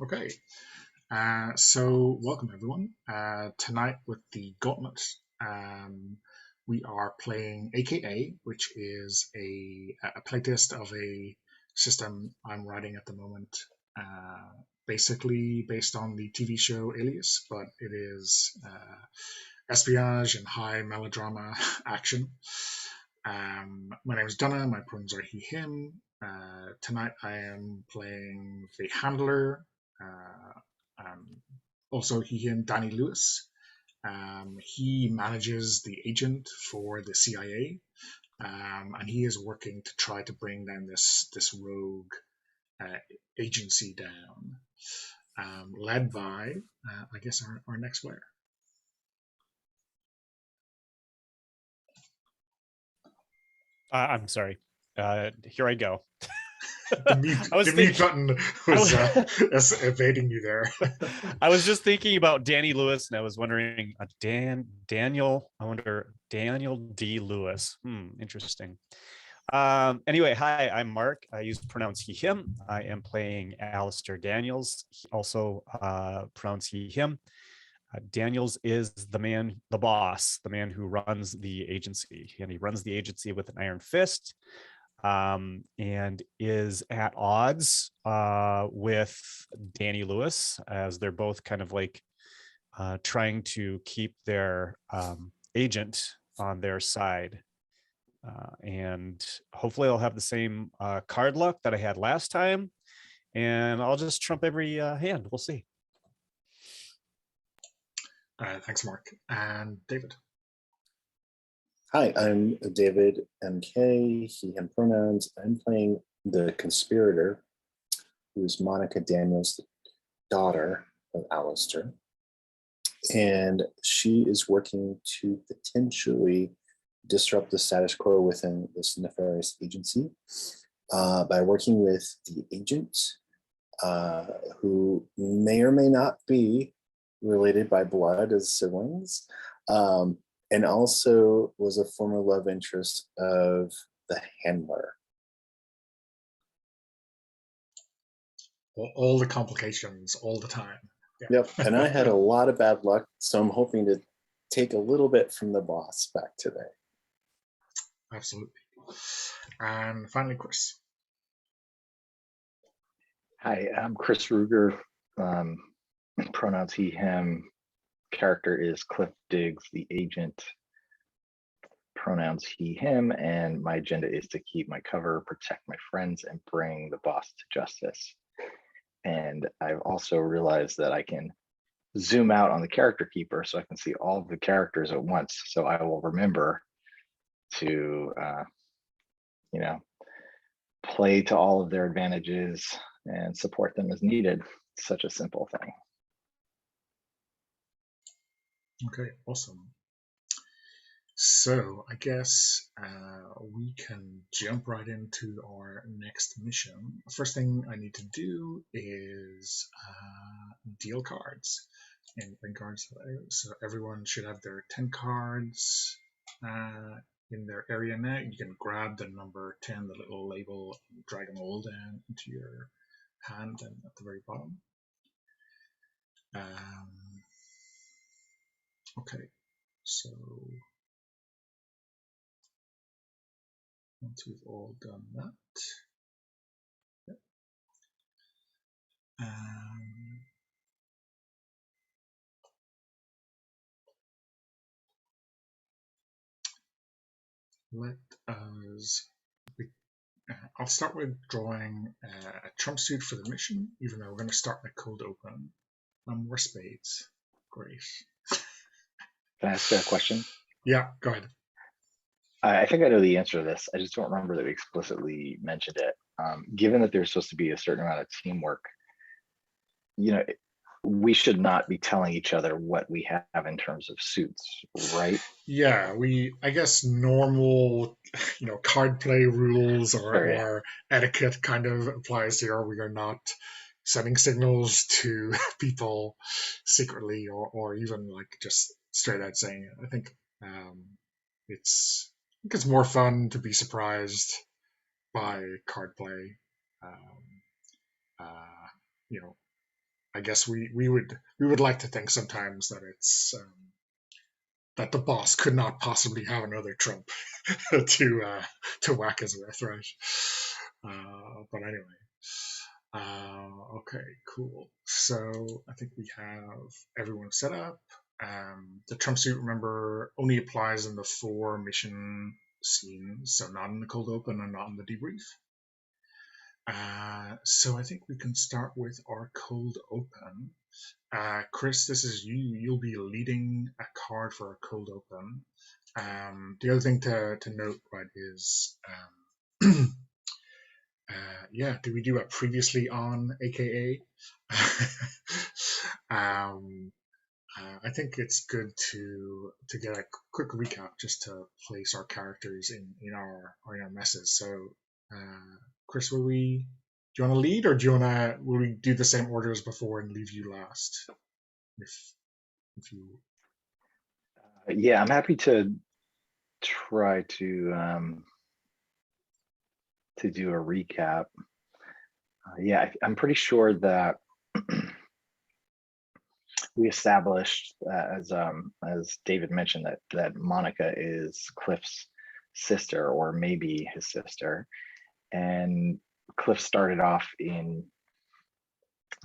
Okay, so welcome everyone. Tonight with the Gauntlet, we are playing AKA, which is a playtest of a system I'm writing at the moment, basically based on the TV show Alias, but it is espionage and high melodrama action. My name is Donna, my pronouns are he, him. Tonight I am playing the handler, um, also he, him, Danny Lewis. He manages the agent for the CIA, and he is working to try to bring down this rogue uh, agency down, led by, I guess, our next player. I'm sorry. Here I go. The mute button was evading you there. I was just thinking about Danny Lewis, and I was wondering, Daniel. I wonder Daniel D. Lewis. Interesting. Anyway, hi, I'm Mark. I use pronounce he, him. I am playing Aleister Daniels. He also pronounce he, him. Daniels is the man, the boss, the man who runs the agency, and he runs the agency with an iron fist, and is at odds with Danny Lewis, as they're both kind of like trying to keep their agent on their side. And hopefully I'll have the same card luck that I had last time, and I'll just trump every hand. We'll see. Thanks, Mark. And David. Hi, I'm David MK, he, him pronouns. I'm playing the conspirator, who's Monica Daniels, the daughter of Alistair. And she is working to potentially disrupt the status quo within this nefarious agency by working with the agent, who may or may not be related by blood as siblings, and also was a former love interest of the handler. All the complications all the time. Yeah. Yep, and I had a lot of bad luck, so I'm hoping to take a little bit from the boss back today. Absolutely. And finally, Chris. Hi, I'm Chris Ruger. Pronouns he, him. Character is Cliff Diggs, the agent. Pronouns he, him. And my agenda is to keep my cover, protect my friends, and bring the boss to justice. And I've also realized that I can zoom out on the character keeper so I can see all of the characters at once. So I will remember to, play to all of their advantages and support them as needed. It's such a simple thing. Okay, awesome. So I guess we can jump right into our next mission. First thing I need to do is deal cards and bring cards. So everyone should have their 10 cards in their area now. You can grab the number 10, the little label, and drag them all down into your hand and at the very bottom. Okay, so once we've all done that, yep. Let us. I'll start with drawing a trump suit for the mission, even though we're going to start with cold open. More spades. Great. Can I ask a question? Yeah, go ahead. I think I know the answer to this. I just don't remember that we explicitly mentioned it. Given that there's supposed to be a certain amount of teamwork, we should not be telling each other what we have in terms of suits, right? Yeah, I guess normal, card play rules or etiquette kind of applies here. We are not sending signals to people secretly or even like just straight out saying it. I think it's more fun to be surprised by card play. I guess we would like to think sometimes that it's that the boss could not possibly have another Trump to whack us with, right? But anyway, okay, cool. So I think we have everyone set up. The Trump suit, remember, only applies in the 4 mission scenes, so not in the cold open and not in the debrief. So I think we can start with our cold open. Chris, this is you. You'll be leading a card for a cold open. The other thing to note, right, is yeah, do we do a previously on, aka? I think it's good to get a quick recap just to place our characters in our messes. So, Chris, do you want to lead, or will we do the same order as before and leave you last? If you. Yeah, I'm happy to try to do a recap. Yeah, I'm pretty sure that we established, as David mentioned, that Monica is Cliff's sister, or maybe his sister, and Cliff started off in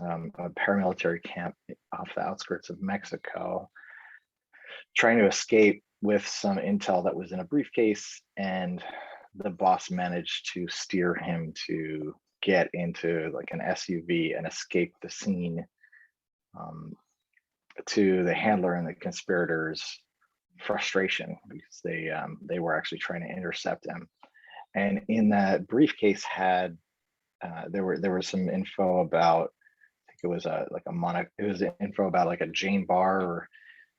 a paramilitary camp off the outskirts of Mexico, trying to escape with some intel that was in a briefcase, and the boss managed to steer him to get into like an SUV and escape the scene, to the handler and the conspirators' frustration, because they were actually trying to intercept him. And in that briefcase had there was some info about, I think it was info about like a Jane Barr, or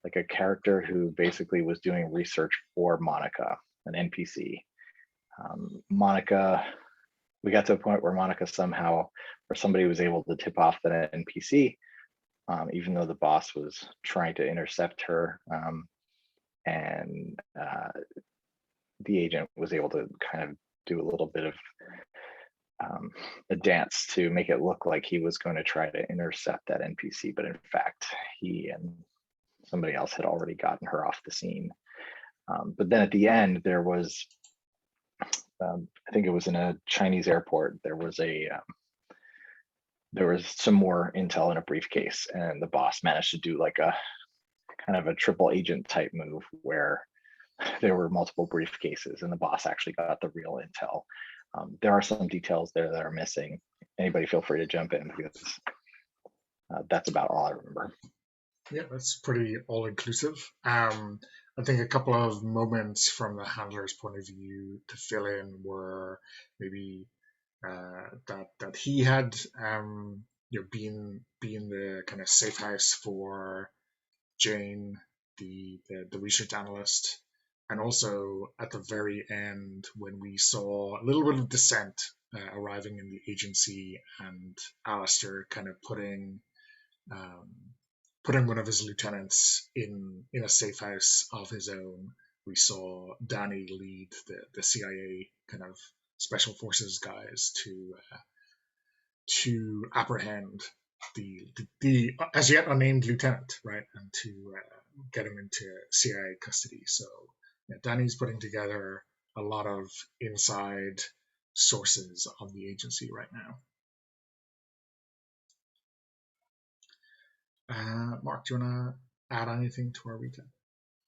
like a character who basically was doing research for Monica, an NPC. Monica, we got to a point where Monica somehow, or somebody was able to tip off that NPC, even though the boss was trying to intercept her, and the agent was able to kind of do a little bit of a dance to make it look like he was going to try to intercept that NPC, but in fact, he and somebody else had already gotten her off the scene. But then at the end, there was, I think it was in a Chinese airport, there was some more intel in a briefcase, and the boss managed to do like a kind of a triple agent type move where there were multiple briefcases and the boss actually got the real intel. There are some details there that are missing. Anybody feel free to jump in, because that's about all I remember. Yeah, that's pretty all-inclusive. I think a couple of moments from the handler's point of view to fill in were maybe that he had been the kind of safe house for Jane, the research analyst, and also at the very end when we saw a little bit of dissent arriving in the agency, and Alistair kind of putting one of his lieutenants in a safe house of his own. We saw Danny lead the CIA kind of special forces guys to apprehend the as yet unnamed lieutenant, right, and to get him into CIA custody. So yeah, Danny's putting together a lot of inside sources of the agency right now. Mark, do you want to add anything to our recap?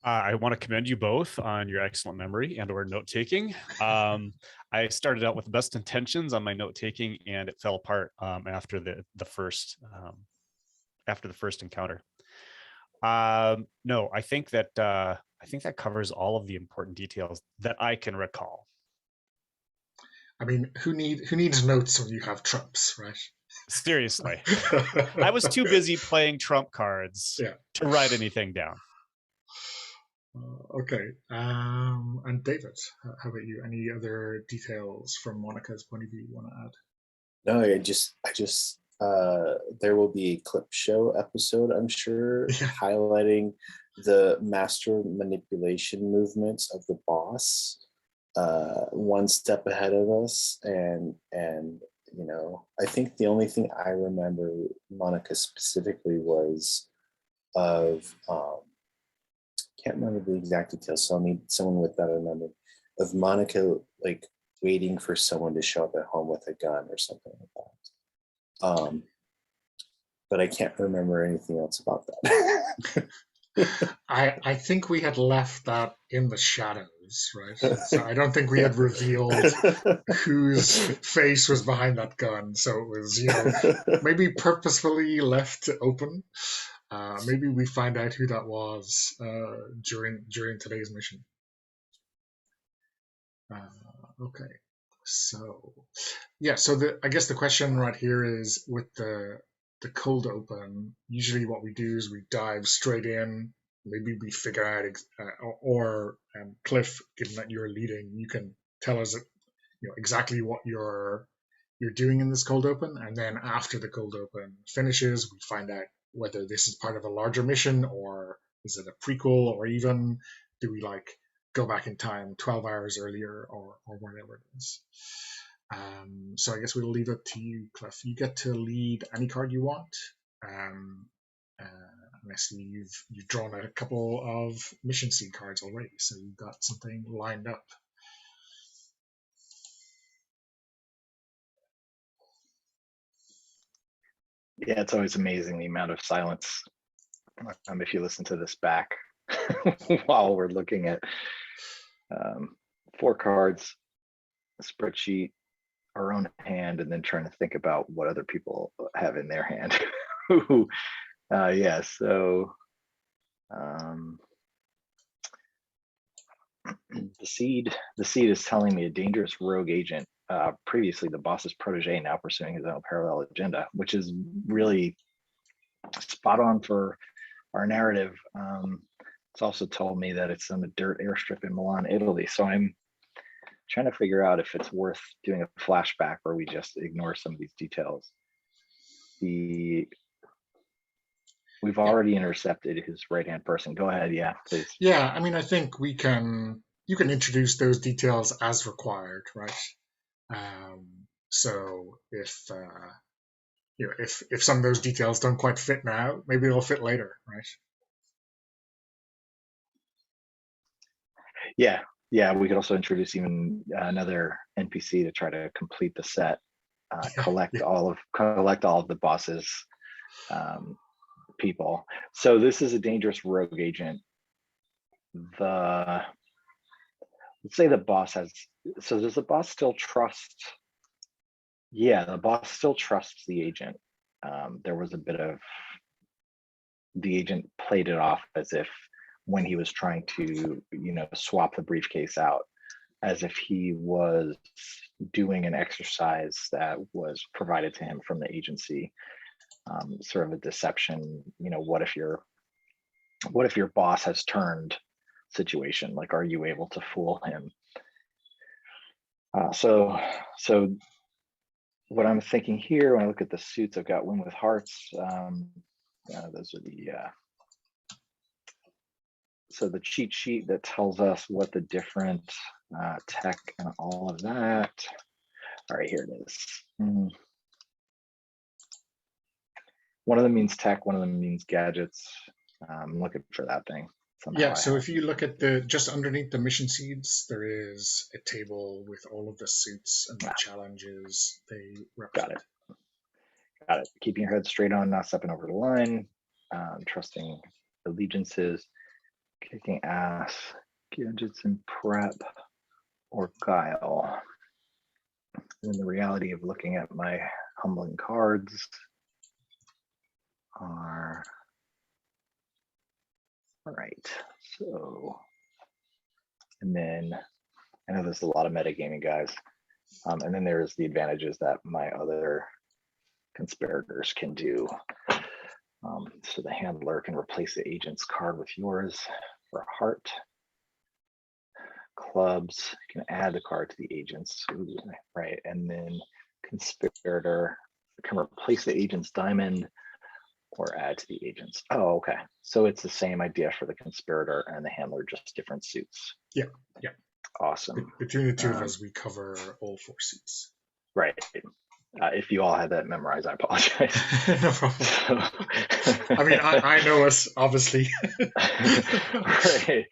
I want to commend you both on your excellent memory and or note taking. I started out with the best intentions on my note taking, and it fell apart after the first encounter. No, I think that covers all of the important details that I can recall. I mean, who needs notes when you have trumps, right? Seriously, I was too busy playing trump cards to write anything down. Okay, and David, how about you? Any other details from Monica's point of view you want to add? No, I just there will be a clip show episode, I'm sure, highlighting the master manipulation movements of the boss, one step ahead of us, and I think the only thing I remember Monica specifically was of can't remember the exact details, so I'll need someone with better memory, of Monica like waiting for someone to show up at home with a gun or something like that. But I can't remember anything else about that. I think we had left that in the shadows, right? So I don't think we had revealed whose face was behind that gun. So it was, maybe purposefully left open. Maybe we find out who that was during today's mission. Okay, so yeah, so I guess the question right here is with the cold open. Usually, what we do is we dive straight in. Maybe we figure out, or Cliff, given that you're leading, you can tell us, exactly what you're doing in this cold open, and then after the cold open finishes, we find out whether this is part of a larger mission, or is it a prequel, or even do we go back in time 12 hours earlier, or whatever it is. So I guess we'll leave it to you, Cliff. You get to lead any card you want. And I see you've drawn a couple of mission seed cards already, so you've got something lined up. Yeah, it's always amazing the amount of silence if you listen to this back while we're looking at 4 cards, a spreadsheet, our own hand, and then trying to think about what other people have in their hand. Yeah, so the seed is telling me a dangerous rogue agent, previously the boss's protege, now pursuing his own parallel agenda, which is really spot on for our narrative. It's also told me that it's on a dirt airstrip in Milan, Italy. So I'm trying to figure out if it's worth doing a flashback or we just ignore some of these details. We've already intercepted his right-hand person. Go ahead, yeah, please. Yeah, I mean, I think you can introduce those details as required, right? So if if some of those details don't quite fit now, maybe they'll fit later, right? Yeah, we could also introduce even another NPC to try to complete the set, collect all of the boss's people. So this is a dangerous rogue agent. Let's say the boss has, so does the boss still trust? Yeah, the boss still trusts the agent. There was a bit of, the agent played it off as if when he was trying to, swap the briefcase out, as if he was doing an exercise that was provided to him from the agency, sort of a deception. What if your boss has turned situation? Like, are you able to fool him? So what I'm thinking here, when I look at the suits, I've got Win with Hearts. Those are the so the cheat sheet that tells us what the different tech and all of that. All right, here it is. One of them means tech, one of them means gadgets. I'm looking for that thing. Yeah, so if you look at just underneath the mission seeds, there is a table with all of the suits and the challenges they represent. Got it. Keeping your head straight on, not stepping over the line, trusting allegiances, kicking ass, gadgets and prep, or guile. And the reality of looking at my humbling cards are, all right, so, and then I know there's a lot of metagaming, guys. And then there's the advantages that my other conspirators can do. So the handler can replace the agent's card with yours for a heart. Clubs can add the card to the agent's, right? And then conspirator can replace the agent's diamond or add to the agent's. Oh, okay. So it's the same idea for the conspirator and the handler, just different suits. Yeah. Awesome. Between the two of us, we cover all 4 suits. Right. If you all had that memorized, I apologize. No problem. So, I mean, I know us, obviously. right,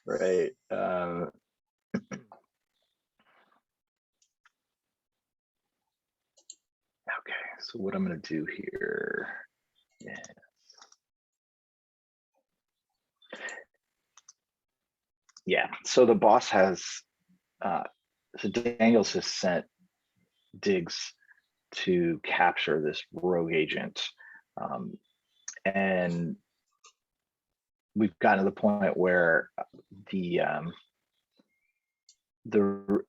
right. Okay, so what I'm going to do here is, yeah, so the boss has, so Daniels has sent Diggs to capture this rogue agent. And we've gotten to the point where the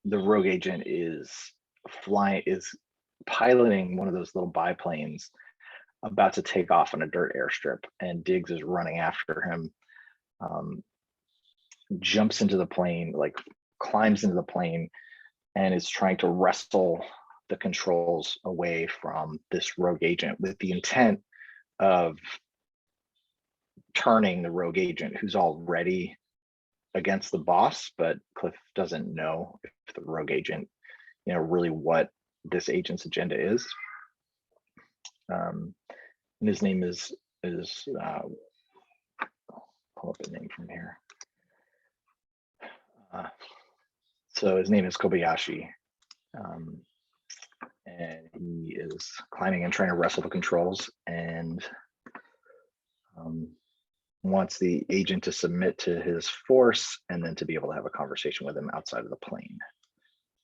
rogue agent is piloting one of those little biplanes about to take off on a dirt airstrip, and Diggs is running after him, jumps into the plane, like climbs into the plane, and is trying to wrestle the controls away from this rogue agent with the intent of turning the rogue agent, who's already against the boss, but Cliff doesn't know if the rogue agent, really what this agent's agenda is. And his name is pull up the name from here. So his name is Kobayashi, and he is climbing and trying to wrestle the controls, and wants the agent to submit to his force and then to be able to have a conversation with him outside of the plane.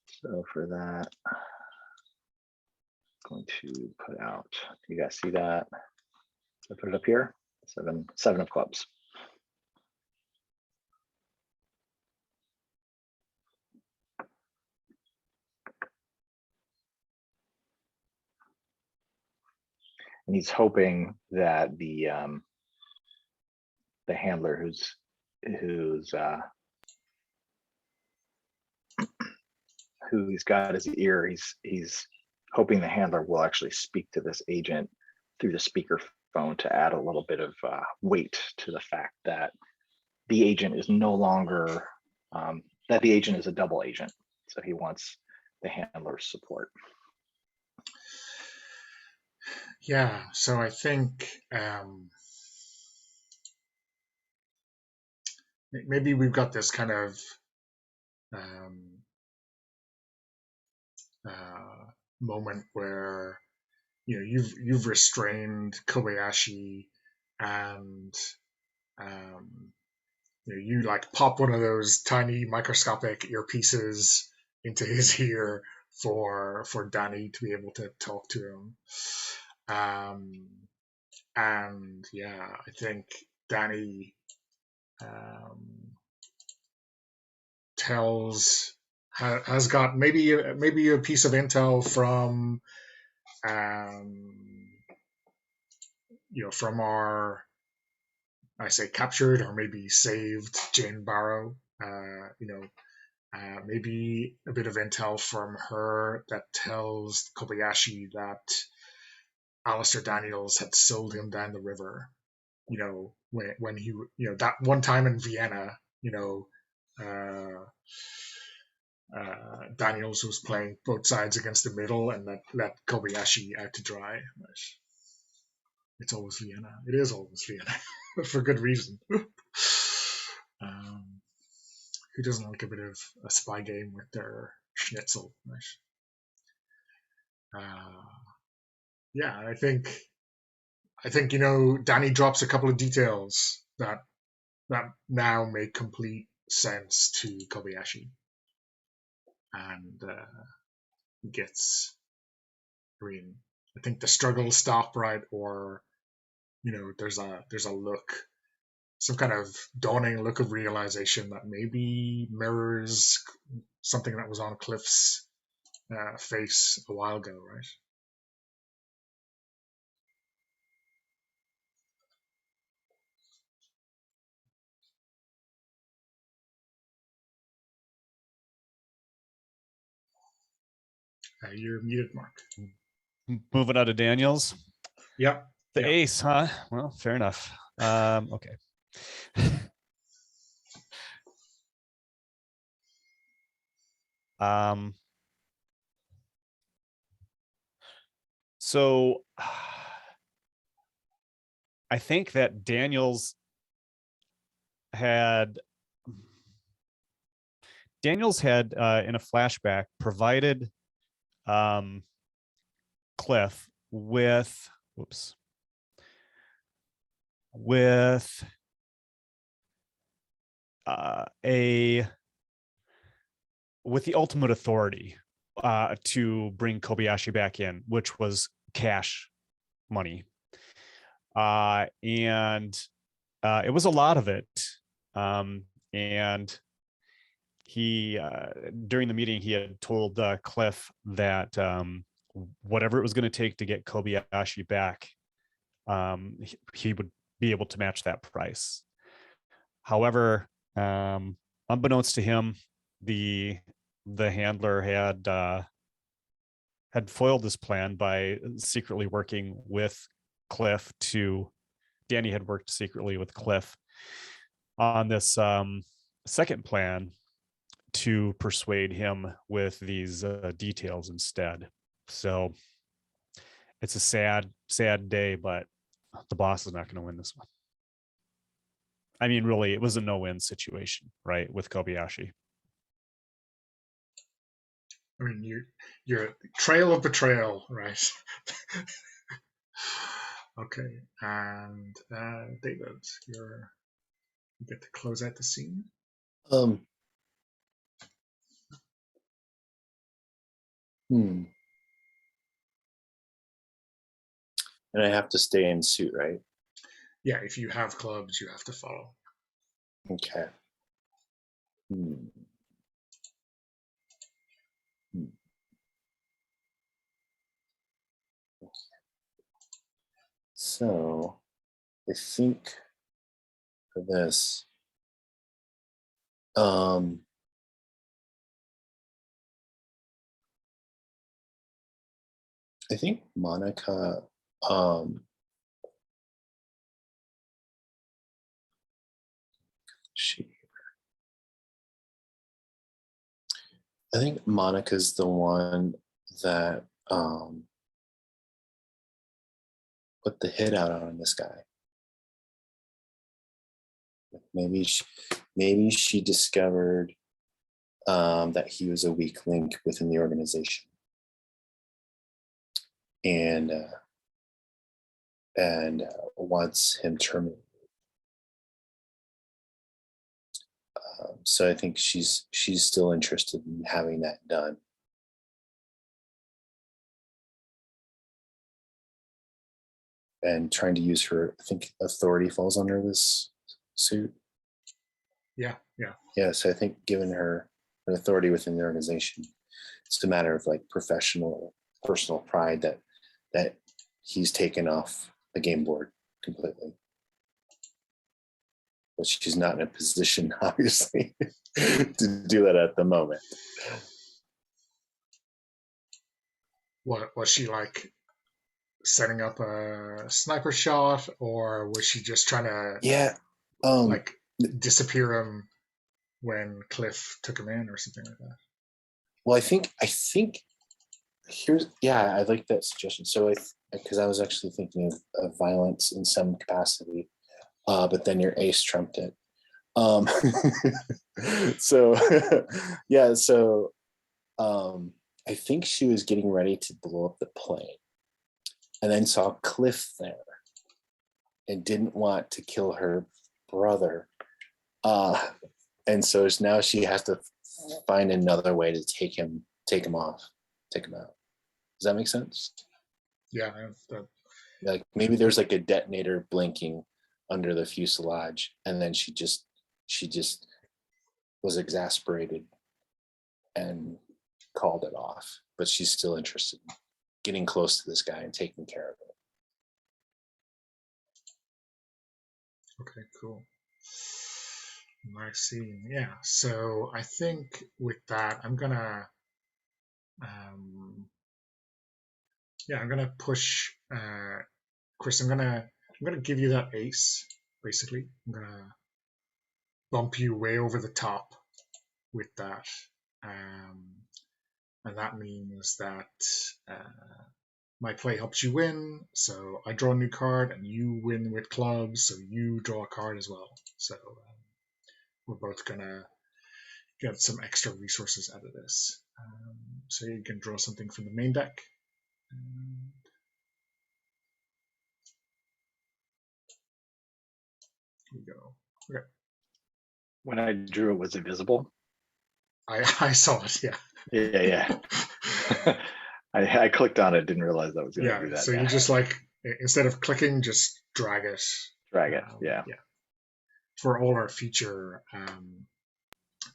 So for that, I'm going to put out, you guys see that? I put it up here, seven of clubs. And he's hoping that the handler who he's got his ear, he's hoping the handler will actually speak to this agent through the speaker phone to add a little bit of weight to the fact that the agent is no longer, that the agent is a double agent. So he wants the handler's support. Yeah, so I think maybe we've got this kind of moment where you've restrained Kobayashi, and you like pop one of those tiny microscopic earpieces into his ear for Danny to be able to talk to him. And yeah, I think Danny has got maybe a piece of intel from from our, I say, captured or maybe saved Jane Barrow. Maybe a bit of intel from her that tells Kobayashi that Aleister Daniels had sold him down the river. When he, that one time in Vienna, Daniels was playing both sides against the middle and that let Kobayashi out to dry. It's always Vienna. It is always Vienna for good reason. Who doesn't like a bit of a spy game with their schnitzel, right? Yeah, I think Danny drops a couple of details that now make complete sense to Kobayashi, and gets. I mean, I think the struggles stop, right, or there's a look, some kind of dawning look of realization that maybe mirrors something that was on Cliff's face a while ago, right? You're muted, Mark. Moving out of Daniels. Yep. The ace, huh? Well, fair enough. Okay. So I think that Daniels had in a flashback provided Cliff with the ultimate authority to bring Kobayashi back in, which was cash money. And it was a lot of it. And he, during the meeting, he had told Cliff that whatever it was going to take to get Kobayashi back, he would be able to match that price. However, unbeknownst to him, the handler had foiled this plan by secretly working with Cliff Danny had worked secretly with Cliff on this second plan to persuade him with these details instead. So it's a sad day, but the boss is not going to win this one. I mean, really, it was a no-win situation, right, with Kobayashi. I mean, you're trail of betrayal, right? Okay, and David, you get to close out the scene. And I have to stay in suit, right? Yeah, if you have clubs, you have to follow. Okay. So I think for this, I think Monica, I think Monica's the one that put the hit out on this guy. Maybe she discovered that he was a weak link within the organization, and wants him terminated. So I think she's still interested in having that done. And trying to use her, I think authority falls under this suit. Yeah. Yeah, so I think giving her an authority within the organization, it's a matter of like professional, personal pride that he's taken off the game board completely. But she's not in a position, obviously, to do that at the moment. What was she like? Setting up a sniper shot, or was she just trying to like disappear him when Cliff took him in or something like that? Well, I think I like that suggestion. So because I was actually thinking of violence in some capacity, but then your ace trumped it. So yeah, so I think she was getting ready to blow up the plane, and then saw Cliff there and didn't want to kill her brother. And so now she has to find another way to take him out. Does that make sense? Yeah. Like maybe there's like a detonator blinking under the fuselage, and then she just was exasperated and called it off. But she's still interested in getting close to this guy and taking care of it. Okay, cool. Nice scene. Yeah. So I think with that, I'm gonna push Chris. I'm gonna give you that ace. Basically, I'm gonna bump you way over the top with that, and that means that my play helps you win, so I draw a new card, and you win with clubs, so you draw a card as well. So we're both gonna get some extra resources out of this. So you can draw something from the main deck. Here we go. Okay. When I drew it, was it visible? I saw it, yeah. Yeah. I clicked on it, didn't realize that was going to do that. So you just like, instead of clicking, just drag it. Drag it, yeah. For all our future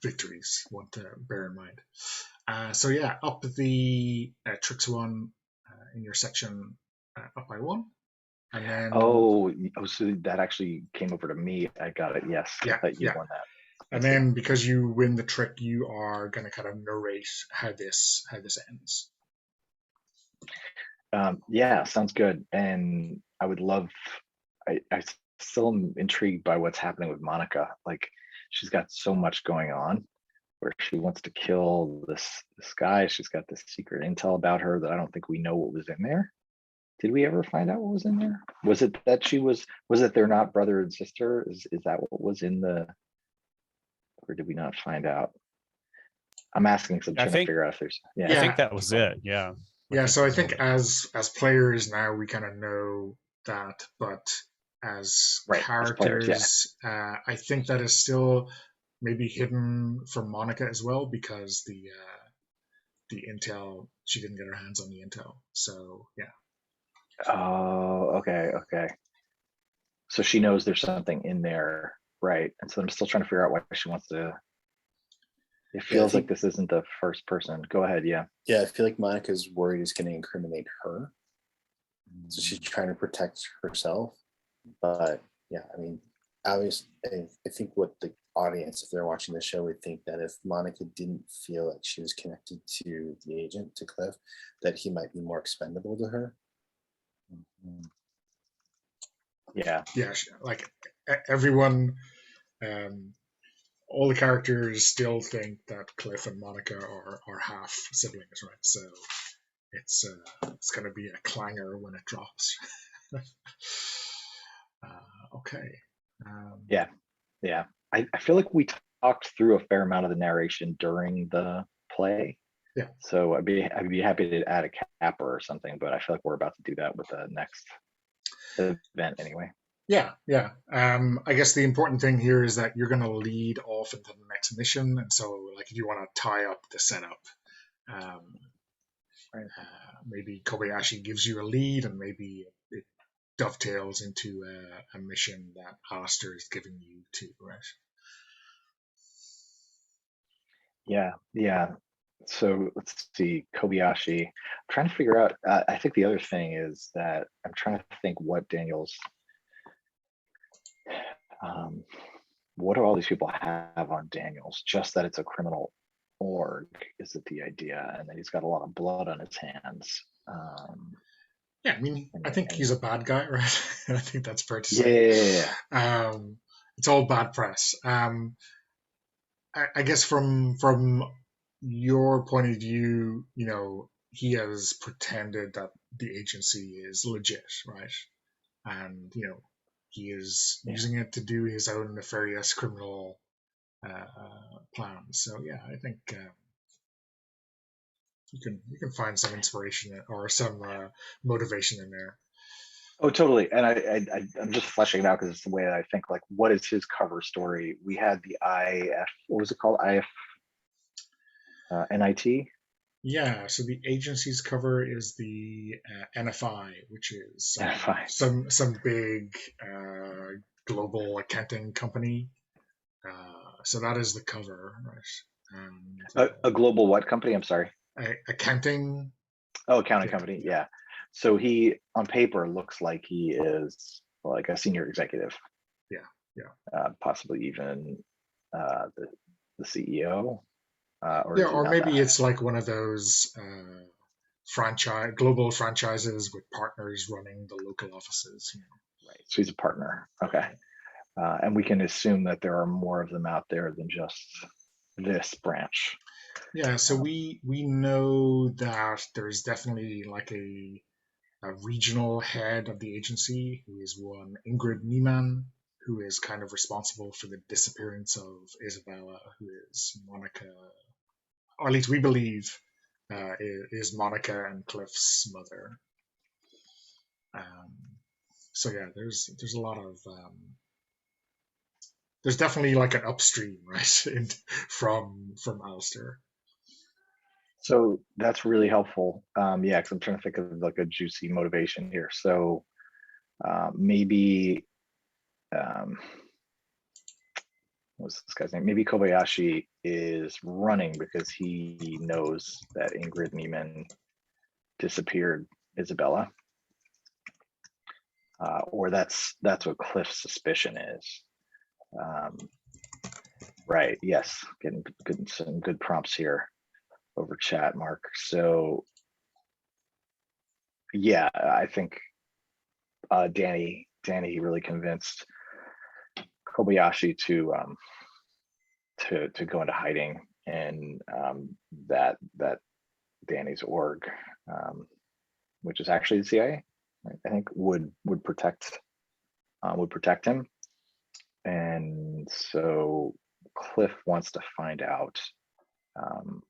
victories, want to bear in mind. So yeah, up the tricks one in your section, up by one. And then, so that actually came over to me. I got it. Yes. Yeah, I thought you won that. And then because you win the trick, you are going to kind of narrate how this ends. Yeah, sounds good. And I would love. I still am intrigued by what's happening with Monica. Like, she's got so much going on, where she wants to kill this guy. She's got this secret intel about her that I don't think we know what was in there. Did we ever find out what was in there? Was it that was it they're not brother and sister? Is that what was in the, or did we not find out? I'm asking because I'm trying to figure out if there's, I think that was it. Yeah. So I think as players now we kind of know that, but as characters, as players, I think that is still maybe hidden from Monica as well, because the intel, she didn't get her hands on the intel. So yeah. Oh, okay. So she knows there's something in there, right? And so I'm still trying to figure out why she wants to. It feels like this isn't the first person. Go ahead, yeah. Yeah, I feel like Monica's worried it's going to incriminate her, so she's trying to protect herself. But yeah, I mean, obviously, I think what the audience, if they're watching the show, would think that if Monica didn't feel like she was connected to the agent, to Cliff, that he might be more expendable to her. Yeah, like everyone, all the characters still think that Cliff and Monica are half siblings, right? So it's going to be a clanger when it drops. Okay. Yeah. I feel like we talked through a fair amount of the narration during the play. Yeah. So I'd be happy to add a capper or something, but I feel like we're about to do that with the next event anyway. Yeah. I guess the important thing here is that you're going to lead off into the next mission, and so like if you want to tie up the setup, maybe Kobayashi gives you a lead, and maybe it dovetails into a mission that Alistair is giving you too, right? Yeah. So let's see, Kobayashi. I'm trying to figure out. I think the other thing is that I'm trying to think what Daniels. What do all these people have on Daniels? Just that it's a criminal org, is it the idea? And that he's got a lot of blood on his hands. I mean, I think he's a bad guy, right? I think that's fair to say. Yeah. It's all bad press. I guess from your point of view, he has pretended that the agency is legit, right? And he is using it to do his own nefarious criminal plans. So yeah, I think you can find some inspiration or some motivation in there. Oh, totally. And I'm just fleshing it out because it's the way that I think. Like, what is his cover story? We had the IF. What was it called? IF. NIT. Yeah, so the agency's cover is the NFI, which is some big global accounting company. So that is the cover, right? And, a global what company? I'm sorry. Accounting. Oh, accounting company. Yeah. So he, on paper, looks like he is like a senior executive. Yeah. Possibly even the CEO. Or maybe it's like one of those global franchises with partners running the local offices. Right. So he's a partner. Okay. And we can assume that there are more of them out there than just this branch. Yeah. So we know that there's definitely like a regional head of the agency, who is one Ingrid Niemann, who is kind of responsible for the disappearance of Isabella, who is Monica, or at least we believe is Monica and Cliff's mother. So yeah, there's a lot of there's definitely like an upstream, right, from Alistair. So that's really helpful. Yeah, because I'm trying to think of like a juicy motivation here. So maybe what's this guy's name? Maybe Kobayashi is running because he knows that Ingrid Niemann disappeared Isabella, or that's what Cliff's suspicion is. Right. Yes. Getting some good prompts here over chat, Mark. So yeah, I think Danny really convinced Kobayashi to go into hiding, and that Danny's org, which is actually the CIA, right, I think would protect him. And so Cliff wants to find out,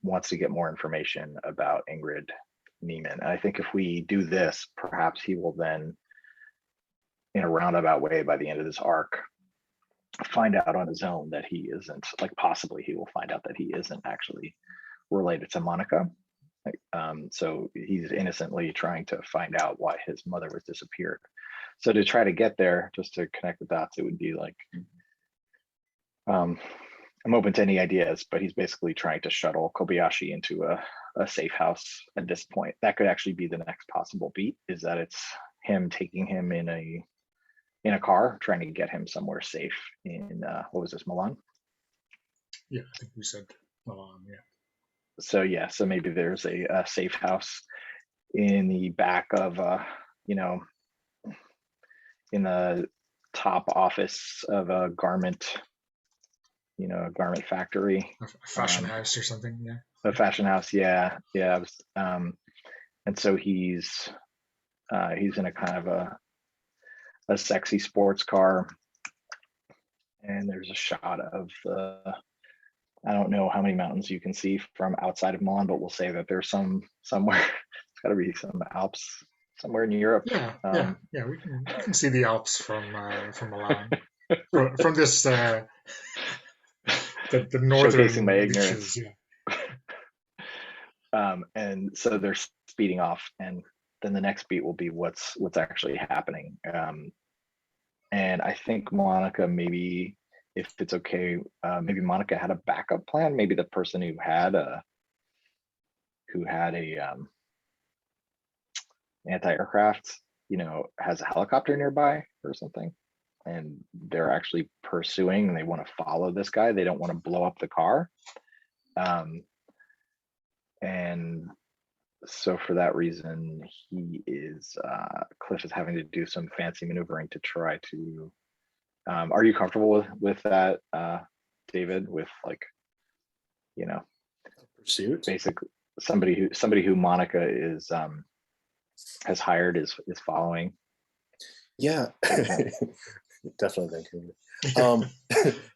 wants to get more information about Ingrid Niemann. And I think if we do this, perhaps he will then, in a roundabout way, by the end of this arc, find out on his own that he isn't, like possibly he will find out that he isn't actually related to Monica. So he's innocently trying to find out why his mother was disappeared. So to try to get there, just to connect the dots, it would be like, I'm open to any ideas, but he's basically trying to shuttle Kobayashi into a safe house at this point. That could actually be the next possible beat, is that it's him taking him in a car, trying to get him somewhere safe in, what was this, Milan? Yeah, I think we said Milan, yeah. So yeah, so maybe there's a safe house in the back of, in the top office of a garment, a garment factory. A fashion house or something, yeah. A fashion house, yeah. And so he's in a kind of a sexy sports car, and there's a shot of I don't know how many mountains you can see from outside of Milan, but we'll say that there's somewhere. It's got to be some Alps somewhere in Europe. Yeah. We can see the Alps from Milan. from this the northern showcasing my reaches, ignorance. yeah. And so they're speeding off, and then the next beat will be what's actually happening. And I think Monica, maybe, if it's okay, maybe Monica had a backup plan. Maybe the person who had a anti-aircraft, has a helicopter nearby or something, and they're actually pursuing, and they want to follow this guy. They don't want to blow up the car. And so for that reason, Cliff is having to do some fancy maneuvering to try to, are you comfortable with that, David, with like, Pursuit? basically somebody who Monica is, has hired, is following? Yeah, definitely think.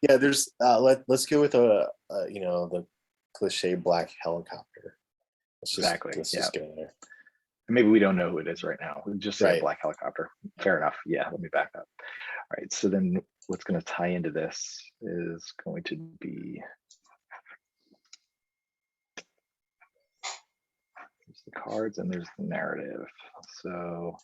Yeah, there's let's go with the cliche black helicopter. Let's just get in there. Maybe we don't know who it is right now. We just say Right. black helicopter. Fair enough. Yeah, let me back up. All right, so then what's going to tie into this is going to be, there's the cards and there's the narrative. So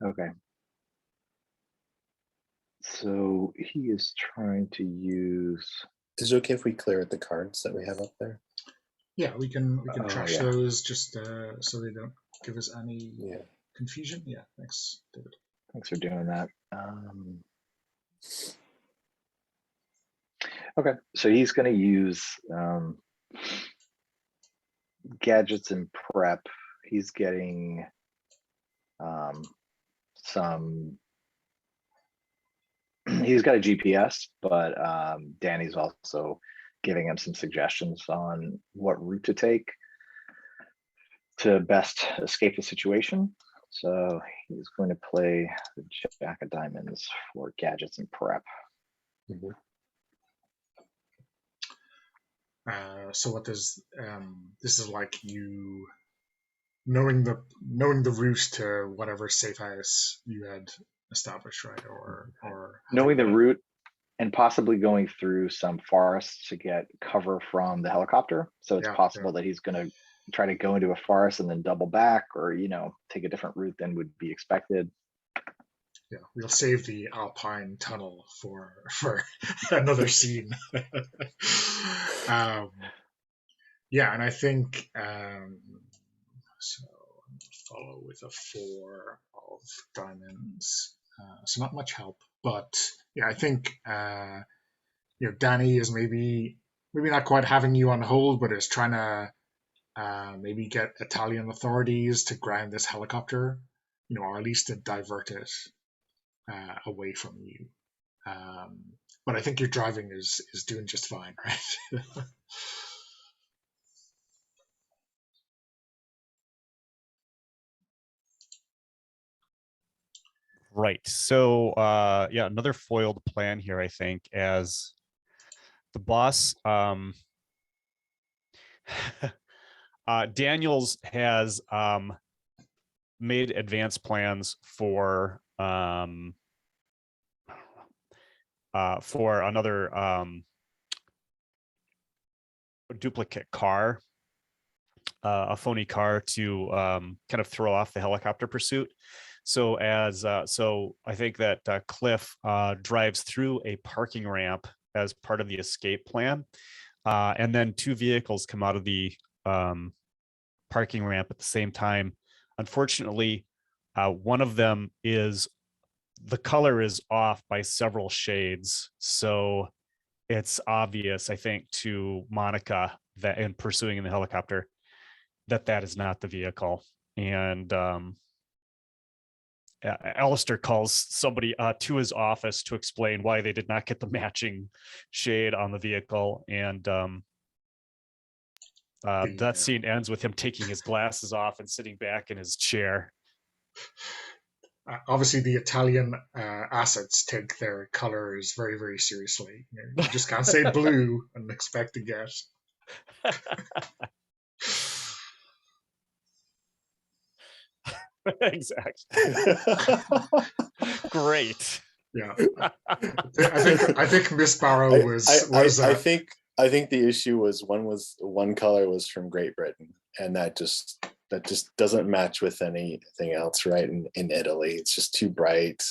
okay. So he is trying to use. Is it okay if we clear out the cards that we have up there? Yeah, we can Oh, trash yeah. those just so they don't give us any Yeah. confusion. Yeah, thanks, David. Thanks for doing that. Okay, so he's going to use gadgets and prep. He's getting some. He's got a GPS, but Danny's also giving him some suggestions on what route to take to best escape the situation. So he's going to play the Jack of Diamonds for gadgets and prep. Mhm. So what does this is like you knowing the route to whatever safe house you had established, right? Or Knowing the route and possibly going through some forests to get cover from the helicopter. So it's possible that he's going to try to go into a forest and then double back, or take a different route than would be expected. Yeah, we'll save the Alpine tunnel for another scene. Yeah, and I think so. Follow with a 4 of diamonds, so not much help. But yeah, I think Danny is maybe not quite having you on hold, but is trying to maybe get Italian authorities to ground this helicopter, or at least to divert it away from you. But I think your driving is doing just fine, right? Right. So yeah, another foiled plan here, I think, as the boss Daniels has made advanced plans for another duplicate car, a phony car to kind of throw off the helicopter pursuit. So so I think that Cliff drives through a parking ramp as part of the escape plan, and then 2 vehicles come out of the parking ramp at the same time. Unfortunately, one of them the color is off by several shades, so it's obvious, I think, to Monica that in pursuing in the helicopter that is not the vehicle. And Alistair calls somebody to his office to explain why they did not get the matching shade on the vehicle. And that scene ends with him taking his glasses off and sitting back in his chair. Obviously, the Italian assets take their colors very, very seriously. You just can't say blue and expect to get. Exactly. Great. Yeah, I think Miss Barrow was. I think the issue was one color was from Great Britain, and that just doesn't match with anything else, right? In Italy, it's just too bright.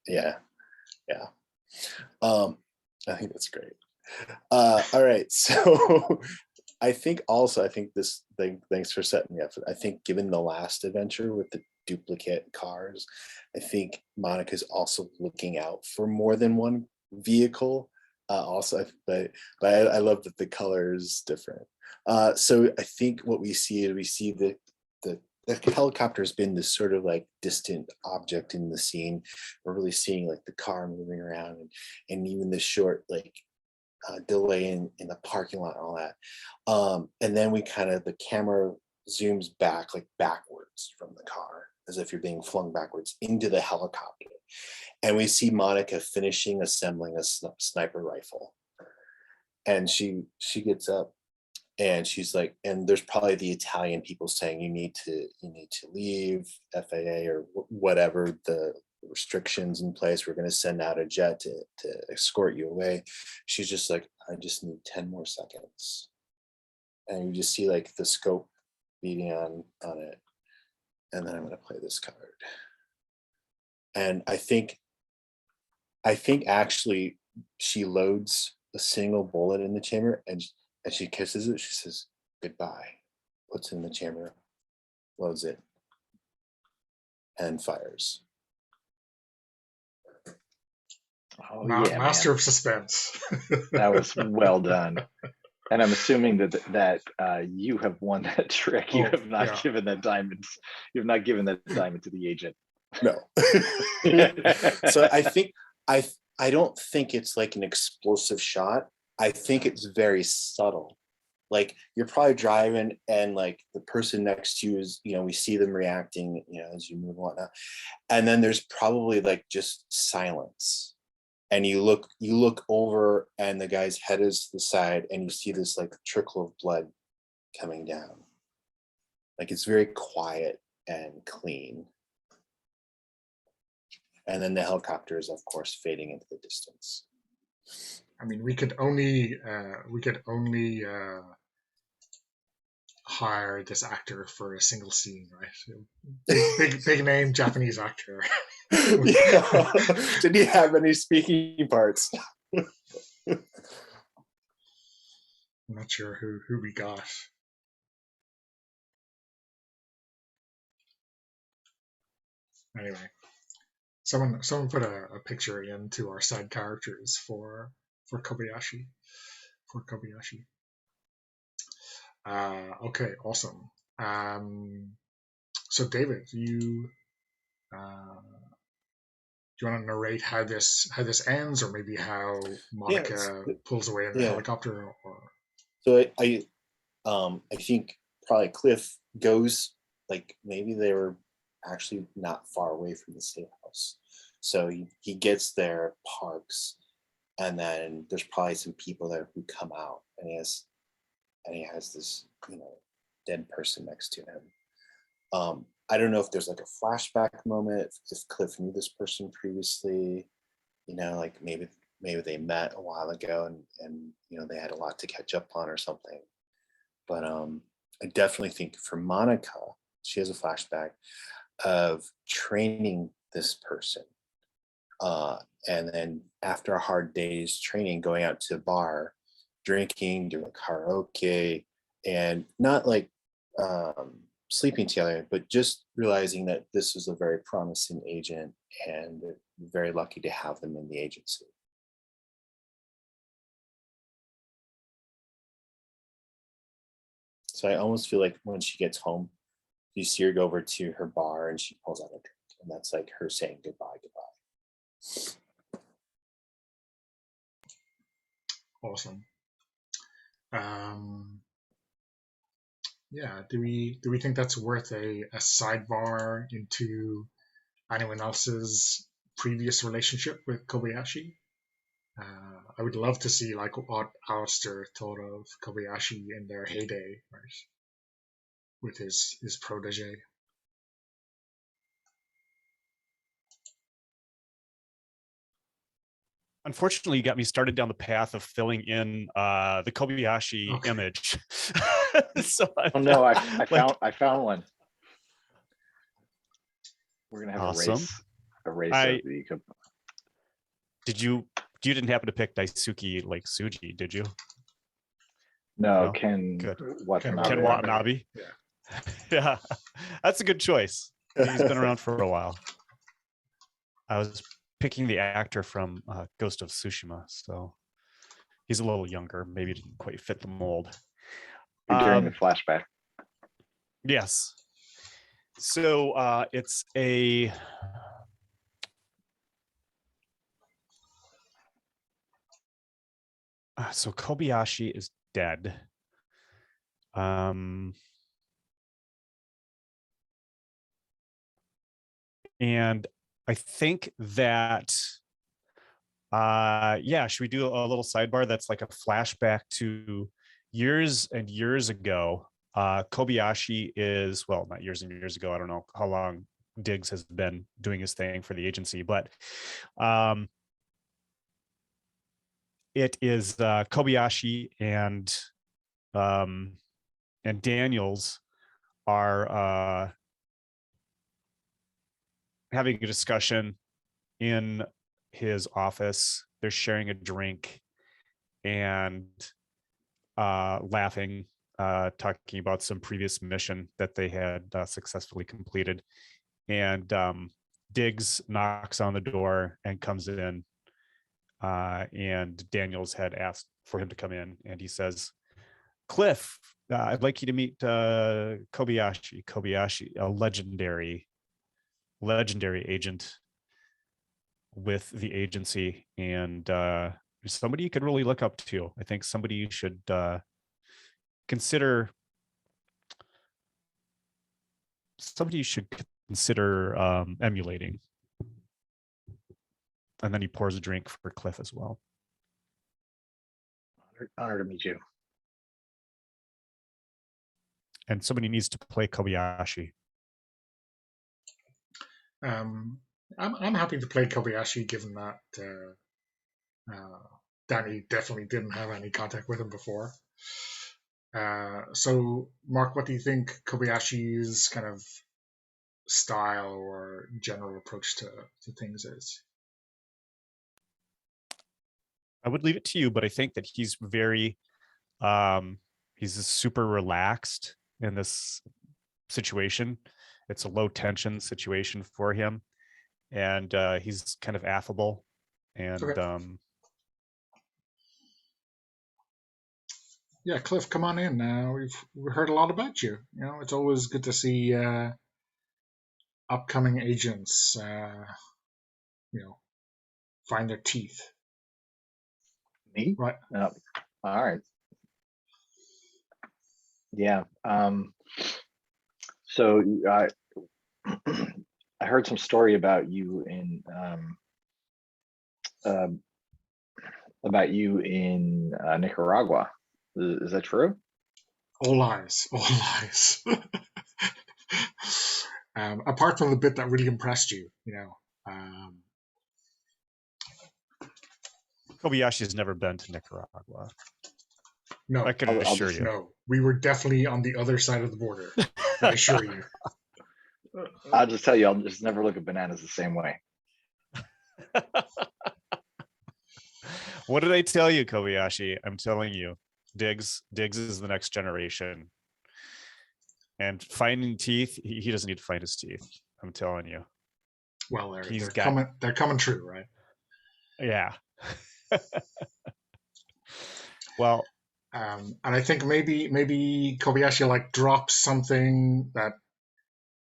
Yeah. I think that's great. All right, so I think this thing. Thanks for setting me up. I think given the last adventure with the duplicate cars, I think Monica's also looking out for more than one vehicle. But I love that the color is different. So I think what we see is the helicopter has been this sort of like distant object in the scene. We're really seeing like the car moving around and even the short delay in the parking lot and all that. And then the camera zooms back like backwards from the car as if you're being flung backwards into the helicopter. And we see Monica finishing assembling a sniper rifle. And she gets up and she's like, and there's probably the Italian people saying you need to leave, FAA or whatever the restrictions in place. We're going to send out a jet to escort you away. She's just like, I just need 10 more seconds. And you just see like the scope beating on it. And then I'm going to play this card. And I think actually she loads a single bullet in the chamber and she kisses it. She says, goodbye, puts it in the chamber, loads it, and fires. Oh yeah, Master man. of suspense. That was well done. And I'm assuming that you have won that trick. You Oh, have not yeah. given that diamond. You have not given that diamond to the agent. No. So I don't think it's like an explosive shot. I think it's very subtle. Like you're probably driving and like the person next to you is, we see them reacting, as you move and whatnot. And then there's probably like just silence. And you look over and the guy's head is to the side and you see this like trickle of blood coming down. Like it's very quiet and clean. And then the helicopter is of course fading into the distance. I mean, we could only hire this actor for a single scene, right? Big name Japanese actor. Yeah. Did he have any speaking parts? I'm not sure who we got. Anyway, someone put a picture into our side characters for Kobayashi. Okay, awesome. So David, you do you want to narrate how this ends, or maybe how Monica pulls away in the helicopter? Or so I think probably Cliff goes, like maybe they were actually not far away from the safe house. So he gets there, parks, and then there's probably some people there who come out, and he has this dead person next to him. I don't know if there's like a flashback moment, if Cliff knew this person previously, like maybe they met a while ago and they had a lot to catch up on or something. But I definitely think for Monica, she has a flashback of training this person. And then after a hard day's training, going out to a bar, drinking, doing karaoke, and not like sleeping together, but just realizing that this was a very promising agent and very lucky to have them in the agency. So I almost feel like when she gets home, you see her go over to her bar and she pulls out a drink, and that's like her saying goodbye. awesome. Yeah, do we think that's worth a sidebar into anyone else's previous relationship with Kobayashi? I would love to see like what Alistair thought of Kobayashi in their heyday, right? With his protege. Unfortunately, you got me started down the path of filling in the Kobayashi image. So no, I found one. We're gonna have awesome. a race of the. You didn't happen to pick Daisuke like Suji, did you? No, Ken Watanabe. Ken Watanabe. Yeah, that's a good choice. He's been around for a while. I was picking the actor from Ghost of Tsushima, so he's a little younger. Maybe didn't quite fit the mold. During the flashback. Yes. So it's a so Kobayashi is dead. And I think that should we do a little sidebar that's like a flashback to years and years ago? Kobayashi is, well, not years and years ago, I don't know how long Diggs has been doing his thing for the agency, but it is Kobayashi and Daniels are having a discussion in his office. They're sharing a drink and laughing. talking about some previous mission that they had successfully completed. And Diggs knocks on the door and comes in. And Daniels had asked for him to come in, and he says, Cliff, I'd like you to meet Kobayashi. Kobayashi, a legendary agent with the agency, and somebody you could really look up to. I think somebody you should consider. Somebody you should consider emulating. And then he pours a drink for Cliff as well. Honor to meet you. And somebody needs to play Kobayashi. I'm happy to play Kobayashi, given that Danny definitely didn't have any contact with him before. So, Mark, what do you think Kobayashi's kind of style or general approach to things is? I would leave it to you, but I think that he's very, he's super relaxed in this situation. It's a low tension situation for him, and he's kind of affable. And Okay. Yeah, Cliff, come on in. We've heard a lot about you. You know, it's always good to see upcoming agents, find their teeth. Me? Right. All right. Yeah. So I heard some story about you in Nicaragua. Is that true? All lies. All lies. Apart from the bit that really impressed you, Kobayashi has never been to Nicaragua. No, I can assure you. No, we were definitely on the other side of the border. I assure you. I'll just tell you, I'll just never look at bananas the same way. What did I tell you, Kobayashi? I'm telling you, Diggs is the next generation. And finding teeth, he doesn't need to find his teeth. I'm telling you. Well, they're coming true, right? Yeah. Well, and I think maybe Kobayashi drops something that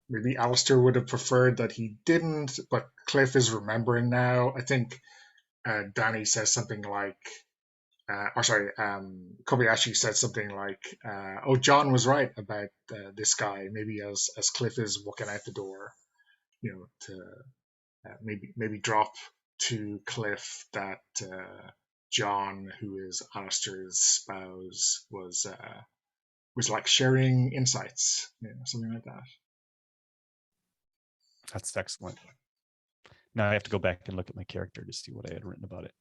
maybe Alistair would have preferred that he didn't, but Cliff is remembering now. I think Danny says something like, Kobayashi said something like, "Oh, John was right about this guy." Maybe as Cliff is walking out the door, to maybe drop to Cliff that John, who is Alistair's spouse, was like sharing insights, something like that. That's excellent. Now I have to go back and look at my character to see what I had written about it.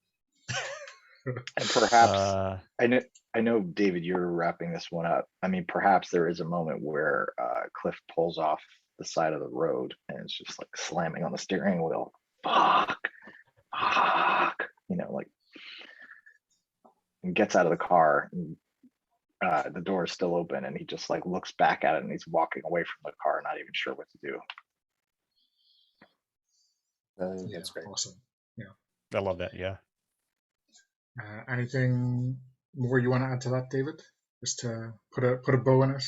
And perhaps I know, David, you're wrapping this one up. I mean, perhaps there is a moment where Cliff pulls off the side of the road and it's just like slamming on the steering wheel. Fuck. And gets out of the car. And, the door is still open, and he just looks back at it, and he's walking away from the car, not even sure what to do. That's great. Awesome. Yeah, I love that. Yeah. Anything more you want to add to that, David? Just to put a bow in it.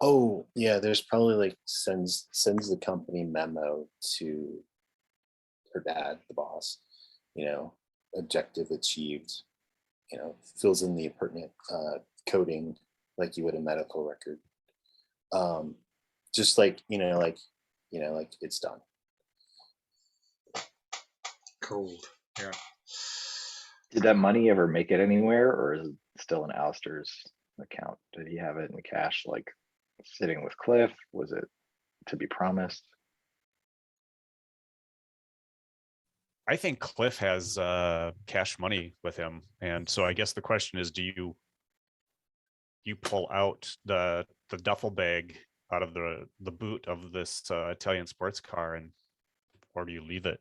Oh yeah, there's probably sends the company memo to her dad, the boss. Objective achieved. Fills in the pertinent coding like you would a medical record. Just it's done. Cold. Yeah. Did that money ever make it anywhere, or is it still in Alistair's account? Did he have it in cash, sitting with Cliff? Was it to be promised? I think Cliff has cash money with him, and so I guess the question is, do you pull out the duffel bag out of the boot of this Italian sports car, or do you leave it?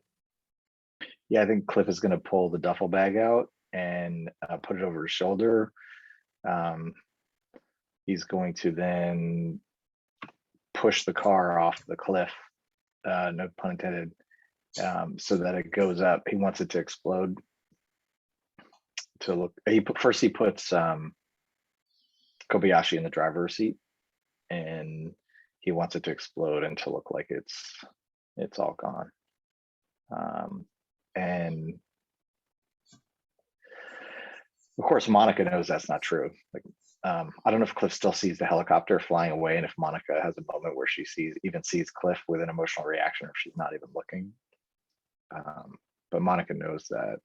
Yeah, I think Cliff is going to pull the duffel bag out and put it over his shoulder. he's going to then push the car off the cliff, no pun intended, so that it goes up. He wants it to explode. To look, he puts Kobayashi in the driver's seat, and he wants it to explode and to look like it's all gone. And of course, Monica knows that's not true. Like, I don't know if Cliff still sees the helicopter flying away, and if Monica has a moment where she even sees Cliff with an emotional reaction, or if she's not even looking. But Monica knows that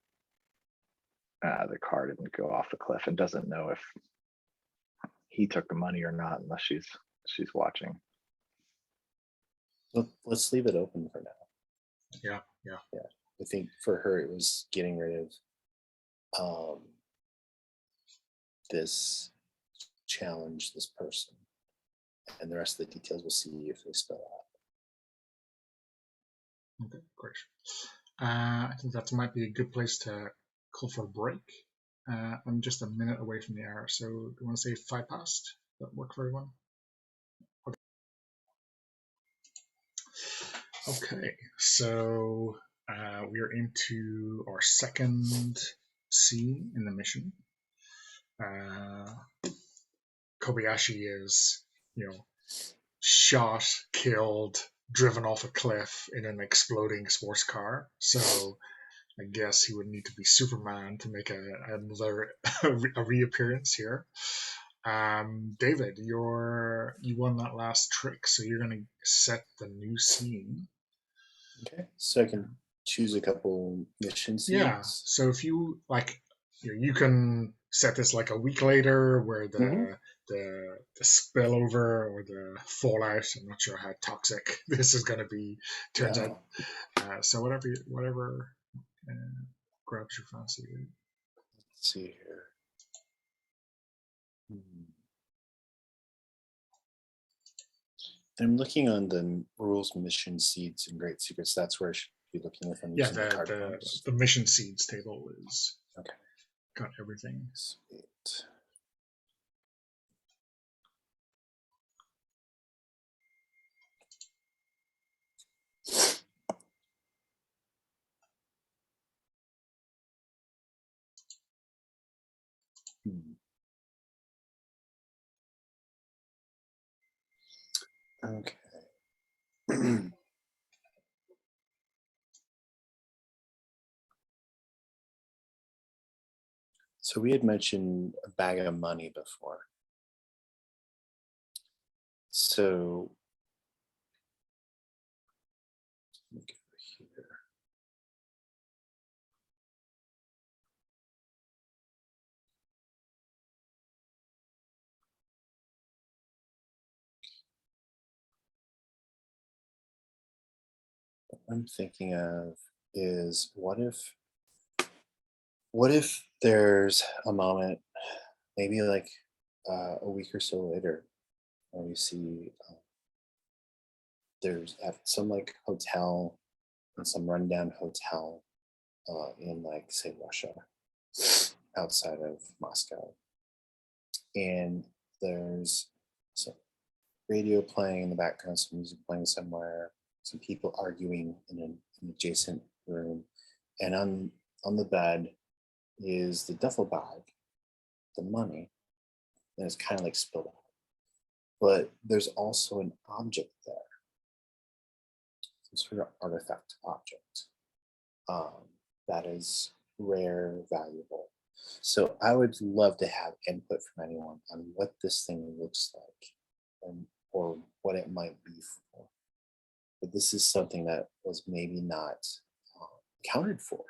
the car didn't go off the cliff, and doesn't know if he took the money or not, unless she's watching. Well, let's leave it open for now. Yeah. I think for her, it was getting rid of this challenge, this person, and the rest of the details we'll see if they spell out. Okay, great. I think that might be a good place to call for a break. I'm just a minute away from the hour, so do you want to say 5 past? Does that work for everyone? Okay, so we are into our second scene in the mission. Kobayashi is, shot, killed, driven off a cliff in an exploding sports car. So I guess he would need to be Superman to make another reappearance here. David, you won that last trick, so you're going to set the new scene. Okay, so I can choose a couple mission scenes. Yeah, so if you you can set this like a week later, where the spillover or the fallout, I'm not sure how toxic this is going to be, turns out. So whatever grabs your fancy. Let's see here. I'm looking on the rules, mission seeds, and great secrets. That's where I should be looking if I'm using the card. The mission seeds table is okay. Got everything. Sweet. Okay. So we had mentioned a bag of money before. So let me go here. What I'm thinking of is what if there's a moment, maybe like a week or so later, when we see there's at some like hotel, in some rundown hotel in like say Russia, outside of Moscow, and there's some radio playing in the background, some music playing somewhere, some people arguing in an adjacent room, and on the bed is the duffel bag, the money, and it's kind of like spilled out. But there's also an object there, some sort of artifact object that is rare, valuable. So I would love to have input from anyone on what this thing looks like, or what it might be for. But this is something that was maybe not accounted for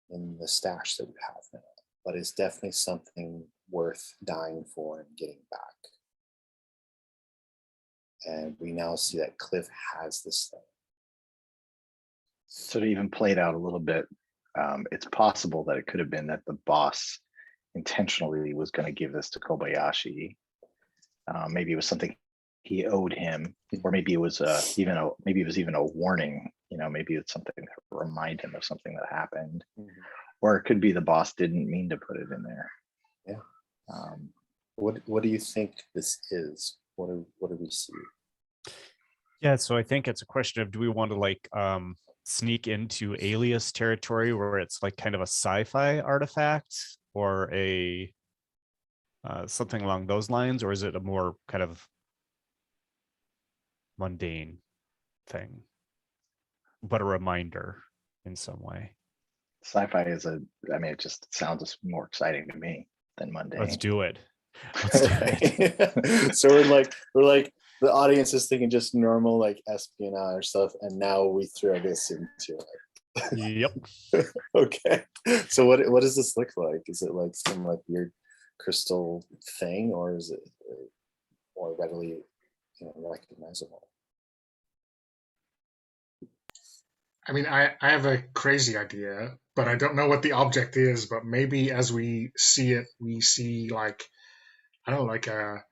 in the stash that we have now, but it's definitely something worth dying for and getting back. And we now see that Cliff has this thing. So to even play it out a little bit, it's possible that it could have been that the boss intentionally was going to give this to Kobayashi. Maybe it was something he owed him, or maybe it was even a warning. Maybe it's something to remind him of something that happened, or it could be the boss didn't mean to put it in there. Yeah. What do you think this is? What do we see? Yeah, so I think it's a question of, do we want to like sneak into Alias territory where it's like kind of a sci-fi artifact, or a something along those lines, or is it a more kind of mundane thing, but a reminder in some way? Sci-fi is it just sounds more exciting to me than Let's mundane. do it. Let's do it. So we're like the audience is thinking just normal like espionage stuff, and now we throw this into it. Yep. Okay. So what does this look like? Is it like some like weird crystal thing, or is it more readily recognizable? I mean, I have a crazy idea, but I don't know what the object is. But maybe as we see it, we see like, I don't know, like a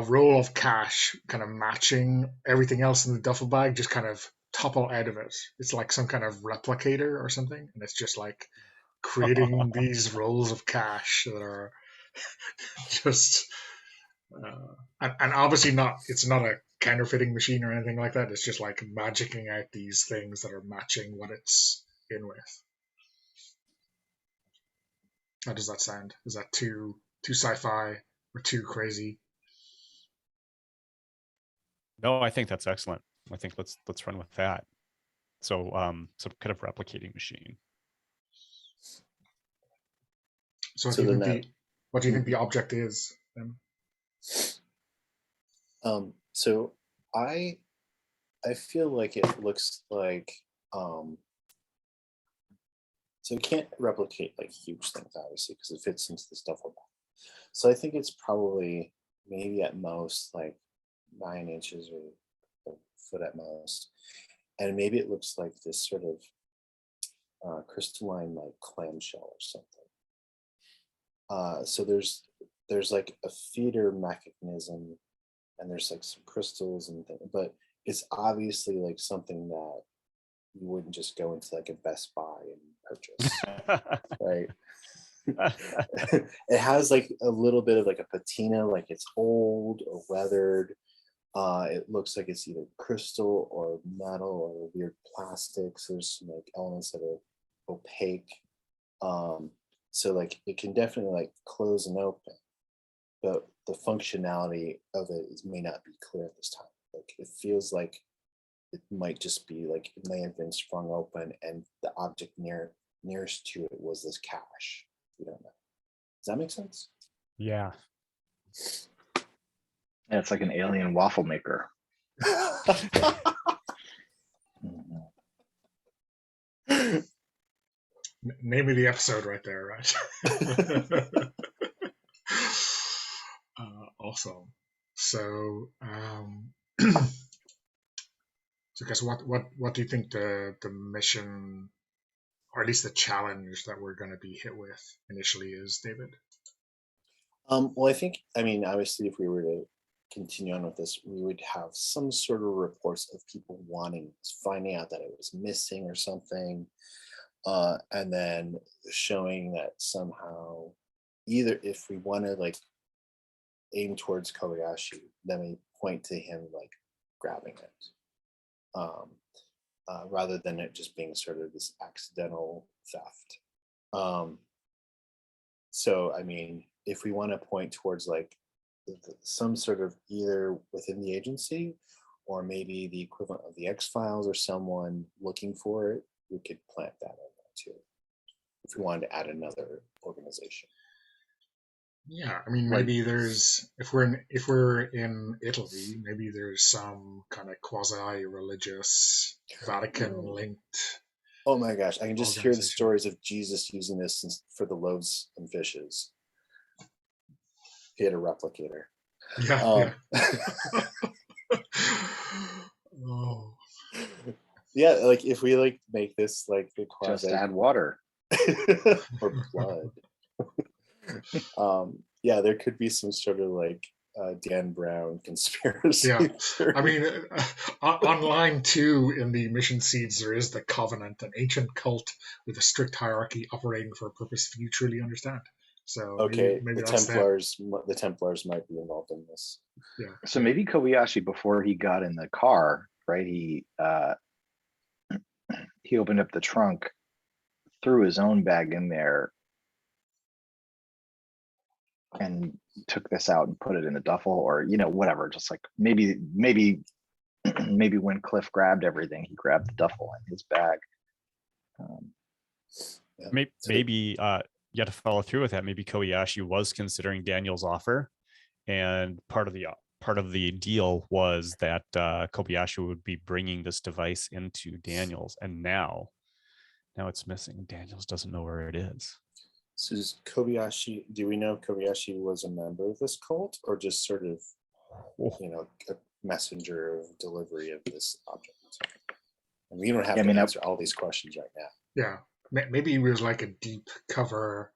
roll of cash kind of matching everything else in the duffel bag, just kind of topple out of it. It's like some kind of replicator or something, and it's just like creating these rolls of cash that are just and obviously not, it's not a counterfeiting machine or anything like that. It's just like magicking out these things that are matching what it's in with. How does that sound? Is that too sci-fi or too crazy? No, I think that's excellent. I think let's run with that. So some kind of replicating machine. So what So do you then think what do you think the object is then? So I feel like it looks like so it can't replicate like huge things obviously because it fits into this duffel bag. So I think it's probably maybe at most like 9 inches or a foot at most, and maybe it looks like this sort of crystalline like clamshell or something. So there's like a feeder mechanism, and there's like some crystals and things, but it's obviously like something that you wouldn't just go into like a Best Buy and purchase, right? It has like a little bit of like a patina, like it's old or weathered. It looks like it's either crystal or metal or weird plastics. There's some like elements that are opaque. So like it can definitely like close and open, but the functionality of it may not be clear at this time. Like it feels like it might just be like it may have been sprung open and the object nearest to it was this cache. We don't know. Does that make sense? Yeah. Yeah, it's like an alien waffle maker. Name of the episode right there, right? Awesome. So, so I guess what do you think the mission, or at least the challenge that we're going to be hit with initially is, David? Well, I mean, obviously, if we were to continue on with this, we would have some sort of reports of people finding out that it was missing or something, and then showing that somehow, either if we want to like aim towards Kobayashi, then we point to him like grabbing it, rather than it just being sort of this accidental theft. So, I mean, if we want to point towards like some sort of either within the agency or maybe the equivalent of the X-Files or someone looking for it, we could plant that in there too, if we wanted to add another organization. Yeah, I mean, maybe there's, if we're in Italy, maybe there's some kind of quasi-religious Vatican-linked. Oh my gosh, I can just hear the stories of Jesus using this for the loaves and fishes. He had a replicator. Yeah. Oh. Yeah, like if we like make this like the quasi, just add water or blood. Yeah, there could be some sort of like Dan Brown conspiracy. Yeah, theory. I mean, on line 2 in the mission seeds, there is the Covenant, an ancient cult with a strict hierarchy operating for a purpose few truly understand. So Okay, maybe the that's them. Templars might be involved in this. Yeah. So maybe Kobayashi, before he got in the car, right? He opened up the trunk, threw his own bag in there, and took this out and put it in the duffel, or whatever. Just like maybe when Cliff grabbed everything, he grabbed the duffel in his bag. Yeah. Maybe you have to follow through with that. Maybe Kobayashi was considering Daniel's offer, and part of the deal was that Kobayashi would be bringing this device into Daniels, and now it's missing. Daniels doesn't know where it is. So does Kobayashi, do we know if Kobayashi was a member of this cult, or just sort of, a messenger of delivery of this object? And we don't have to answer all these questions right now. Yeah. Maybe he was like a deep cover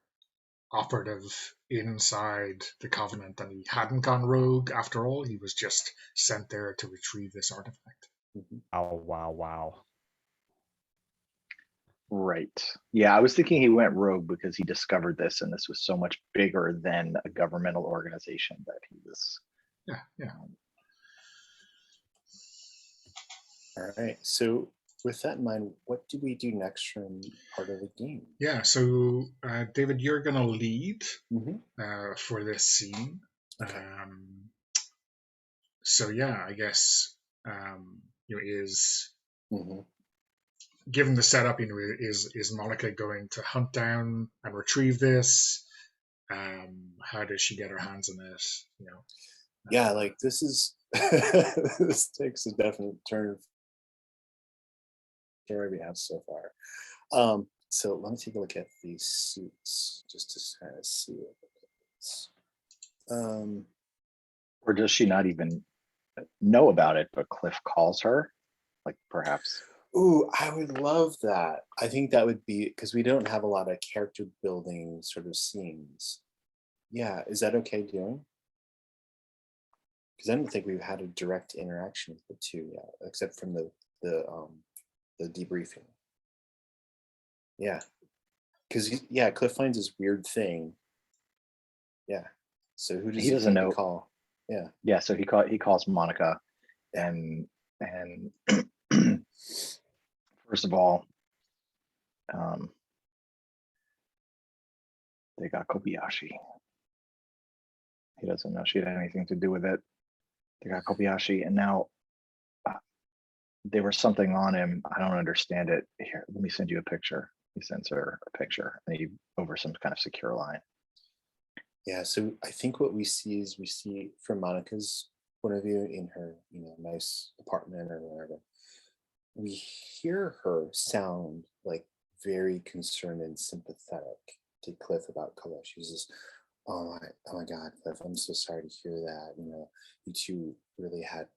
operative inside the Covenant, and he hadn't gone rogue after all. He was just sent there to retrieve this artifact. Mhm. Oh, wow. Right. Yeah, I was thinking he went rogue because he discovered this, and this was so much bigger than a governmental organization that he was. Yeah. All right. So with that in mind, what do we do next from part of the game? Yeah. So David, you're going to lead Mm-hmm. for this scene. Okay. So yeah, I guess is Mm-hmm. given the setup, is Monica going to hunt down and retrieve this? How does she get her hands on it? Yeah, like this is this takes a definite turn from we have so far. So let me take a look at these suits just to kind of see what it is. Or does she not even know about it, but Cliff calls her, like perhaps? Ooh, I would love that. I think that would be, because we don't have a lot of character building sort of scenes. Yeah, is that okay doing? Because I don't think we've had a direct interaction with the two yet, except from the debriefing. Yeah, because Cliff finds this weird thing. Yeah, so who does He doesn't know. Call? Yeah. So he calls Monica, and first of all, they got Kobayashi. He doesn't know she had anything to do with it. They got Kobayashi, and now there was something on him. I don't understand it. Here, let me send you a picture. He sends her a picture, and over some kind of secure line. Yeah, so I think what we see from Monica's point of view in her, nice apartment or whatever, we hear her sound like very concerned and sympathetic to Cliff about Kobayashi. She's just, oh my God, Cliff, I'm so sorry to hear that. You two really had,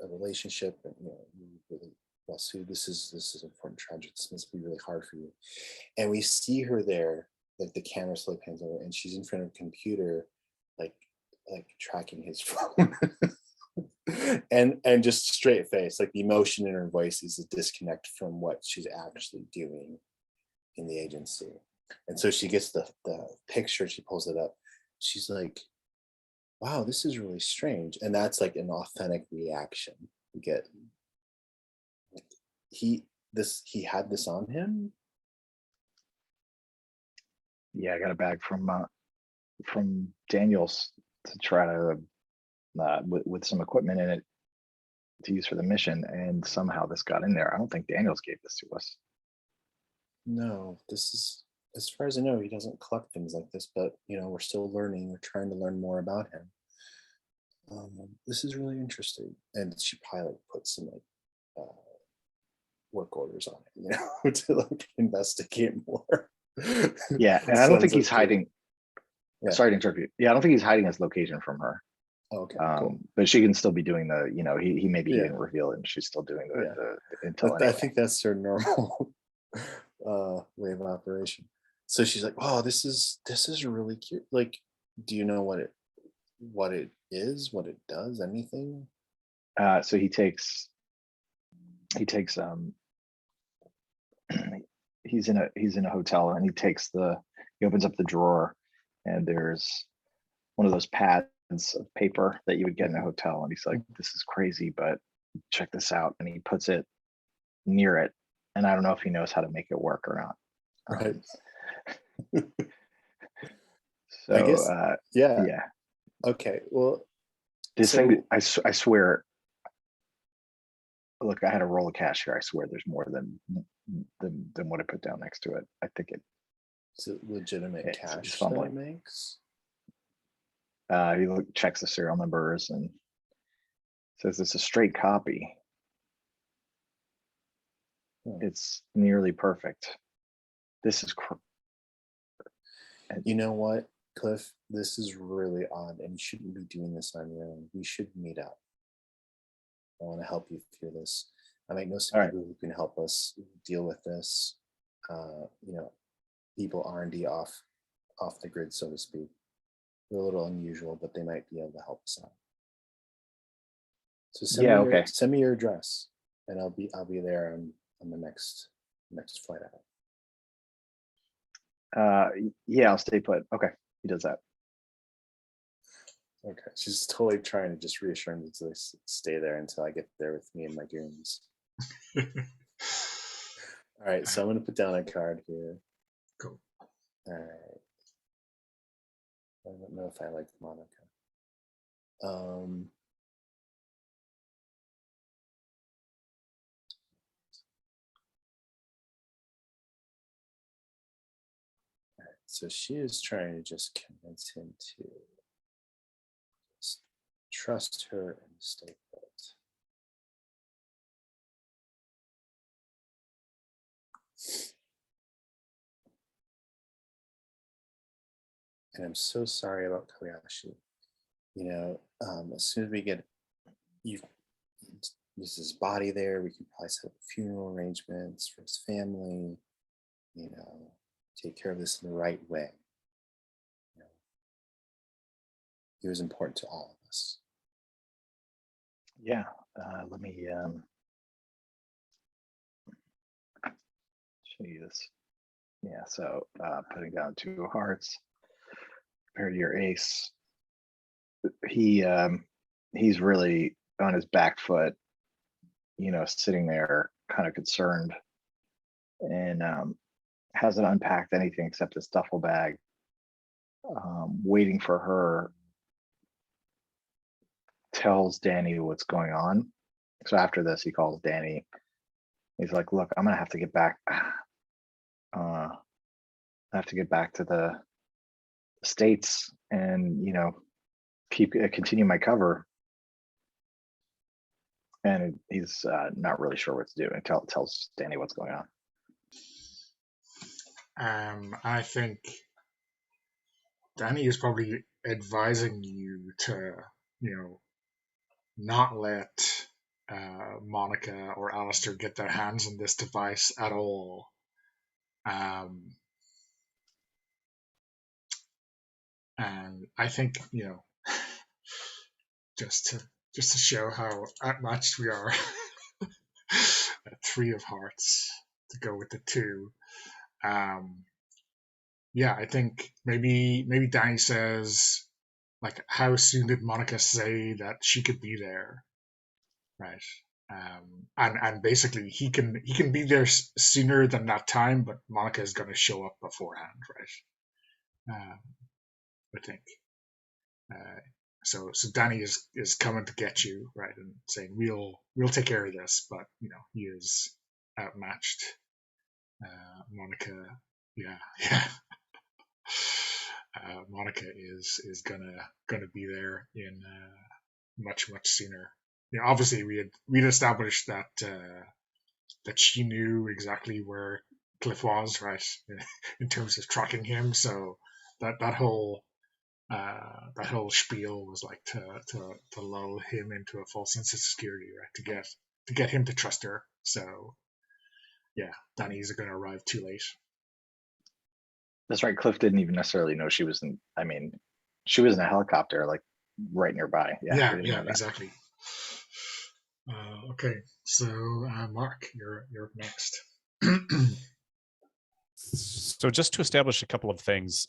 a relationship, and you really lost who. This is important tragic. This must be really hard for you. And we see her there, like the camera slowly pans over, and she's in front of a computer, like tracking his phone. and just straight face, like the emotion in her voice is a disconnect from what she's actually doing in the agency. And so she gets the picture, she pulls it up, she's like, wow, this is really strange. And that's like an authentic reaction we get. He had this on him. Yeah, I got a bag from Daniels to try to with some equipment in it to use for the mission, and somehow this got in there. I don't think Daniels gave this to us. No, this is, as far as I know, he doesn't collect things like this, but we're still learning. We're trying to learn more about him. This is really interesting. And she probably put some work orders on it, to like investigate more. Yeah, and I don't think he's like hiding. Yeah. Sorry to interrupt you. Yeah, I don't think he's hiding his location from her. Oh, okay, cool. But she can still be doing the, he maybe Yeah. didn't reveal it, and she's still doing the intel. But anyway. I think that's her normal way of operation. So she's like, "Oh, this is really cute. Like, do you know what it is? What it does? Anything?" So he takes he's in a hotel, and he takes the He opens up the drawer, and there's one of those pads of paper that you would get in a hotel. And he's like, "This is crazy, but check this out." And he puts it near it. And I don't know if he knows how to make it work or not. Right. So, I guess, yeah. yeah. Okay. Well, This so- thing, I swear, look, I had a roll of cash here. I swear there's more than what I put down next to it. I think it's a legitimate it's cash that it fumbling. makes. He checks the serial numbers and says it's a straight copy. It's nearly perfect. This is You know what, Cliff? This is really odd, and you shouldn't be doing this on your own. We should meet up. I want to help you through this. I might know some All right. people who can help us deal with this. People R&D off the grid, so to speak. They're a little unusual, but they might be able to help us out. So send me your address, and I'll be there on the next flight out. Yeah, I'll stay put. Okay, he does that. Okay, she's totally trying to just reassure me to stay there until I get there with me and my goons. All right, so I'm going to put down a card here. Cool. All right. I don't know if I like Monica. So she is trying to just convince him to just trust her and stay put. And I'm so sorry about Kobayashi. As soon as we get his body there, we can probably set up funeral arrangements for his family. Take care of this in the right way. He was important to all of us. Yeah, let me show you this. Yeah, so putting down 2 hearts compared to your ace. He's really on his back foot, sitting there kind of concerned, and hasn't unpacked anything except his duffel bag, waiting for her. Tells Danny what's going on. So after this, he calls Danny. He's like, "Look, I'm gonna have to get back. I have to get back to the States and continue my cover." And he's not really sure what to do, and tells Danny what's going on. I think Danny is probably advising you to, not let Monica or Alistair get their hands on this device at all. And I think, just to show how outmatched we are, 3 of hearts to go with the 2. I think maybe Danny says, like, how soon did Monica say that she could be there, right? And basically he can be there sooner than that time, but Monica is going to show up beforehand, right? I think. So Danny is coming to get you, right, and saying we'll take care of this, but he is outmatched. Monica, yeah. Monica is gonna be there in much sooner. Obviously we'd established that that she knew exactly where Cliff was, right, in terms of tracking him. So that whole spiel was like to lull him into a false sense of security, right, to get him to trust her. So yeah, Danny's gonna arrive too late. That's right. Cliff didn't even necessarily know she was in. I mean, she was in a helicopter, like right nearby. Yeah, exactly. Okay, so Mark, you're up next. So just to establish a couple of things,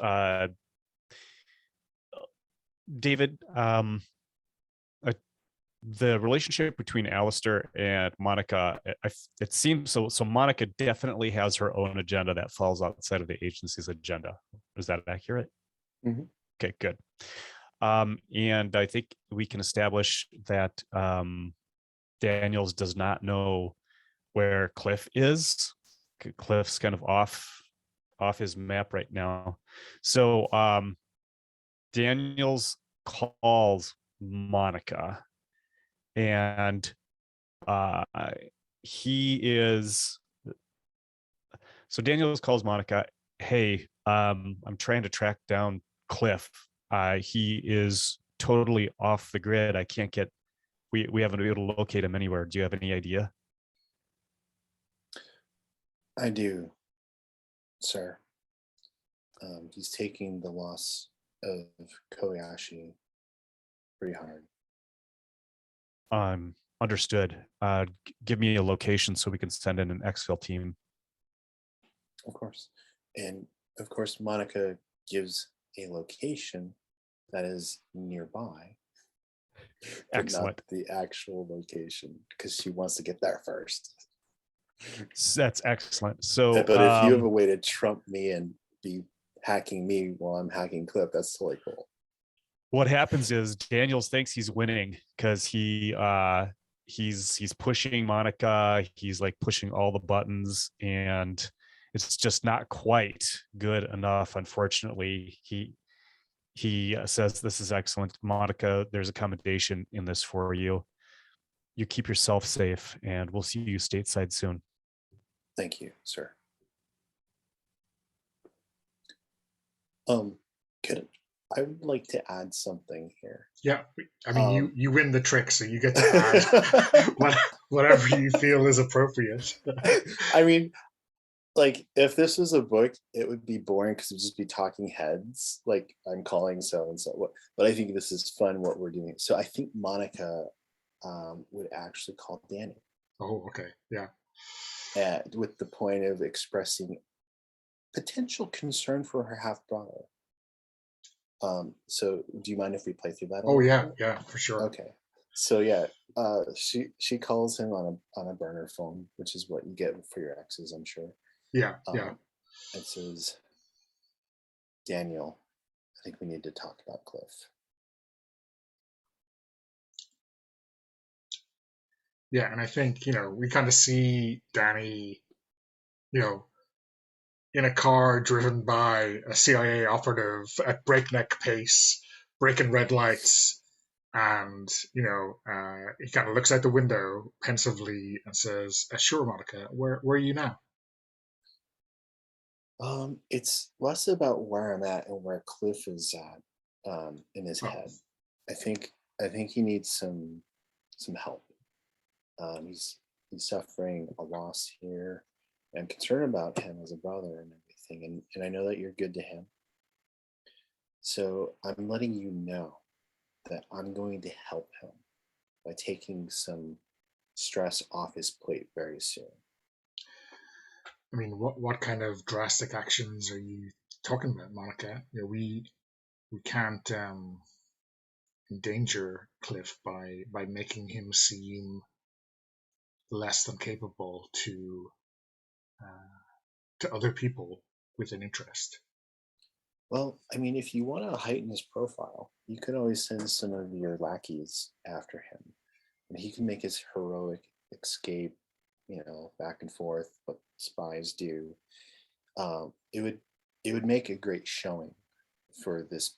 David, the relationship between Alistair and Monica, it seems so. So Monica definitely has her own agenda that falls outside of the agency's agenda. Is that accurate? Mhm. Okay, good. And I think we can establish that Daniels does not know where Cliff is. Cliff's kind of off his map right now. So Daniels calls Monica, and he is so Daniels calls Monica, hey, I'm trying to track down Cliff. He is totally off the grid. I can't get we haven't been able to locate him anywhere. Do you have any idea? I do, sir. He's taking the loss of Koyashi pretty hard. Understood. Give me a location so we can send in an exfil team. Of course. And of course, Monica gives a location that is nearby, but Excellent. not the actual location because she wants to get there first. That's excellent. So, but if you have a way to trump me and be hacking me while I'm hacking Cliff, that's totally cool. What happens is Daniels thinks he's winning because he's pushing Monica. He's like pushing all the buttons, and it's just not quite good enough. Unfortunately, he says, "This is excellent, Monica. There's accommodation in this for you. You keep yourself safe, and we'll see you stateside soon." Thank you, sir. I would like to add something here. Yeah, I mean, you win the trick, so you get to add whatever you feel is appropriate. I mean, like, if this was a book, it would be boring because it would just be talking heads. Like, I'm calling so and so. But I think this is fun what we're doing. So I think Monica would actually call Danny. Oh, okay, yeah. And with the point of expressing potential concern for her half brother. So do you mind if we play through that? Oh yeah, yeah, for sure. Okay. So yeah, she calls him on a burner phone, which is what you get for your exes, I'm sure. Yeah, yeah. It says, Daniel, I think we need to talk about Cliff. Yeah, and I think, we kind of see Danny, in a car driven by a CIA operative at breakneck pace, breaking red lights, and he kind of looks out the window pensively and says, "Sure, Monica, where are you now?" It's less about where I'm at and where Cliff is at in his head. I think he needs some help. He's suffering a loss here. I'm concerned about him as a brother and everything, and I know that you're good to him. So I'm letting you know that I'm going to help him by taking some stress off his plate very soon. I mean, what kind of drastic actions are you talking about, Monica? We can't endanger Cliff by making him seem less than capable to other people with an interest. Well, I mean, if you want to heighten his profile, you could always send some of your lackeys after him, and he can make his heroic escape, back and forth, what spies do. It would make a great showing for this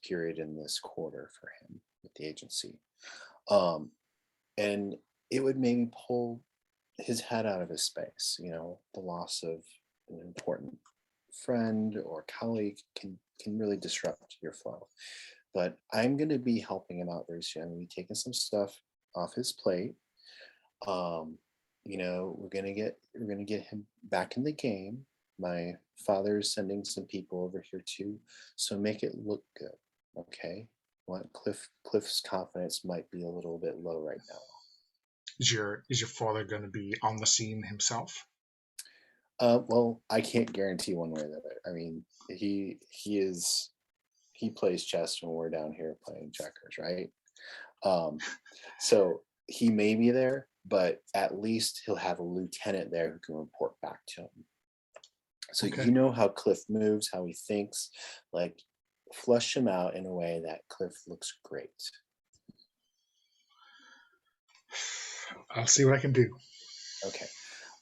period in this quarter for him with the agency, and it would maybe pull his head out of his space. The loss of an important friend or colleague can really disrupt your flow. But I'm going to be helping him out very soon. I'm going to be taking some stuff off his plate. We're going to get him back in the game. My father's sending some people over here too, so make it look good. Okay. What Cliff's confidence might be a little bit low right now. Is your father going to be on the scene himself? Well, I can't guarantee one way or the other. I mean, he plays chess when we're down here playing checkers, right? So he may be there, but at least he'll have a lieutenant there who can report back to him. So Okay. you know how Cliff moves, how he thinks, like flush him out in a way that Cliff looks great. I'll see what I can do. Okay.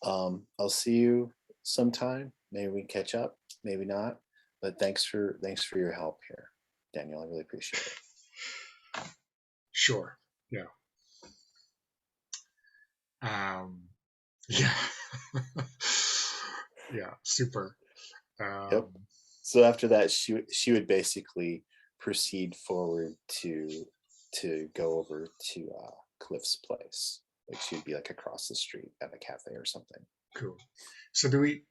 I'll see you sometime. Maybe we can catch up, maybe not. But thanks for your help here, Daniel. I really appreciate it. Sure. Yeah. Yeah. Yeah. Super. Yep. So after that, she would basically proceed forward to go over to Cliff's place. Like she'd be like across the street at a cafe or something. Cool. So do we?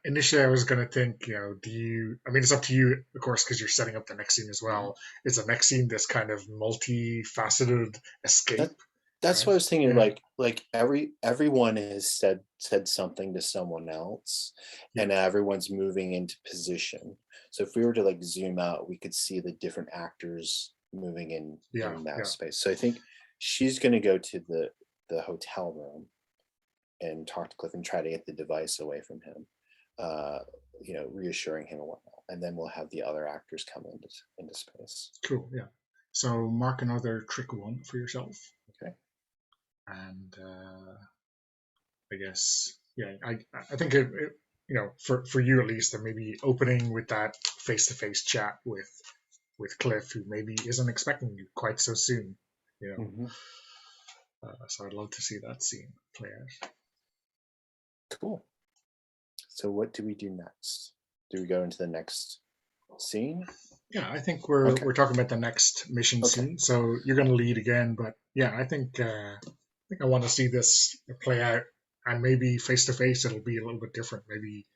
Initially, I was gonna think, do you? I mean, it's up to you, of course, because you're setting up the next scene as well. Is the next scene this kind of multifaceted escape? That's right? what I was thinking. Yeah. Like everyone has said something to someone else, and everyone's moving into position. So if we were to like zoom out, we could see the different actors moving in that space. So I think she's going to go to the hotel room and talk to Cliff and try to get the device away from him, reassuring him and whatnot. And then we'll have the other actors come into space. Cool. Yeah. So mark another trick one for yourself. Okay. And I guess, I think it for you at least, that maybe opening with that face-to-face chat with Cliff, who maybe isn't expecting you quite so soon. Mm-hmm. So I'd love to see that scene play out. Cool. So what do we do next? Do we go into the next scene? Yeah, I think we're talking about the next mission scene. So you're going to lead again, but yeah, I think I want to see this play out, and maybe face to face it'll be a little bit different. Maybe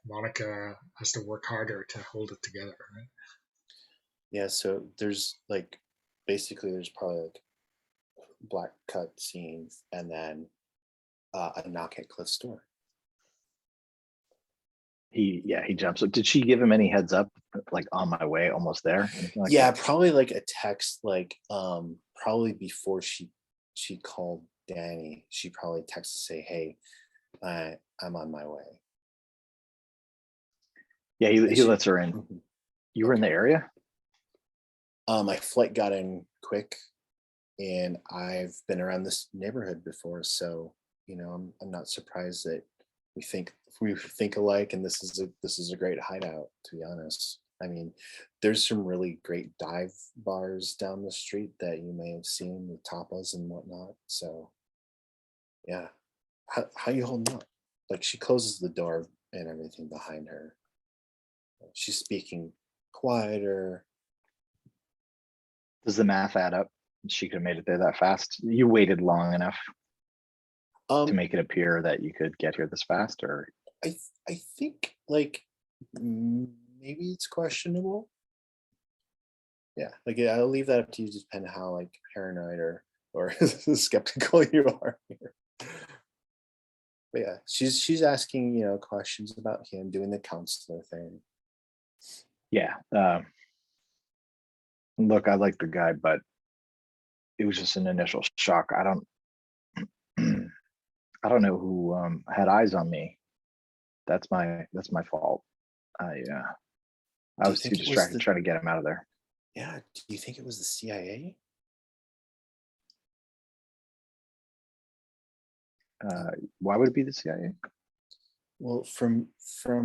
Monica has to work harder to hold it together, right? Yeah. So there's there's probably like black cut scenes, and then a knock at Cliff's door. He jumps up. Did she give him any heads up, like on my way, almost there? Like that? Probably like a text, like probably before she called Danny, she probably texted to say, "Hey, I'm on my way." Yeah, he lets her in. Mm-hmm. You were in the area? My flight got in quick, and I've been around this neighborhood before, so I'm not surprised that we think alike, and this is a great hideout, to be honest. I mean, there's some really great dive bars down the street that you may have seen with tapas and whatnot. So yeah. How you holding up? Like, she closes the door and everything behind her. She's speaking quieter. Does the math add up? She could have made it there that fast. You waited long enough to make it appear that you could get here this fast, or I think like maybe it's questionable. Yeah, like I'll leave that up to you, to depend on how like paranoid or skeptical you are here. But yeah, she's asking questions about him, doing the counselor thing. Yeah. Look, I like the guy, but it was just an initial shock. I don't know who had eyes on me. That's my fault. I was too distracted trying to get him out of there. Yeah. Do you think it was the CIA? Why would it be the CIA? Well, from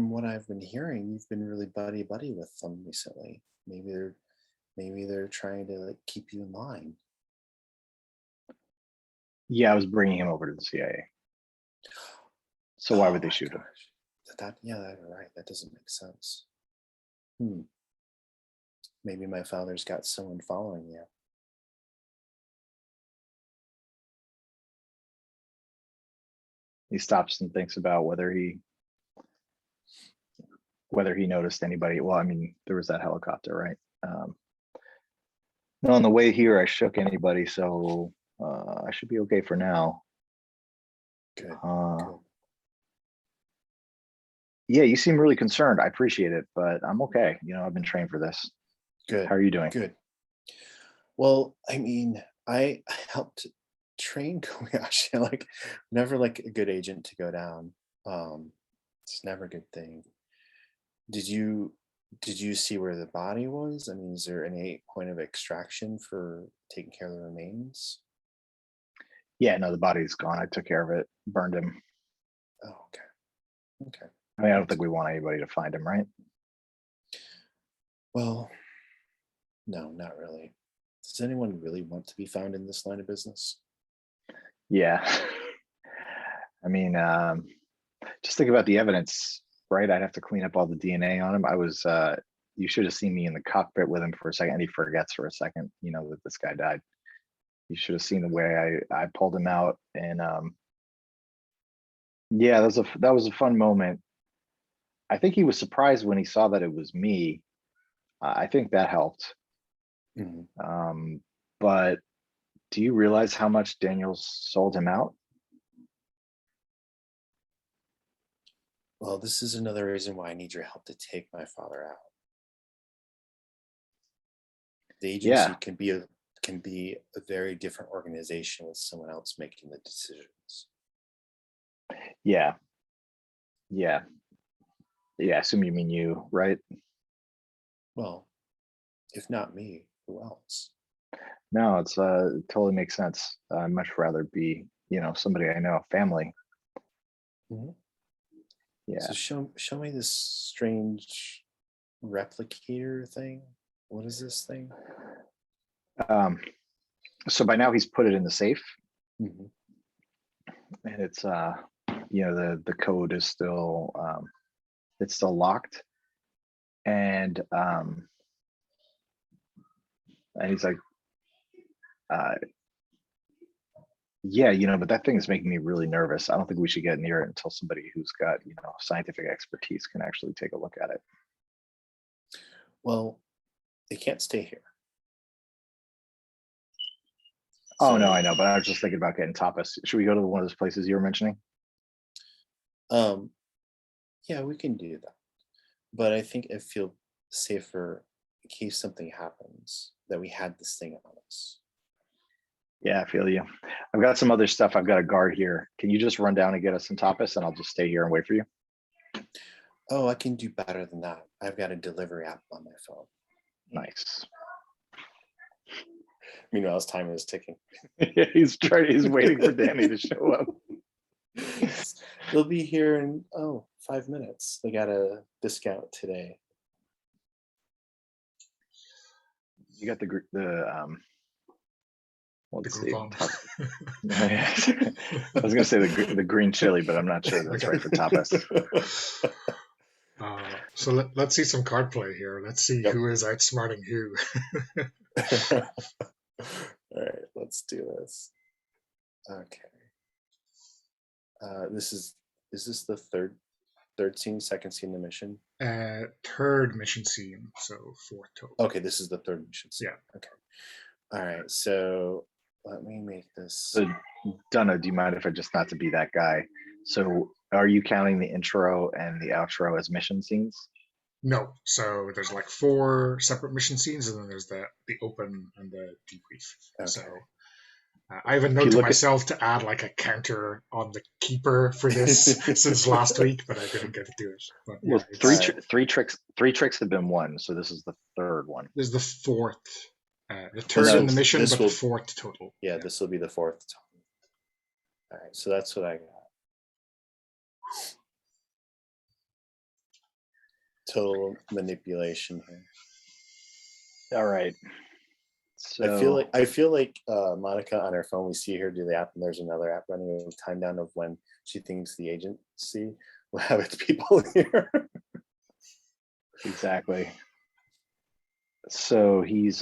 what I've been hearing, you've been really buddy with them recently. Maybe they're trying to like keep you in line. Yeah, I was bringing him over to the CIA. So why would they shoot him? Right. That doesn't make sense. Maybe my father's got someone following you. He stops and thinks about whether he noticed anybody. Well, I mean, there was that helicopter, right? No, on the way here, I shook anybody, so I should be okay for now. Good. Yeah, you seem really concerned. I appreciate it, but I'm okay. You know, I've been trained for this. Good. How are you doing? Good. Well, I mean, I helped train Kobayashi. Like, never like a good agent to go down. It's never a good thing. Did you see where the body was? I mean, is there any point of extraction for taking care of the remains? Yeah, no, the body's gone. I took care of it, burned him. Oh, okay. Okay. I mean, I don't think we want anybody to find him, right? Well, no, not really. Does anyone really want to be found in this line of business? Yeah. I mean, just think about the evidence, right? I'd have to clean up all the DNA on him. You should have seen me in the cockpit with him for a second, and he forgets for a second, you know, that this guy died. You should have seen the way I pulled him out, and yeah, that was a fun moment. I think he was surprised when he saw that it was me. I think that helped. Mhm. But do you realize how much Daniels sold him out? Well, this is another reason why I need your help to take my father out. The agency Yeah, can be a very different organization with someone else making the decisions. yeah, yeah, yeah. I assume you mean you, right? Well, if not me, who else? No, it totally makes sense. I'd much rather be, you know, somebody I know, family. Mhm. Yeah. So show me this strange replicator thing. What is this thing? So by now he's put it in the safe, Mhm. and it's you know, the code is still it's still locked, and he's like, yeah, you know, but that thing is making me really nervous. I don't think we should get near it until somebody who's got, you know, scientific expertise can actually take a look at it. Well, they can't stay here. Oh no, So, I know, but I was just thinking about getting tapas. Should we go to one of those places you were mentioning? yeah, we can do that. But I think I feel safer in case something happens that we had this thing on us. Yeah, I feel you. I've got some other stuff. I've got a guard here. Can you just run down and get us some tapas, and I'll just stay here and wait for you? Oh, I can do better than that. I've got a delivery app on my phone. Nice. Meanwhile, his time is ticking. He's waiting for Danny to show up. They'll be here in 5 minutes. They got a discount today. You got the let's see. Groupon. I was gonna say the green chili, but I'm not sure that's Okay. right for tapas. So let's see some card play here. Let's see Yep. who is outsmarting who. All right, let's do this. Okay. Is this the third scene, second scene, the mission? Third mission scene, so fourth total. Okay, this is the third mission scene. Yeah. Okay. All right, so let me make this. So, Donna, do you mind if I just not to be that guy? So, are you counting the intro and the outro as mission scenes? No, so there's like 4 separate mission scenes, and then there's the open and the debrief. Okay. So I have a note to myself to add like a counter on the keeper for this since last week, but I didn't get to do it. But Well, yeah, three tricks have been won, so this is the third one. This is the fourth, the third in the mission, but the fourth total. Yeah, this will be the fourth total. All right, so that's what I got. Total manipulation here. All right. So I feel like Monica on her phone, we see her do the app, and there's another app running a time down of when she thinks the agency will have its people here. Exactly. So he's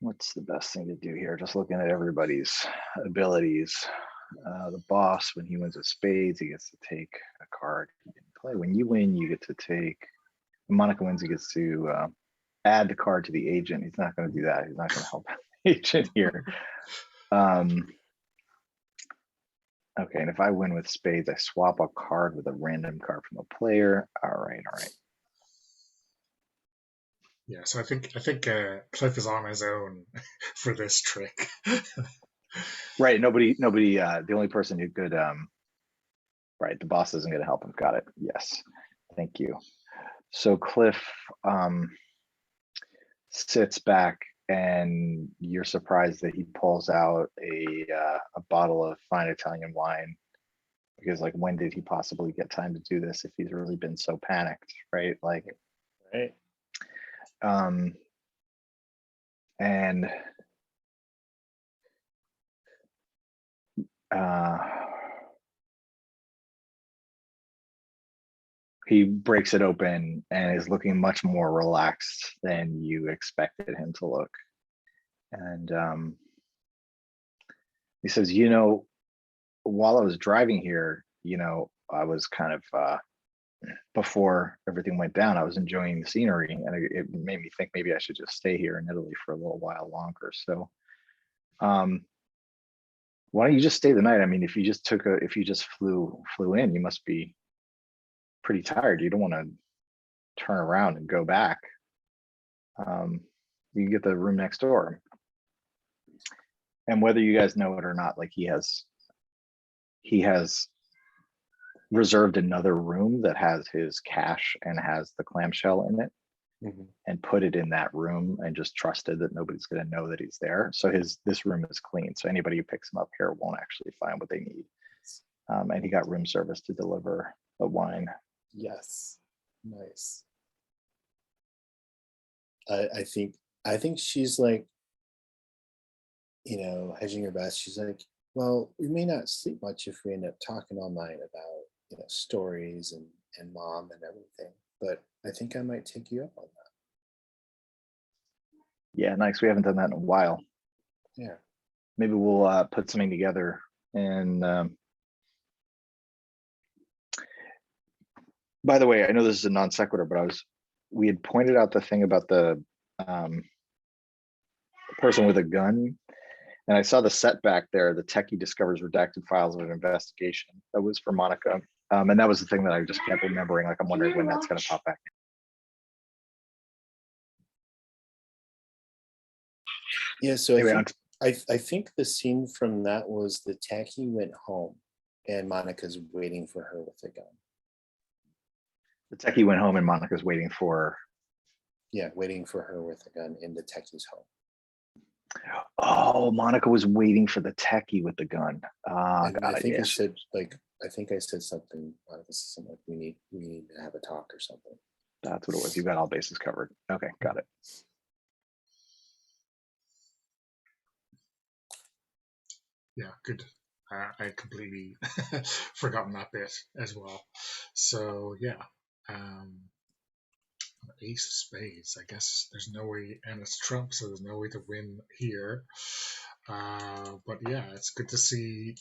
what's the best thing to do here? Just looking at everybody's abilities. The boss, when he wins a spades, he gets to take a card he didn't play. When you win, you get to take Monica wins, he gets to add the card to the agent. He's not going to do that. He's not going to help the agent here. Okay, and if I win with spades, I swap a card with a random card from a player. All right. Yeah, so I think Cliff is on his own for this trick. Right. Nobody. The only person who could. Right. The boss isn't going to help him. Got it. Yes. Thank you. So Cliff sits back, and you're surprised that he pulls out a bottle of fine Italian wine, because like, when did he possibly get time to do this if he's really been so panicked, right? Like, Right. And he breaks it open and is looking much more relaxed than you expected him to look. And he says, while I was driving here, I was kind of, before everything went down, I was enjoying the scenery, and it made me think maybe I should just stay here in Italy for a little while longer. So why don't you just stay the night? I mean, if you just flew in, you must be pretty tired. You don't want to turn around and go back. You can get the room next door. And whether you guys know it or not, like, he has reserved another room that has his cash and has the clamshell in it, and put it in that room, and just trusted that nobody's going to know that he's there. So this room is clean. So anybody who picks him up here won't actually find what they need. And he got room service to deliver the wine. Yes. Nice. I think she's like, hedging her bets. She's like, well, we may not sleep much if we end up talking all night about, stories and mom and everything, but I think I might take you up on that. Yeah, nice. We haven't done that in a while. Yeah. Maybe we'll put something together. And by the way, I know this is a non sequitur, but we had pointed out the thing about the person with a gun, and I saw the setback there. The techie discovers redacted files of an investigation. That was for Monica, and that was the thing that I just kept remembering. Like, I'm wondering when that's going to pop back. Yeah. So Anyway, I think the scene from that was the techie went home, and Monica's waiting for her with a gun. the techie went home, and Monica's waiting for. Yeah, waiting for her with a gun in the techie's home. Oh, Monica was waiting for the techie with the gun. And got I it, think yeah. I think I said something. Monica said something like, we need to have a talk or something. That's what it was. You got all bases covered. Okay, got it. Yeah, good. I completely forgotten that bit as well. So yeah, ace of spades. I guess there's no way, and it's Trump, so there's no way to win here. But yeah, it's good to see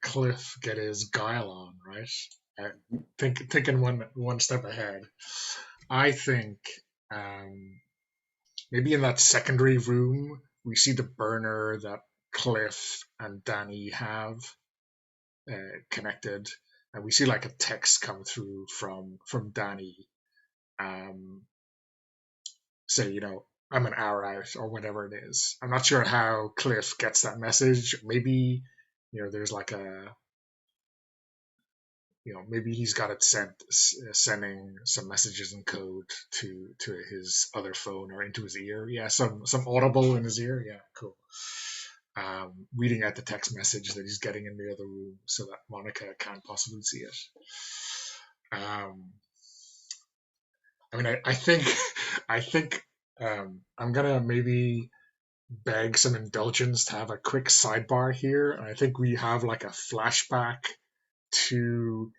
Cliff get his guile on, right? Thinking one step ahead. I think maybe in that secondary room we see the burner that Cliff and Danny have connected, and we see like a text come through from Danny, say, I'm an hour out or whatever it is. I'm not sure how Cliff gets that message. Maybe there's like maybe he's got it sending some messages in code to his other phone or into his ear. Yeah, some audible in his ear. Yeah, cool. Reading out the text message that he's getting in the other room so that Monica can't possibly see it. I mean, I think I'm gonna maybe beg some indulgence to have a quick sidebar here. And I think we have like a flashback to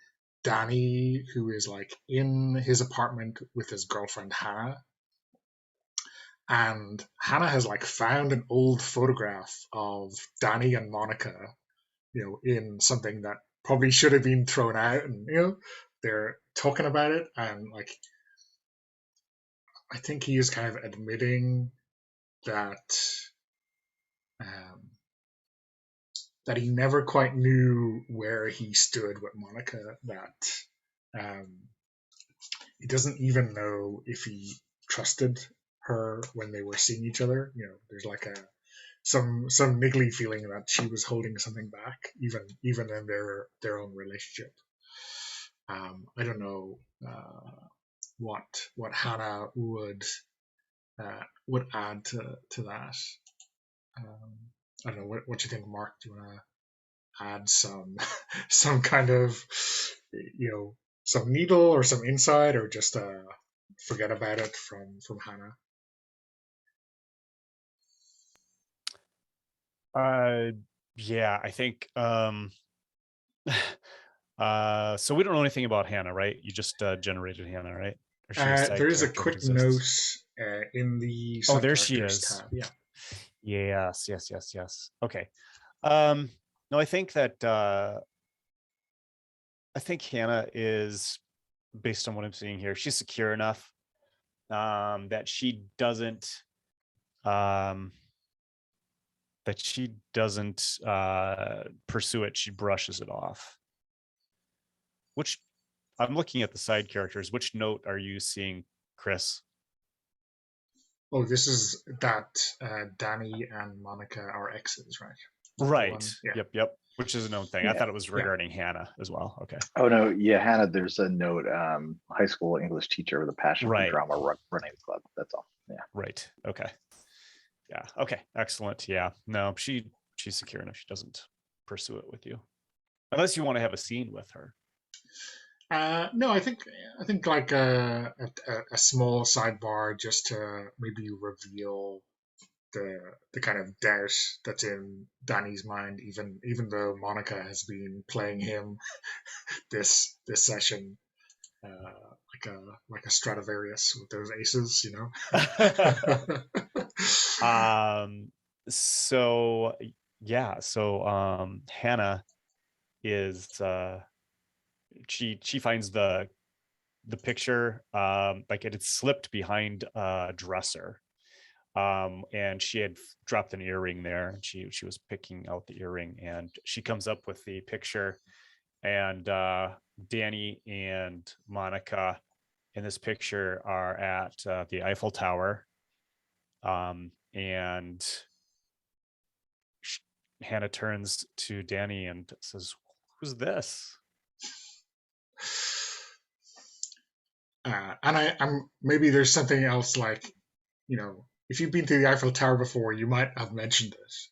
Danny, who is like in his apartment with his girlfriend Hannah. And Hannah has like found an old photograph of Danny and Monica, in something that probably should have been thrown out, and they're talking about it, and like I think he is kind of admitting that um, that he never quite knew where he stood with Monica. That he doesn't even know if he trusted her when they were seeing each other. There's like some niggly feeling that she was holding something back, even in their own relationship. I don't know what Hannah would add to that. I don't know what you think, Mark. Do you want to add some kind of some needle or some insight, or just forget about it from Hannah? Yeah, I think so we don't know anything about Hannah, right? You just generated Hannah, right? Or she a side There is a character that quick note exists? in the Oh, side there she characters is. tab. Yeah. Yes. Okay. No, I think that I think Hannah is, based on what I'm seeing here, she's secure enough that she doesn't pursue it. She brushes it off. Which, I'm looking at the side characters. Which note are you seeing, Chris? Oh, this is that Danny and Monica are exes, right? Right. Yeah. Yep. Which is a known thing. I thought it was regarding Hannah as well. Okay. Oh no, yeah, Hannah. There's a note. High school English teacher with a passion for drama, running the club. That's all. Yeah. Right. Okay. Yeah. Okay. Excellent. Yeah. No, she's secure enough. She doesn't pursue it with you, unless you want to have a scene with her. No, I think like a small sidebar just to maybe reveal the kind of doubt that's in Danny's mind, even though Monica has been playing him this session like a Stradivarius with those aces, So Hannah is she finds the picture like it had slipped behind a dresser, and she had dropped an earring there, and she was picking out the earring, and she comes up with the picture, and Danny and Monica in this picture are at the Eiffel Tower, and Hannah turns to Danny and says, "Who's this?" And I'm maybe there's something else, like, if you've been to the Eiffel Tower before, you might have mentioned this,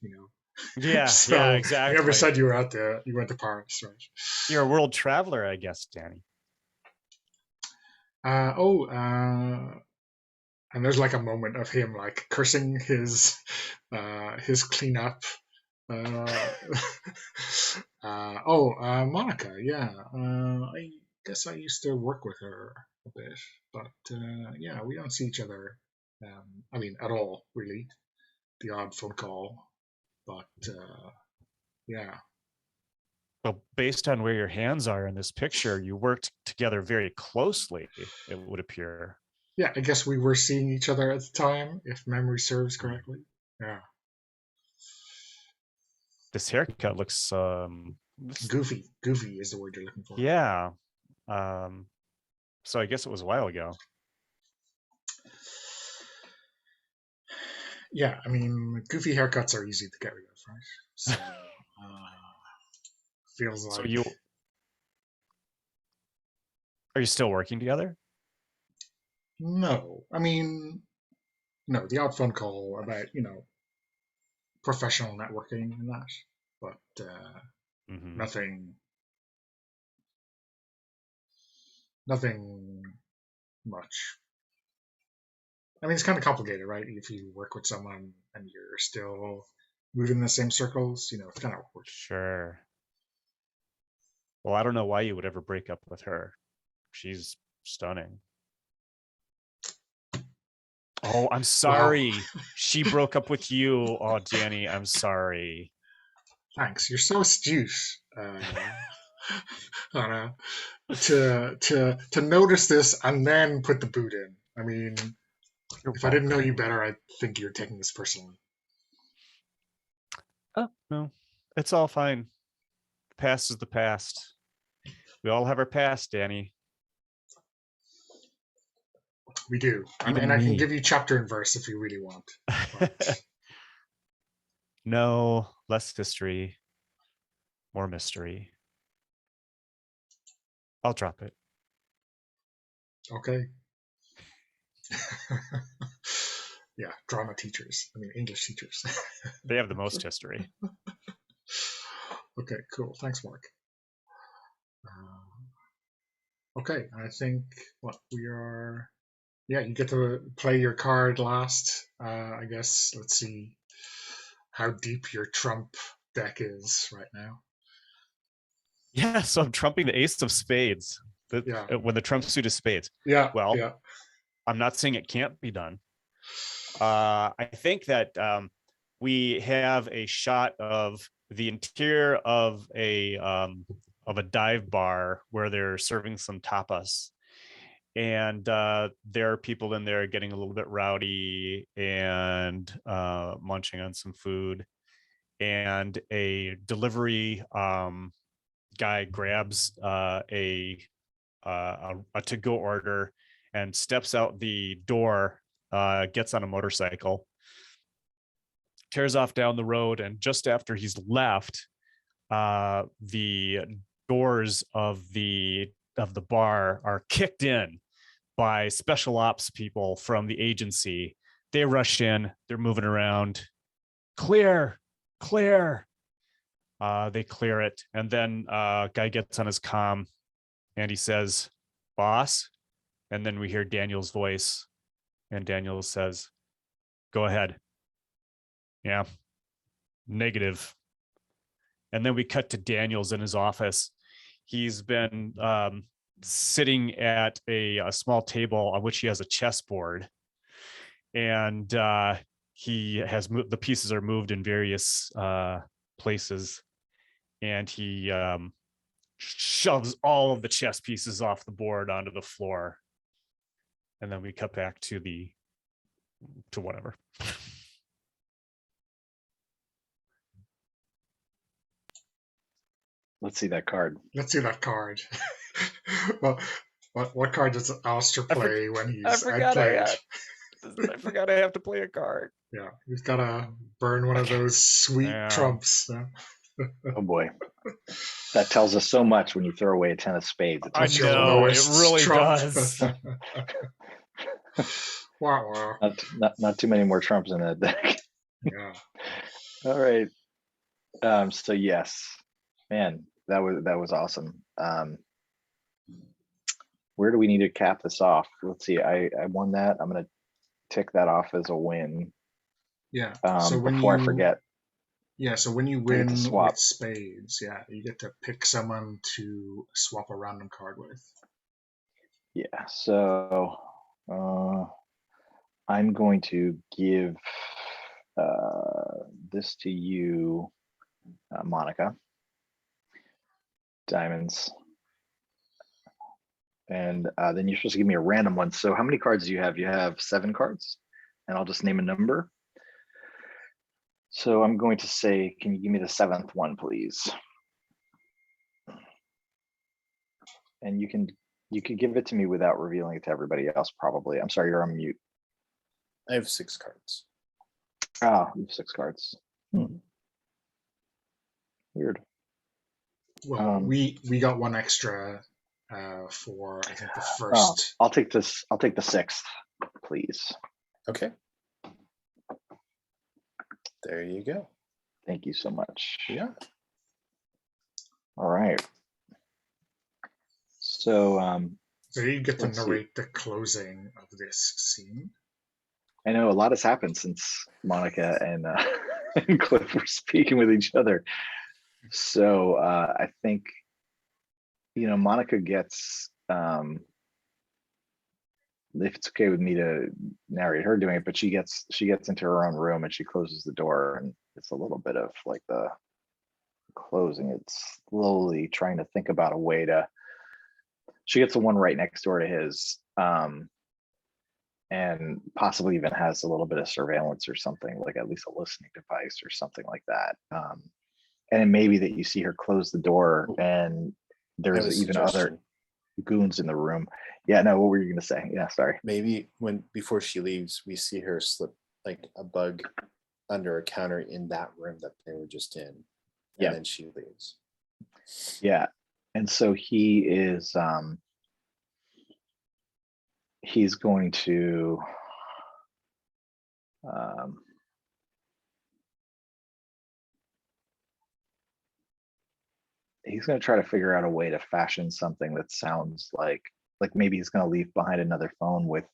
Yeah, so yeah, exactly. You never said you were out there. You went to Paris, right? You're a world traveler, I guess, Danny. And there's like a moment of him like cursing his cleanup. Monica, yeah. I guess I used to work with her a bit, but yeah, we don't see each other. I mean, at all, really. The odd phone call, but yeah. Well, based on where your hands are in this picture, you worked together very closely, it would appear. Yeah, I guess we were seeing each other at the time, if memory serves correctly. Yeah. This haircut looks goofy. Goofy is the word you're looking for. Yeah. So I guess it was a while ago. Yeah, I mean, goofy haircuts are easy to get rid of, right? So feels like. So are you still working together? No, I mean, no. The odd phone call about professional networking and that, but nothing much. I mean, it's kind of complicated, right? If you work with someone and you're still moving in the same circles, it's kind of awkward. Sure. Well, I don't know why you would ever break up with her. She's stunning. Oh, I'm sorry. Wow. She broke up with you. Oh, Danny, I'm sorry. Thanks. You're so astute. To notice this and then put the boot in. I mean, If I didn't know you better, I'd think you're taking this personally. Oh, no, it's all fine. The past is the past. We all have our past, Danny. We do. Even and I can me. give you chapter and verse if you really want. But No, less history, more mystery. I'll drop it. okay. Yeah, drama teachers. I mean, English teachers. They have the most history. Okay, cool. Thanks, Mark. Okay, I think what we are. Yeah, you get to play your card last. I guess. Let's see how deep your Trump deck is right now. Yeah, so I'm trumping the ace of spades. Yeah. When the trump suit is spades. Yeah. Well, yeah. I'm not saying it can't be done. I think that we have a shot of the interior of a dive bar where they're serving some tapas, and there are people in there getting a little bit rowdy and munching on some food, and a delivery guy grabs a to-go order and steps out the door, gets on a motorcycle, tears off down the road, and just after he's left, the doors of the bar are kicked in by special ops people from the agency. They rush in, they're moving around. Clear. They clear it, and then guy gets on his comm and he says, "Boss." And then we hear Daniel's voice, and Daniel says, "Go ahead." Yeah. Negative. And then we cut to Daniels in his office. He's been sitting at a small table on which he has a chessboard, and he has moved. The pieces are moved in various places, and he shoves all of the chess pieces off the board onto the floor. And then we cut back to whatever. Let's see that card. Let's see that card. Well, what card does Alistair play when he's outplayed? I forgot I have to play a card. Yeah, he's got to burn one of those sweet Yeah. trumps. Oh boy. That tells us so much when you throw away a 10 of spades. It I tells us know, so much. it really does. Wow. Not too many more trumps in that deck. Yeah. All right. So yes, man, that was awesome. Where do we need to cap this off? Let's see. I won that. I'm gonna tick that off as a win. Yeah. Before I forget. Yeah. So when you I get win to swap. with spades, yeah, you get to pick someone to swap a random card with. Yeah. So I'm going to give this to you, Monica. Diamonds. And then you're supposed to give me a random one. So how many cards do you have? You have 7 cards, and I'll just name a number. So I'm going to say, can you give me the 7th one, please? And you can give it to me without revealing it to everybody else, probably. I'm sorry, you're on mute. I have 6 cards. Ah, you have 6 cards. Weird. Well, we got one extra for I think the first. I'll take this. I'll take the 6th, please. Okay. There you go. Thank you so much. Yeah. All right. So So you get to let's see. narrate the closing of this scene. I know a lot has happened since Monica and, and Cliff were speaking with each other. So I think, Monica gets, if it's okay with me to narrate her doing it, but she gets into her own room and she closes the door, and it's a little bit of like the closing. It's slowly trying to think about a way to. She gets the one right next door to his. and possibly even has a little bit of surveillance or something, like at least a listening device or something like that. And it may be that you see her close the door and I have a there's even other suggestion. goons in the room. Yeah, no, what were you gonna say? Yeah, sorry. Maybe before she leaves, we see her slip like a bug under a counter in that room that they were just in, and Yeah. then she leaves. Yeah. And so he is he's going to he's going to try to figure out a way to fashion something that sounds like maybe he's going to leave behind another phone with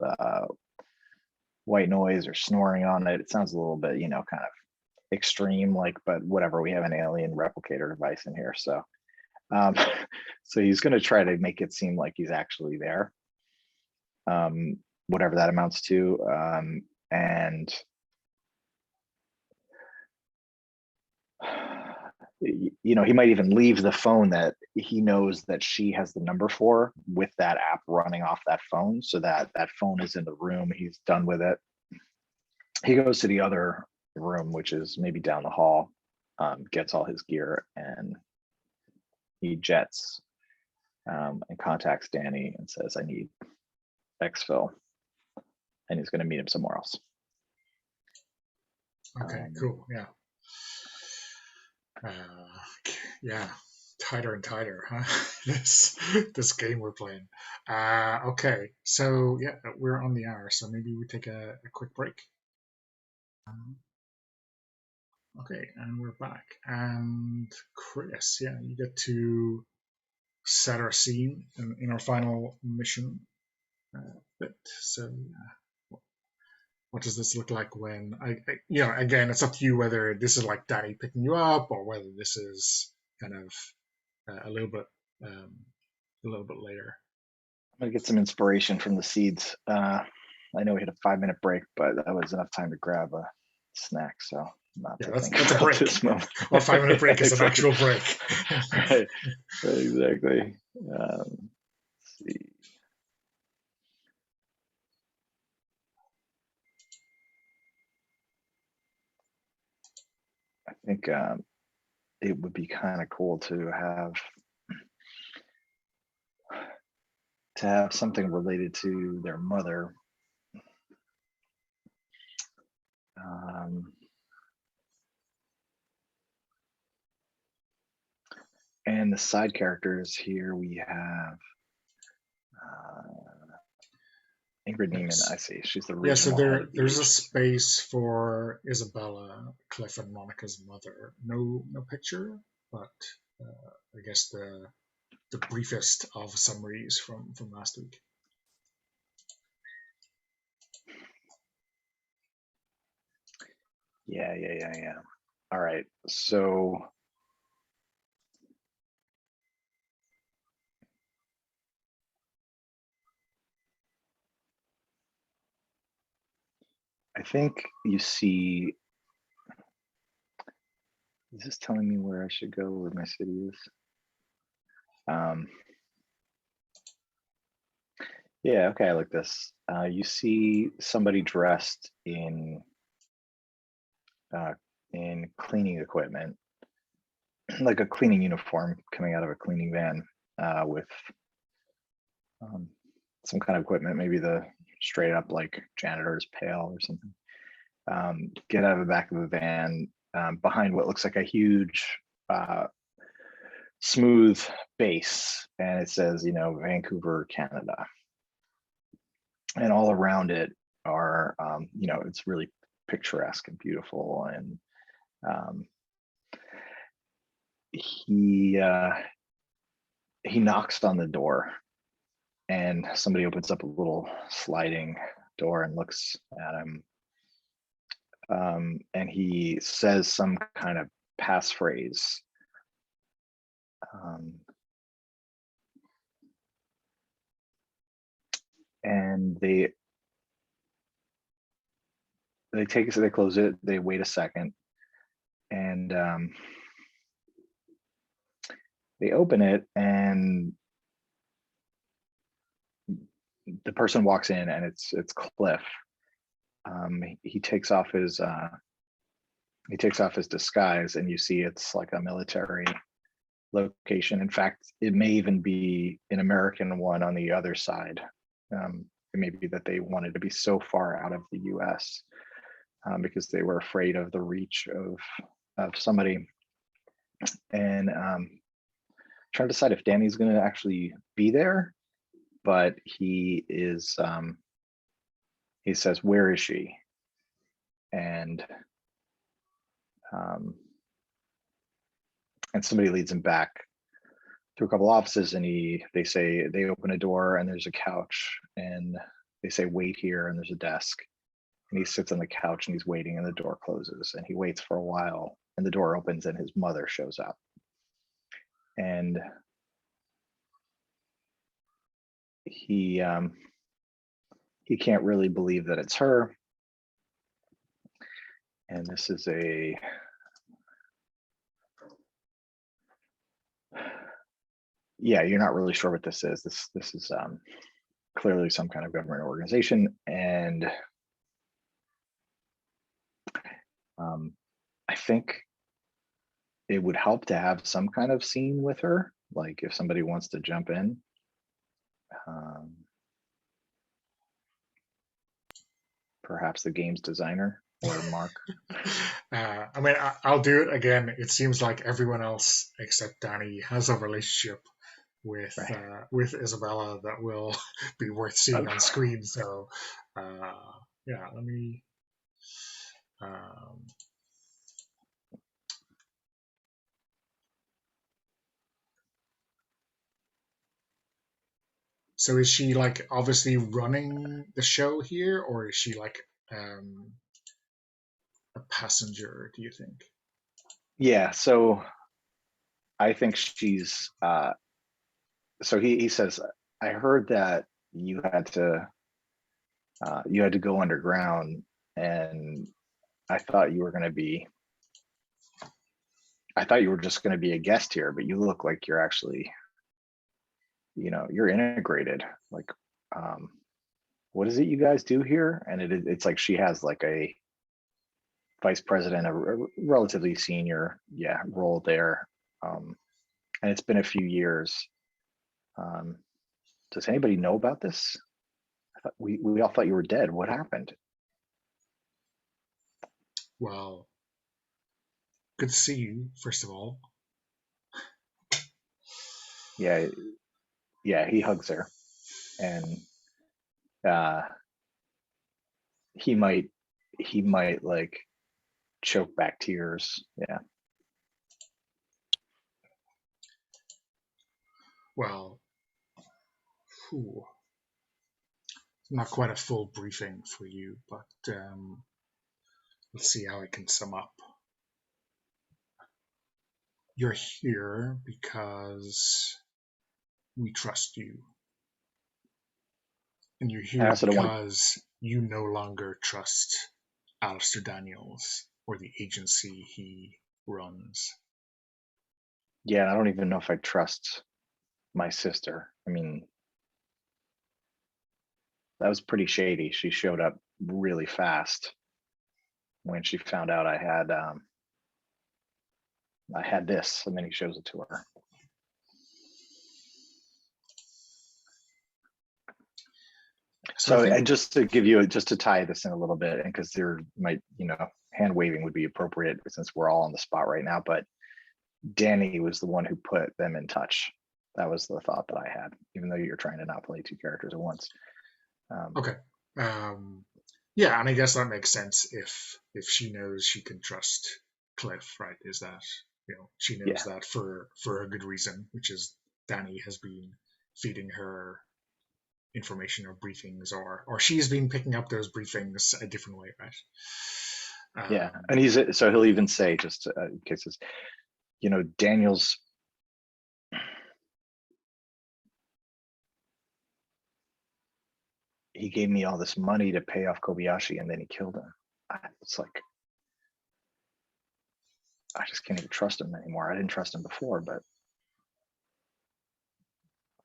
white noise or snoring on it. It sounds a little bit, you know, kind of extreme, like, but whatever, we have an alien replicator device in here. So so he's going to try to make it seem like he's actually there, whatever that amounts to. And you know, he might even leave the phone that he knows that she has the number for with that app running off that phone, so that that phone is in the room. He's done with it. He goes to the other room, which is maybe down the hall, gets all his gear, and he jets and contacts Danny and says, I need exfil, and he's going to meet him somewhere else. Okay, cool. Yeah. Yeah, tighter and tighter, huh? this game we're playing. Okay, so yeah, we're on the hour, so maybe we take a quick break. Okay, and we're back. And Chris, yeah, you get to set our scene in our final mission bit. So, what does this look like when you know, again, it's up to you whether this is like Daddy picking you up or whether this is kind of a little bit later. I'm going to get some inspiration from the seeds. I know we had a 5-minute break, but that was enough time to grab a snack. So not Yeah, to that's think a about break. this moment. Well, 5-minute break is an actual break. Right. Exactly. Let's see. I think it would be kind of cool to have something related to their mother. And the side characters here, we have Ingrid Neiman. I see, she's the regional head of the there's a agency. space for Isabella, Cliff, and Monica's mother. No picture, but I guess the briefest of summaries from last week. Yeah. All right, so I think you see, is this telling me where I should go, where my city is? Yeah, okay, I like this. You see somebody dressed in cleaning equipment, like a cleaning uniform coming out of a cleaning van with some kind of equipment, maybe the straight up like janitor's pail or something. Get out of the back of the van behind what looks like a huge smooth base, and it says, you know, Vancouver, Canada. And all around it are, you know, it's really picturesque and beautiful. And he knocks on the door, and somebody opens up a little sliding door and looks at him. And he says some kind of passphrase. And they take it, so they close it, they wait a second, and they open it, and the person walks in and it's Cliff. He takes off his disguise, and you see it's like a military location. In fact, it may even be an American one on the other side. It may be that they wanted to be so far out of the US because they were afraid of the reach of somebody. And trying to decide if Danny's going to actually be there, but he is. He says, "Where is she?" And somebody leads him back through a couple offices, and they open a door, and there's a couch, and they say, "Wait here," and there's a desk, and he sits on the couch and he's waiting, and the door closes, and he waits for a while, and the door opens, and his mother shows up, and he can't really believe that it's her. And this is you're not really sure what this is. This is clearly some kind of government organization, and I think it would help to have some kind of scene with her, like if somebody wants to jump in. Perhaps the game's designer or Mark. I mean, I'll do it again. It seems like everyone else except Danny has a relationship with Right. with Isabella that will be worth seeing on screen. So, yeah, let me. So is she like obviously running the show here, or is she like a passenger, do you think? Yeah, so I think she's so he says, "I heard that you had to go underground, and I thought you were just going to be a guest here, but you look like you're actually, you're integrated. Like, what is it you guys do here?" And it's like she has like a vice president, a relatively senior role there, and it's been a few years. Does anybody know about this? I thought we all thought you were dead. What happened? Well, good to see you, first of all. Yeah, he hugs her, and he might like choke back tears. Yeah. Well, whew, not quite a full briefing for you, but let's see how I can sum up. You're here because we trust you. And you're I here also don't want to. because you no longer trust Aleister Daniels or the agency he runs. Yeah, I don't even know if I trust my sister. I mean, that was pretty shady. She showed up really fast when she found out I had this, and then he shows it to her. So, and just to tie this in a little bit, and because there might, hand waving would be appropriate since we're all on the spot right now, but Danny was the one who put them in touch. That was the thought that I had, even though you're trying to not play two characters at once. Okay. Yeah, and I guess that makes sense if she knows she can trust Cliff, right? Is that she knows that for a good reason, which is Danny has been feeding her information or briefings, or she's been picking up those briefings a different way, right? Yeah, and he'll even say, just in cases, Daniels. He gave me all this money to pay off Kobayashi, and then he killed him. It's like, I just can't even trust him anymore. I didn't trust him before, but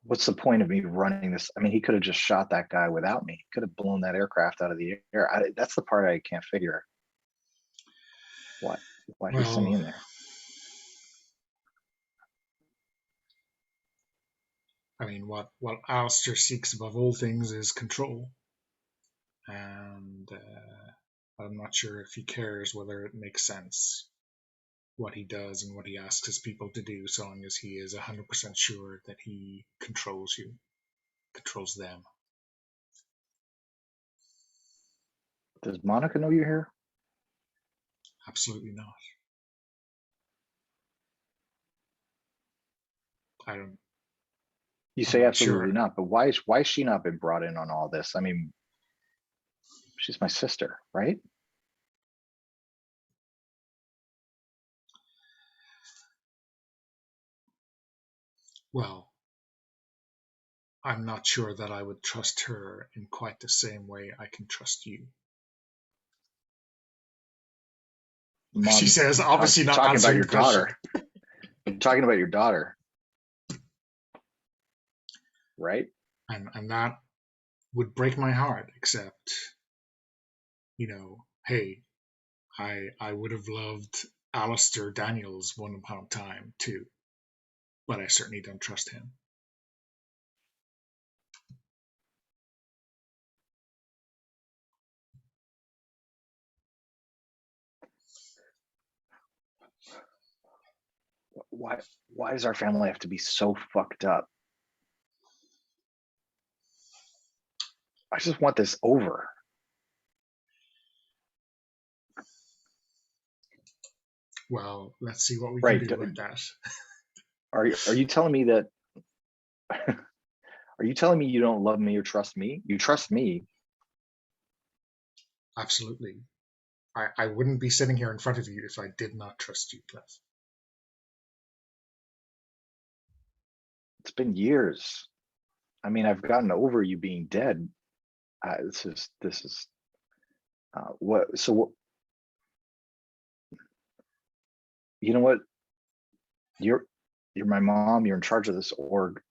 what's the point of me running this? I mean, he could have just shot that guy without me. He could have blown that aircraft out of the air. That's the part I can't figure. Why he sent me in there? I mean, what Alistair seeks above all things is control, and I'm not sure if he cares whether it makes sense what he does and what he asks his people to do, so long as he is 100% sure that he controls you, controls them. Does Monica know you're here? Absolutely not. I don't. You say absolutely Sure. not, but why has she not been brought in on all this? I mean, she's my sister, right? Well, I'm not sure that I would trust her in quite the same way I can trust you. Mom, She says, obviously not talking about answering your the question. daughter. I'm talking about your daughter, right? And that would break my heart, except, hey, I would have loved Aleister Daniels one upon a time too, but I certainly don't trust him. Why does our family have to be so fucked up? I just want this over. Well, let's see what we can do about that. Are you telling me that? Are you telling me you don't love me or trust me? You trust me. Absolutely. I wouldn't be sitting here in front of you if I did not trust you, Cliff. It's been years. I mean, I've gotten over you being dead. This is what? So what? You know what? You're my mom. You're in charge of this org.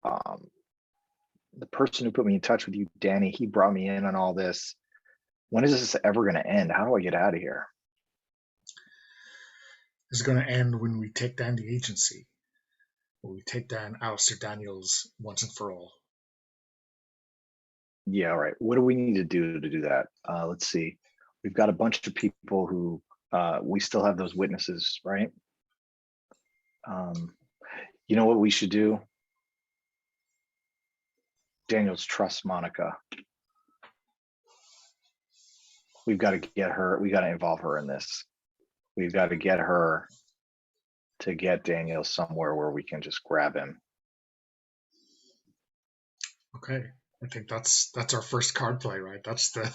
The person who put me in touch with you, Danny, he brought me in on all this. When is this ever going to end? How do I get out of here? This is going to end when we take down the agency. When we take down Aleister Daniels once and for all. Yeah, right. What do we need to do that? Let's see. We've got a bunch of people who we still have those witnesses, right? You know what we should do? Daniels trusts Monica. We've got to get her. We got to involve her in this. We've got to get her to get Daniels somewhere where we can just grab him. Okay. I think that's our first card play, right? That's the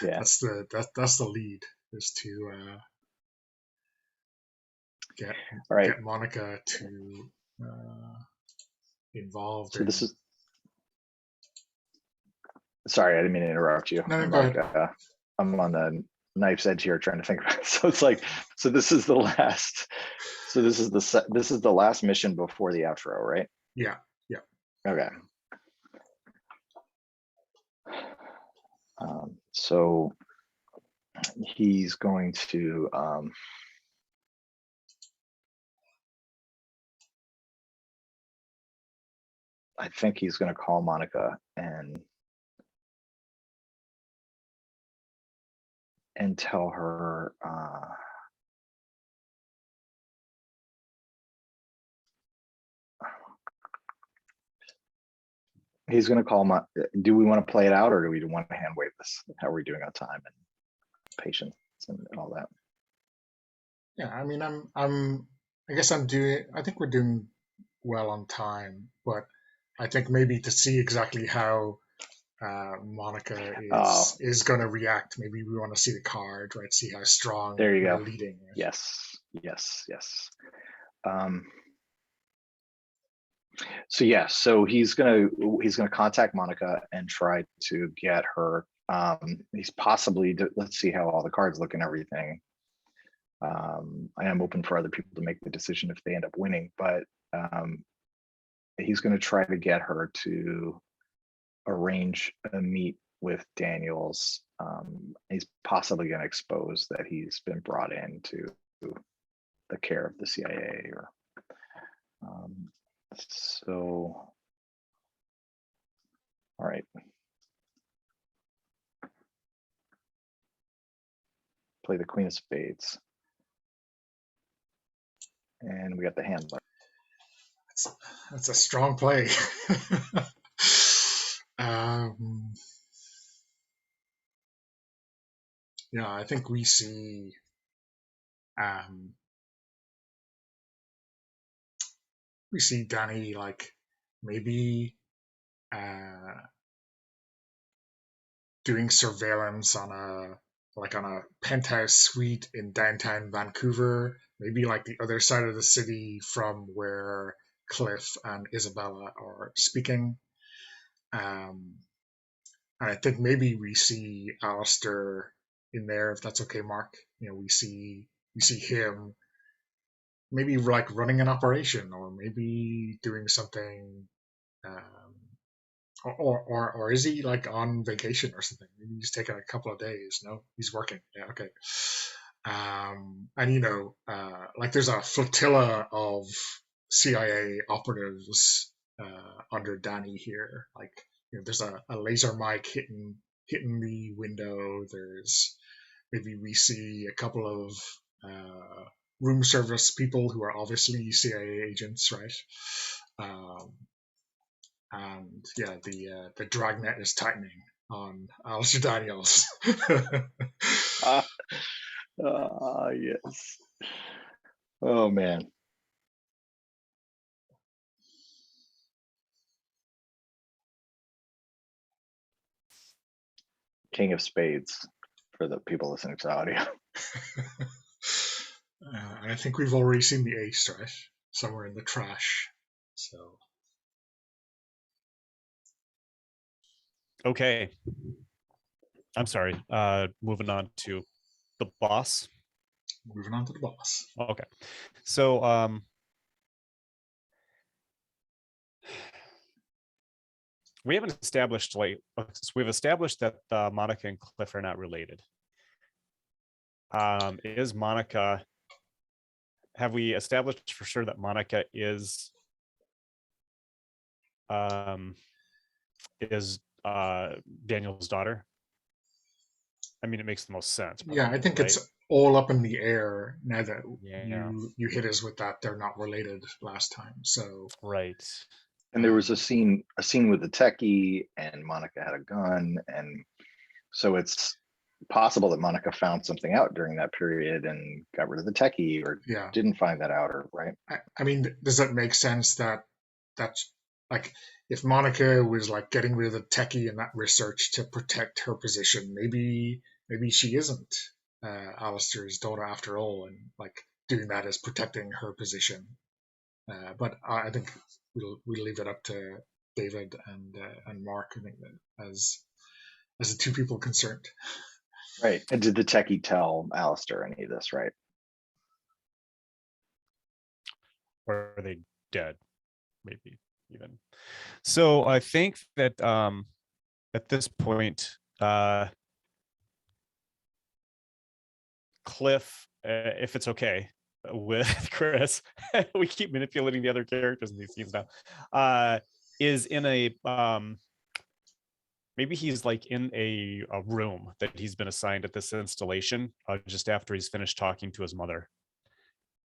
Yeah. that's the lead, is to get Monica to involved. So this is. Sorry, I didn't mean to interrupt you. No, I'm on the knife's edge here trying to think about it. So it's like, so this is the last. So this is the last mission before the outro, right? Yeah. Okay. So he's going to I think he's going to call Monica and tell her he's going to call do we want to play it out, or do we want to hand wave this? How are we doing on time and patience and all that? Yeah, I mean, I think we're doing well on time, but I think maybe to see exactly how Monica is going to react, maybe we want to see the card, right? See how strong there you we're go. leading. Right? Yes. So yeah, so he's gonna contact Monica and try to get her. He's possibly, let's see how all the cards look and everything. I am open for other people to make the decision if they end up winning, but he's going to try to get her to arrange a meet with Daniels. He's possibly going to expose that he's been brought into the care of the CIA. Or so, all right. Play the Queen of Spades. And we got the handler. That's a strong play. Yeah, I think we see Danny like maybe doing surveillance on a penthouse suite in downtown Vancouver, maybe like the other side of the city from where Cliff and Isabella are speaking. And I think maybe we see Alistair in there, if that's okay, Mark. You know, we see him maybe like running an operation, or maybe doing something, or is he like on vacation or something? Maybe he's taking a couple of days. No, he's working. Yeah, okay. And like there's a flotilla of CIA operatives under Danny here. Like, there's a laser mic hitting the window. There's maybe we see a couple of room service people who are obviously CIA agents, right? And yeah, the dragnet is tightening on Aleister Daniels. Yes. Oh man. King of Spades for the people listening to audio. I think we've already seen the ace, right? Somewhere in the trash. So. Okay. I'm sorry. Moving on to the boss. Moving on to the boss. Okay. So we haven't established we've established that Monica and Cliff are not related. Is Monica, have we established for sure that Monica is Daniel's daughter? I mean, it makes the most sense. Probably, yeah, I think right? it's all up in the air now that Yeah. you hit us with that they're not related last time. So right. And there was a scene with the techie, and Monica had a gun, and so it's possible that Monica found something out during that period and got rid of the techie, or yeah, didn't find that out, or right. I mean, does that make sense that that's like, if Monica was like getting rid of the techie and that research to protect her position, maybe she isn't Alistair's daughter after all, and like doing that is protecting her position. But I think we'll leave it up to David and Mark, I think, as the two people concerned. Right. And did the techie tell Alistair any of this, right? Or are they dead? Maybe even. So I think that at this point, Cliff, if it's okay with Chris, we keep manipulating the other characters in these scenes now, is in a maybe he's like in a room that he's been assigned at this installation just after he's finished talking to his mother.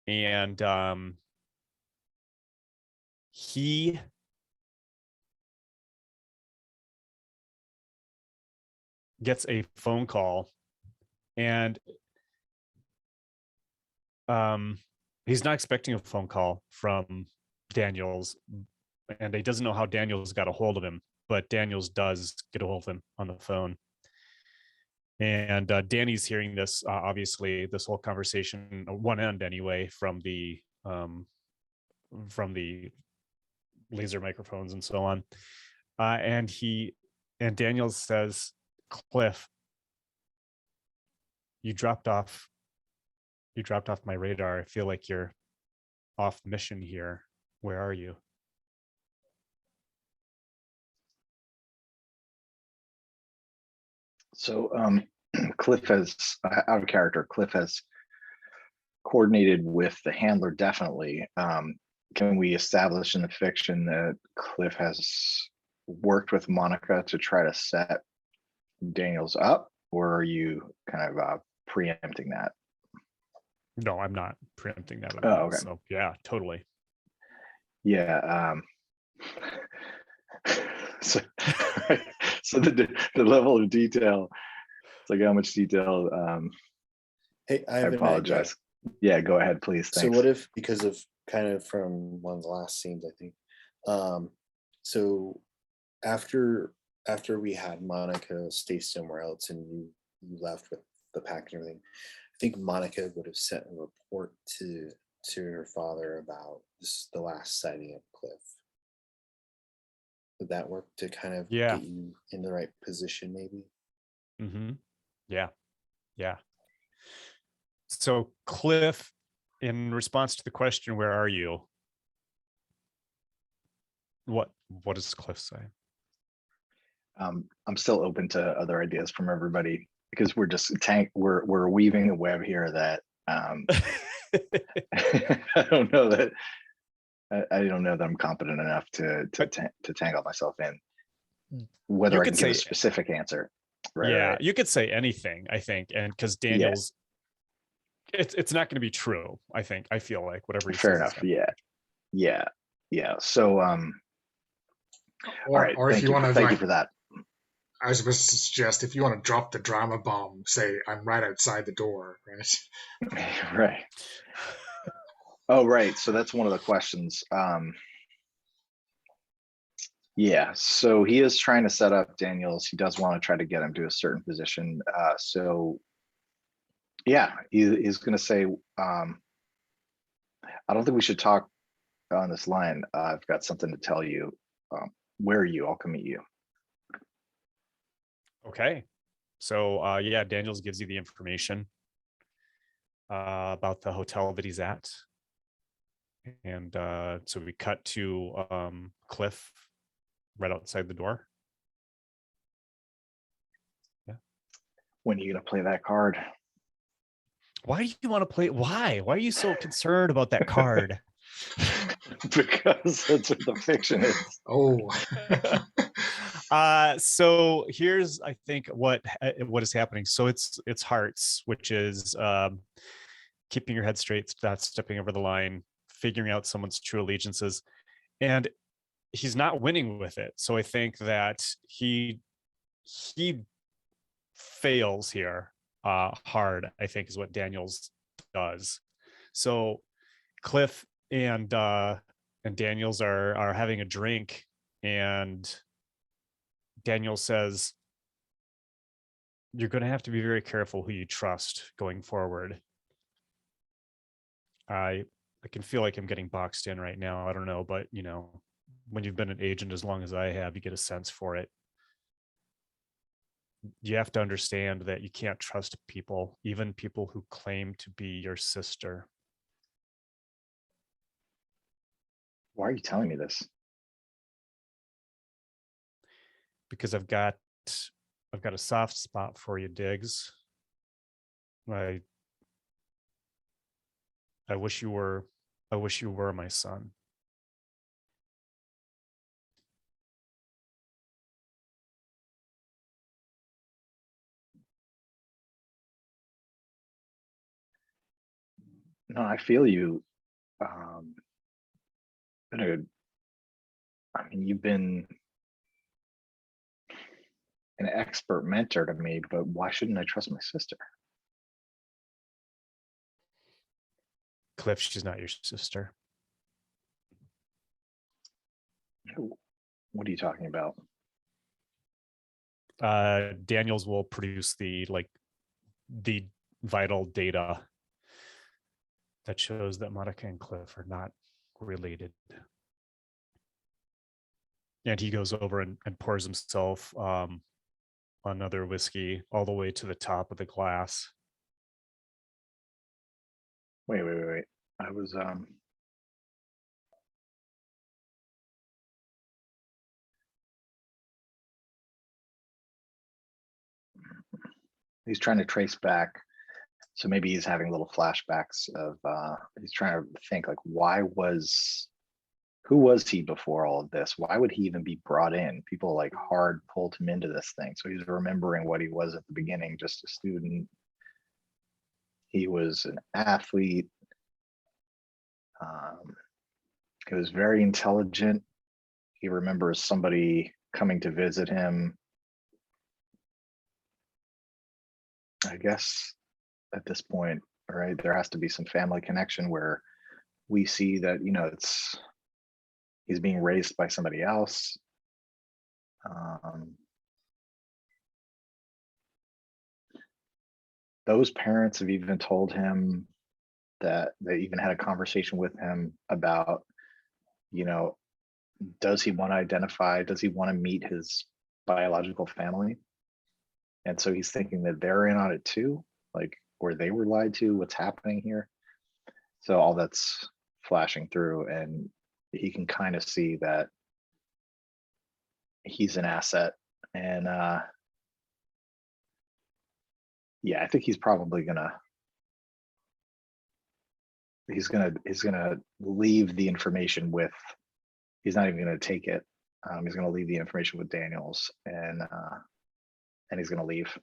And he gets a phone call, and he's not expecting a phone call from Daniels, and he doesn't know how Daniels got a hold of him, but Daniels does get a hold of him on the phone. And Danny's hearing this, obviously, this whole conversation, one end anyway, from the laser microphones and so on. And Daniels says, "Cliff, you dropped off my radar. I feel like you're off mission here. Where are you?" So Cliff has, out of character, Cliff has coordinated with the handler, definitely. Can we establish in the fiction that Cliff has worked with Monica to try to set Daniels up, or are you kind of preempting that? No, I'm not preempting that at Oh, all. okay. So yeah, totally. Yeah. So, so the level of detail, it's like how much detail. Hey, I I have an idea. apologize. Yeah, go ahead, please. So Thanks. what if, because of kind of from one of the last scenes, I think, so after we had Monica stay somewhere else and you left with the pack and everything, I think Monica would have sent a report to her father about this, the last sighting of Cliff. Would that work to kind of Yeah. get you in the right position, maybe? Mm-hmm. Yeah. Yeah. So Cliff, in response to the question, where are you? What does Cliff say? I'm still open to other ideas from everybody because we're just we're weaving a web here that I don't know that I don't know that I'm competent enough to tangle myself in. Whether You I could can give a say- specific answer. Right, yeah, right. you could say anything, I think, and because Daniels, it's not going to be true. I feel like whatever he Fair says. enough. Yeah. So all right. Or if you want to, Thank you for that. I was supposed to suggest, if you want to drop the drama bomb, say I'm right outside the door, right? Right. Oh, right. So that's one of the questions. Yeah, so he is trying to set up Daniels. He does want to try to get him to a certain position. So yeah, he's going to say, I don't think we should talk on this line. I've got something to tell you. Where are you? I'll come meet you. Okay. So yeah, Daniels gives you the information about the hotel that he's at. And so we cut to Cliff right outside the door. Yeah. When are you going to play that card? Why do you want to play? Why are you so concerned about that card? Because that's what the fiction is. Oh. So here's, I think, what is happening. So it's hearts, which is keeping your head straight, not stepping over the line, figuring out someone's true allegiances, and he's not winning with it. So I think that he fails here hard, I think, is what Daniels does. So Cliff and Daniels are having a drink, and Daniel says, you're going to have to be very careful who you trust going forward. I can feel like I'm getting boxed in right now. I don't know, but you know, when you've been an agent as long as I have, you get a sense for it. You have to understand that you can't trust people, even people who claim to be your sister. Why are you telling me this? Because I've got a soft spot for you, Diggs. I wish you were my son. No, I feel you. You've been an expert mentor to me, but why shouldn't I trust my sister? Cliff, she's not your sister. What are you talking about? Daniels will produce the vital data that shows that Monica and Cliff are not related. And he goes over and pours himself another whiskey all the way to the top of the glass. Wait. I was he's trying to trace back. So maybe he's having little flashbacks of he's trying to think like, who was he before all of this? Why would he even be brought in? People like hard pulled him into this thing. So he's remembering what he was at the beginning, just a student. He was an athlete. He was very intelligent. He remembers somebody coming to visit him. I guess at this point, all right, there has to be some family connection where we see that, you know, he's being raised by somebody else. Those parents have even told him that they even had a conversation with him about, you know, does he want to identify, does he want to meet his biological family? And so he's thinking that they're in on it too, like, or they were lied to, what's happening here? So all that's flashing through, and he can kind of see that he's an asset. And yeah, I think he's probably he's gonna leave the information with, he's not even gonna take it. He's gonna leave the information with Daniels, and he's gonna leave.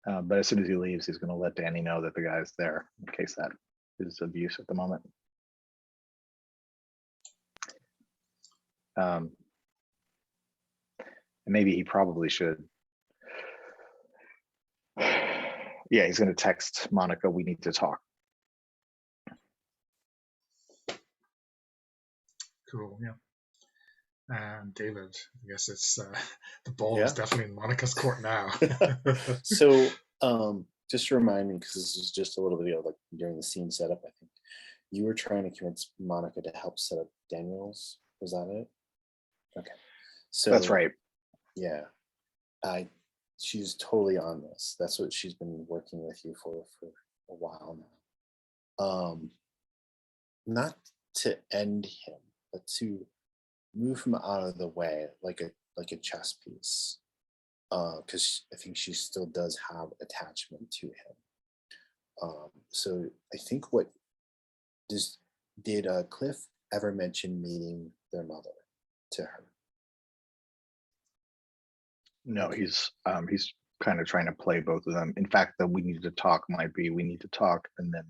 But as soon as he leaves, he's gonna let Danny know that the guy's there in case that is of use at the moment. And maybe he probably should. Yeah, he's gonna text Monica, we need to talk. Cool. Yeah. And David, I guess it's the ball is definitely in Monica's court now. So just to remind me, because this is just a little video like during the scene setup, I think you were trying to convince Monica to help set up Daniels. Was that it? Okay. So That's right. Yeah. She's totally on this. That's what she's been working with you for a while now. Not to end him, but to move him out of the way like a chess piece. Because I think she still does have attachment to him. So I think did Cliff ever mention meeting their mother to her? No, he's kind of trying to play both of them. In fact, the we need to talk might be we need to talk, and then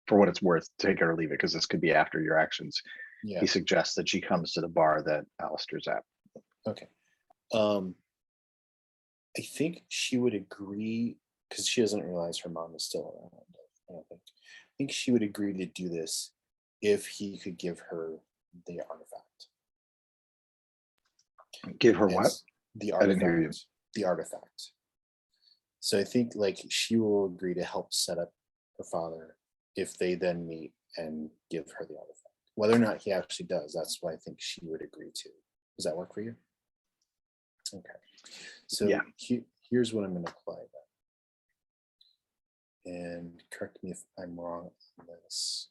for what it's worth, take it or leave it, because this could be after your actions. Yeah. He suggests that she comes to the bar that Alistair's at. Okay. I think she would agree, because she doesn't realize her mom is still around. I think she would agree to do this if he could give her the artifact. Give her what? The artifact. I didn't hear you. The artifact. So I think like she will agree to help set up her father if they then meet and give her the artifact. Whether or not he actually does, that's what I think she would agree to. Does that work for you? Okay. So yeah. Here's what I'm going to apply then. And correct me if I'm wrong on this,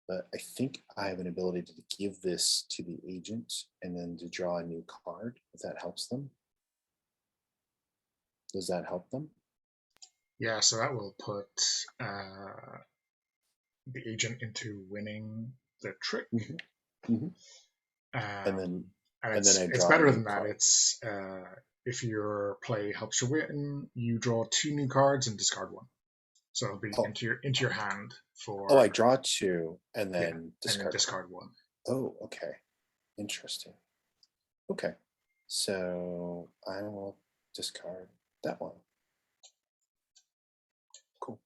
but I think I have an ability to give this to the agent and then to draw a new card, if that helps them. Does that help them? Yeah, so that will put the agent into winning the trick. Mm-hmm. Mm-hmm. And then it's better than that. It's if your play helps you win, you draw 2 new cards and discard 1. So it'll be into your hand for. Oh, I draw 2 and then discard 1. Oh, okay, interesting. Okay, so I will discard that one. Cool.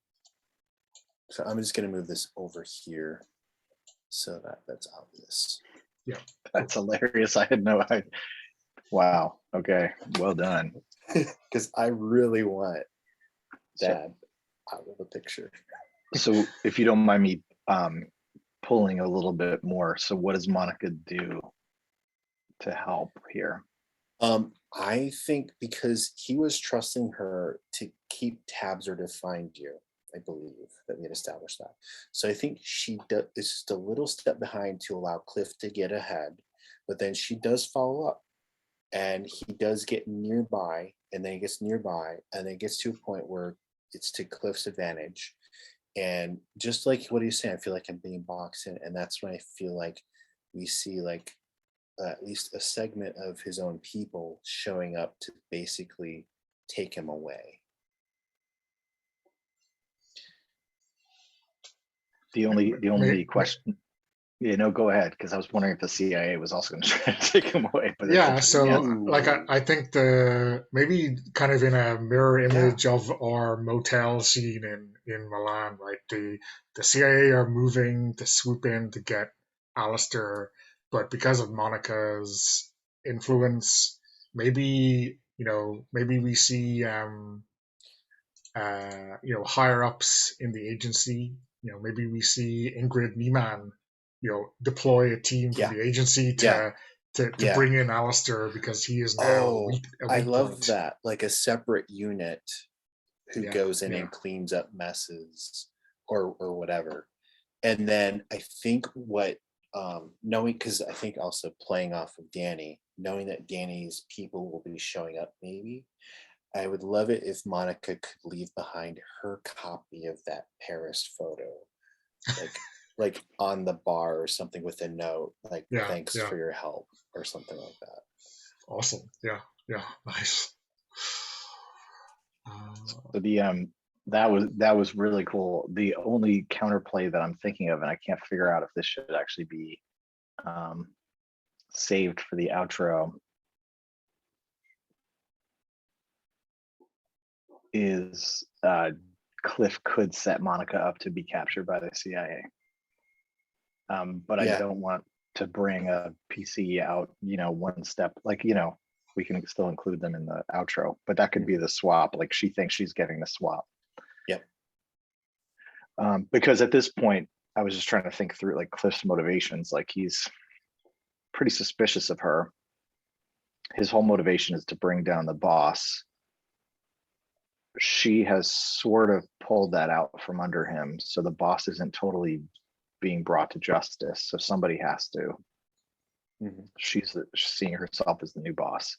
So I'm just going to move this over here so that that's obvious. Yeah, that's hilarious. I had no idea. Wow. Okay. Well done. Because I really want Dad out of the picture. So if you don't mind me pulling a little bit more, so what does Monica do to help here? I think because he was trusting her to keep tabs or to find you, I believe that we had established that. So I think she is just a little step behind to allow Cliff to get ahead, but then she does follow up. and he does get nearby, and then he gets nearby, and then it gets to a point where it's to Cliff's advantage. And just like what he's saying, I feel like I'm being boxed in, and that's when I feel like we see like at least a segment of his own people showing up to basically take him away. The only question. Yeah, no, go ahead, because I was wondering if the CIA was also going to try to take him away. But Yeah, so Yes. I think maybe kind of in a mirror image of our motel scene in Milan, right? The CIA are moving to swoop in to get Alistair, but because of Monica's influence, maybe maybe we see higher ups in the agency. Maybe we see Ingrid Niemann, deploy a team from Yeah. the agency Yeah. to bring in Alistair because he is now Oh, a I weak love point. that. Like a separate unit who Yeah, goes in yeah. and cleans up messes or whatever. And then I think what knowing, because I think also playing off of Danny, knowing that Danny's people will be showing up, maybe I would love it if Monica could leave behind her copy of that Paris photo, like on the bar or something with a note, like Yeah, thanks yeah. for your help or something like that. Awesome. Yeah, yeah. Nice. So that was really cool. The only counterplay that I'm thinking of, and I can't figure out if this should actually be saved for the outro, is Cliff could set Monica up to be captured by the CIA. But Yeah. I don't want to bring a PC out, one step, like, we can still include them in the outro, but that could be the swap. Like she thinks she's getting the swap. Yep. Because at this point, I was just trying to think through like Cliff's motivations. Like he's pretty suspicious of her. His whole motivation is to bring down the boss. She has sort of pulled that out from under him. So the boss isn't totally being brought to justice. So somebody has to. Mm-hmm. She's seeing herself as the new boss.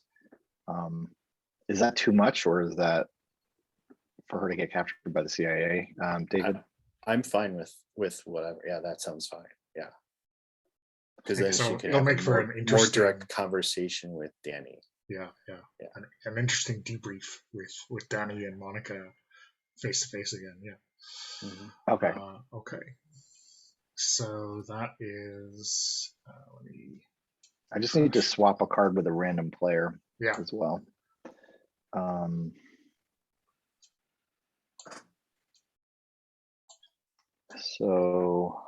Is that too much, or is that for her to get captured by the CIA? David? I'm fine with whatever. Yeah, that sounds fine. Yeah. Because then so she can it'll have make a for more, an more interesting direct conversation with Danny. Yeah. An interesting debrief with Danny and Monica face to face again. Yeah. Mm-hmm. Okay. Okay. So that is let me. I just need to swap a card with a random player Yeah. as well. So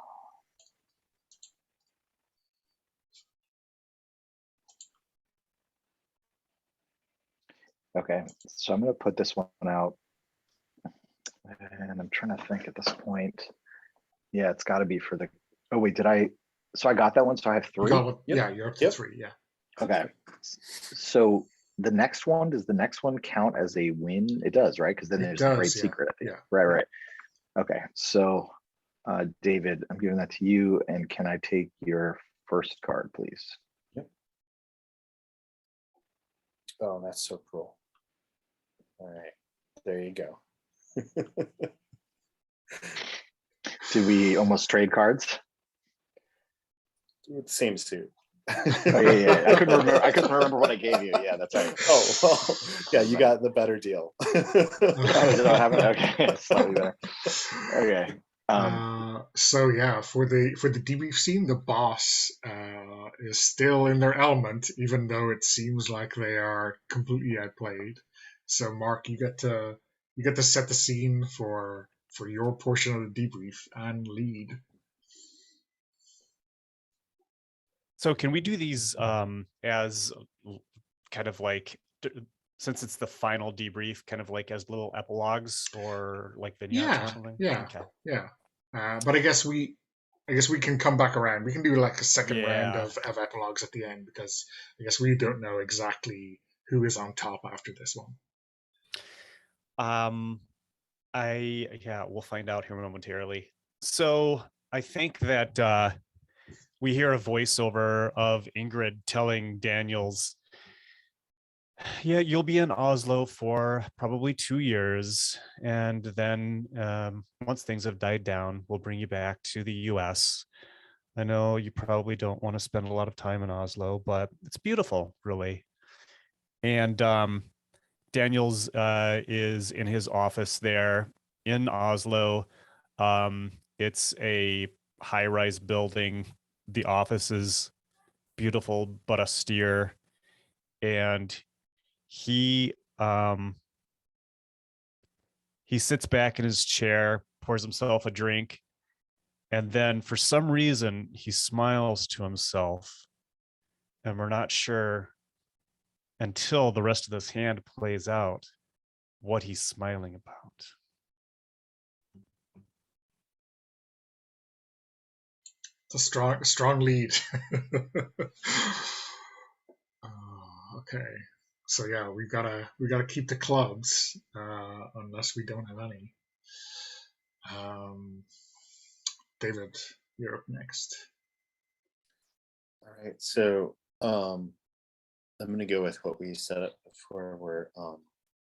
okay, so I'm going to put this one out, and I'm trying to think at this point. Yeah, it's got to be for the. Oh wait, did I? So I got that one. So I have three. Yeah, you're up to three. Yeah. Okay. So the next one, does the next one count as a win? It does, right? Because then there's a great secret at the end. Right. Okay. So David, I'm giving that to you. And can I take your first card, please? Yep. Oh, that's so cool. All right. There you go. Did we almost trade cards? With the same suit. Oh, yeah. I couldn't remember what I gave you. Yeah, that's right. Oh, well, yeah, you got the better deal. Okay, slightly better. Okay. So yeah, for the debrief scene, the boss is still in their element, even though it seems like they are completely outplayed. So Mark, you get to set the scene for your portion of the debrief and lead. So can we do these as kind of like, since it's the final debrief, kind of like as little epilogues or like vignettes or something? Yeah. Okay. Yeah. But I guess we can come back around. We can do like a second round of epilogues at the end, because I guess we don't know exactly who is on top after this one. We'll find out here momentarily. So I think that we hear a voiceover of Ingrid telling Daniels, Yeah, you'll be in Oslo for probably 2 years. And then once things have died down, we'll bring you back to the US. I know you probably don't want to spend a lot of time in Oslo, but it's beautiful, really. And Daniels is in his office there in Oslo. It's a high-rise building. The office is beautiful but austere, and he he sits back in his chair, pours himself a drink, and then for some reason he smiles to himself, and we're not sure until the rest of this hand plays out what he's smiling about. It's a strong lead. Okay, so yeah, we gotta keep the clubs unless we don't have any. David, you're up next. All right, so I'm gonna go with what we set up before, where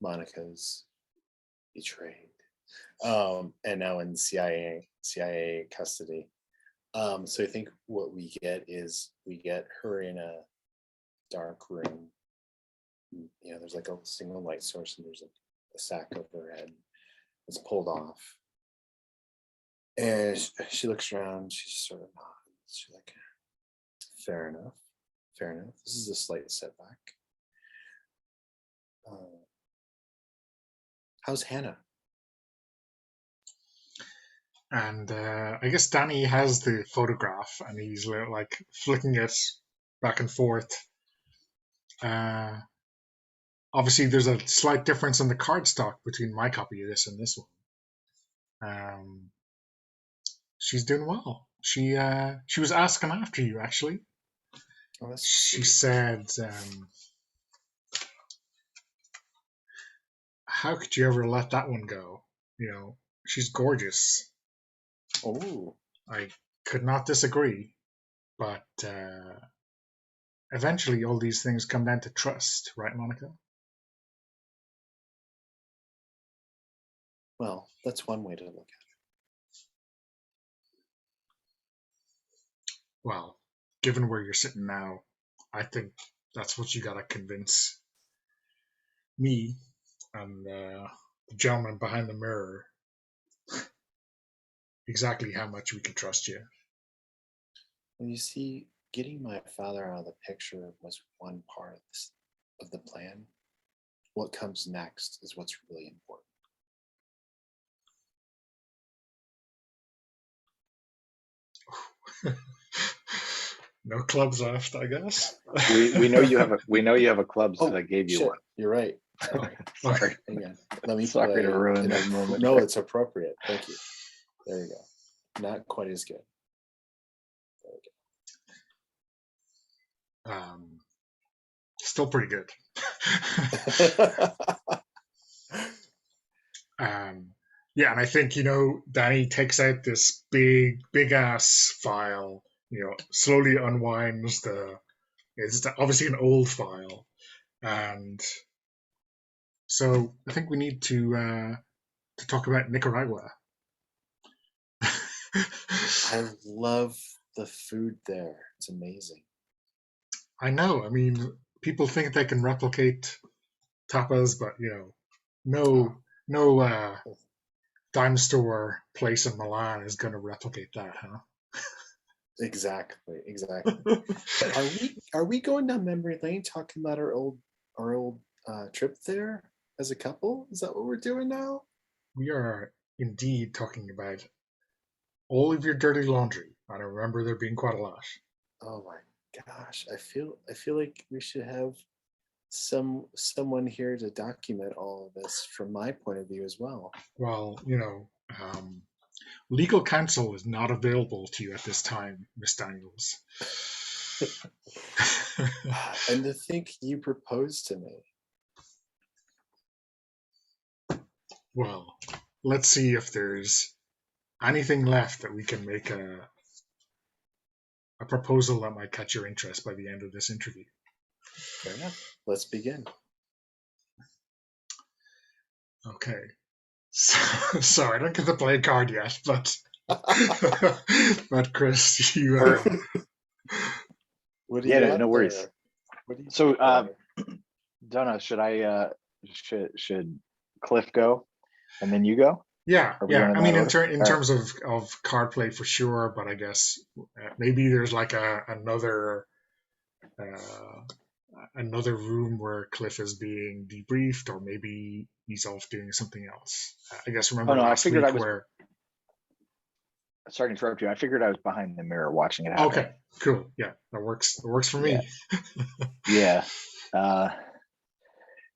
Monica's betrayed, and now in CIA custody. So I think what we get is we get her in a dark room. You know, there's like a single light source, and there's a sack over her head. It's pulled off, and she looks around. She just sort of nods. She's like, "Fair enough, fair enough. This is a slight setback." How's Hannah? And I guess Danny has the photograph, and he's like flicking it back and forth. Obviously, there's a slight difference in the cardstock between my copy of this and this one. She's doing well. She was asking after you, actually. Oh, she said, "How could you ever let that one go? You know, she's gorgeous." Oh, I could not disagree, but eventually all these things come down to trust, right, Monica? well, that's one way to look at it. Well, given where you're sitting now, I think that's what you gotta convince me and the gentleman behind the mirror exactly how much we can trust you. Well, you see, getting my father out of the picture was one part of the plan. What comes next is what's really important. No clubs left, I guess. We know you have a club, so I gave you shit, one. You're right. Sorry. Sorry. Hang on. Let me Sorry play to ruin in that moment. No, it's appropriate. Thank you. There you go. Not quite as good. There we Still pretty good. Yeah, and I think, Danny takes out this big ass file, slowly unwinds it's obviously an old file. And so I think we need to talk about Nicaragua. I love the food there. It's amazing. I know. I mean, people think they can replicate tapas, but no dime store place in Milan is going to replicate that, huh? Exactly. Are we going down memory lane talking about our old trip there as a couple? Is that what we're doing now? We are indeed talking about all of your dirty laundry. I remember there being quite a lot. Oh my gosh, I feel like we should have someone here to document all of this from my point of view as well. Well, legal counsel is not available to you at this time, Miss Daniels. And to think you proposed to me. Well, let's see if there's anything left that we can make a proposal that might catch your interest by the end of this interview. Fair enough. Let's begin. Okay. So I don't get to play a card yet, but but Chris, you What do Yeah, you no got worries. there? What do you So, got there? Donna, should Cliff go and then you go? yeah, Are we yeah. going in I that mean, order? in All right. terms of card play for sure, but I guess maybe there's like uh, another room where Cliff is being debriefed, or maybe he's off doing something else. I guess Oh remember no, I last figured I week was. where. Sorry to interrupt you. I figured I was behind the mirror watching it happen. Okay, cool. Yeah, that works. That works for Yeah. me. Yeah.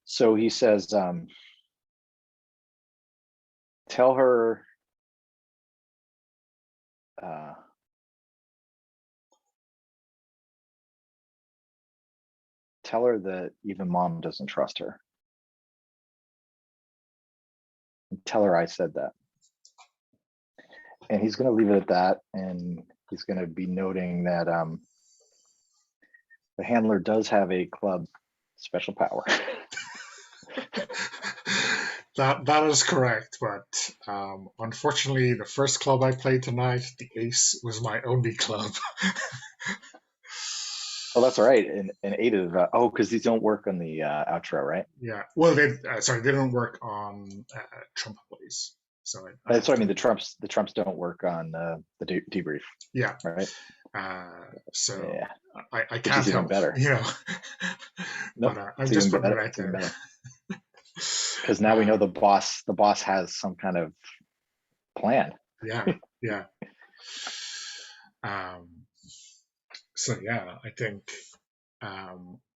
So he says, tell her. Tell her that even mom doesn't trust her. Tell her I said that. And he's going to leave it at that. And he's going to be noting that the handler does have a club special power. That is correct, but unfortunately, the first club I played tonight, the ace, was my only club. Oh, that's all right. And 8 of because these don't work on the outro, right? Yeah, well, they don't work on Trump plays, so That's what I mean. The Trumps don't work on the debrief. Yeah, right. So Yeah, I which can't is even help, better. But Nope, I'm just putting it out it's even there. better. Because now we know the boss has some kind of plan. Yeah, yeah. So yeah, I think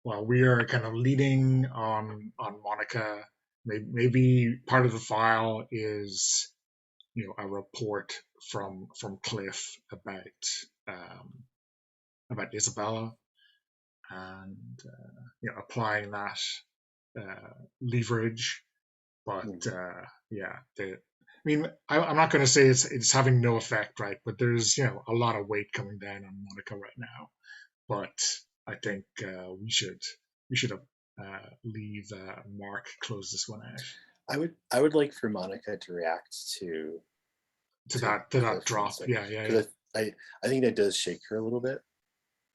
while we are kind of leading on Monica, maybe part of the file is a report from Cliff about Isabella, and applying that leverage. But yeah, I mean, I'm not going to say it's having no effect, right? But there's a lot of weight coming down on Monica right now. But I think we should leave Mark close this one out. I would like for Monica to react to that Cliff drop. Yeah. because I think that does shake her a little bit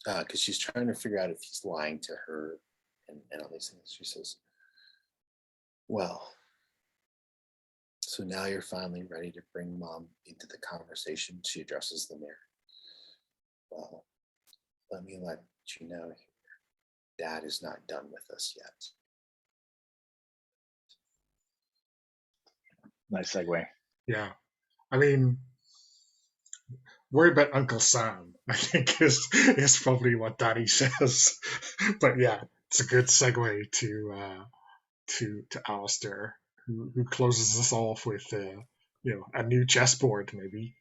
because she's trying to figure out if he's lying to her and all these things. She says, "Well, so now you're finally ready to bring mom into the conversation." She addresses the mirror. "Well, let me let you know here. Dad is not done with us yet." Nice segue. Yeah. I mean, worry about Uncle Sam, I think is probably what Daddy says. But yeah, it's a good segue to Alistair, who closes us off with a new chessboard maybe.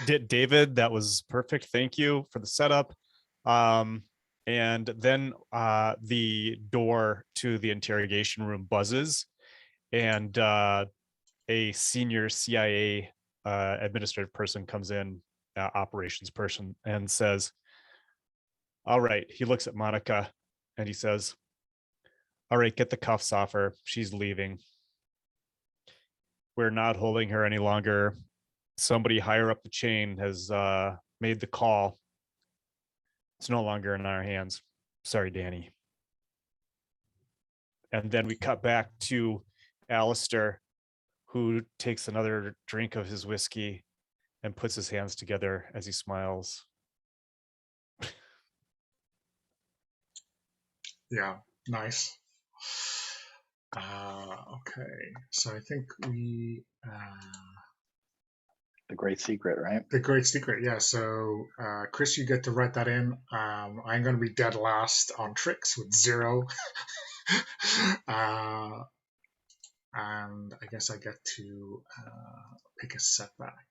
David, that was perfect. Thank you for the setup. And then the door to the interrogation room buzzes, and a senior CIA administrative person comes in, operations person, and says, "All right." He looks at Monica and he says, "All right, get the cuffs off her. She's leaving. We're not holding her any longer. Somebody higher up the chain has made the call. It's no longer in our hands. Sorry, Danny." And then we cut back to Alistair, who takes another drink of his whiskey and puts his hands together as he smiles. Yeah, nice. Okay, so I think we The great secret, right? the great secret. Yeah. So Chris, you get to write that in. I'm going to be dead last on tricks with 0. And I guess I get to pick a setback.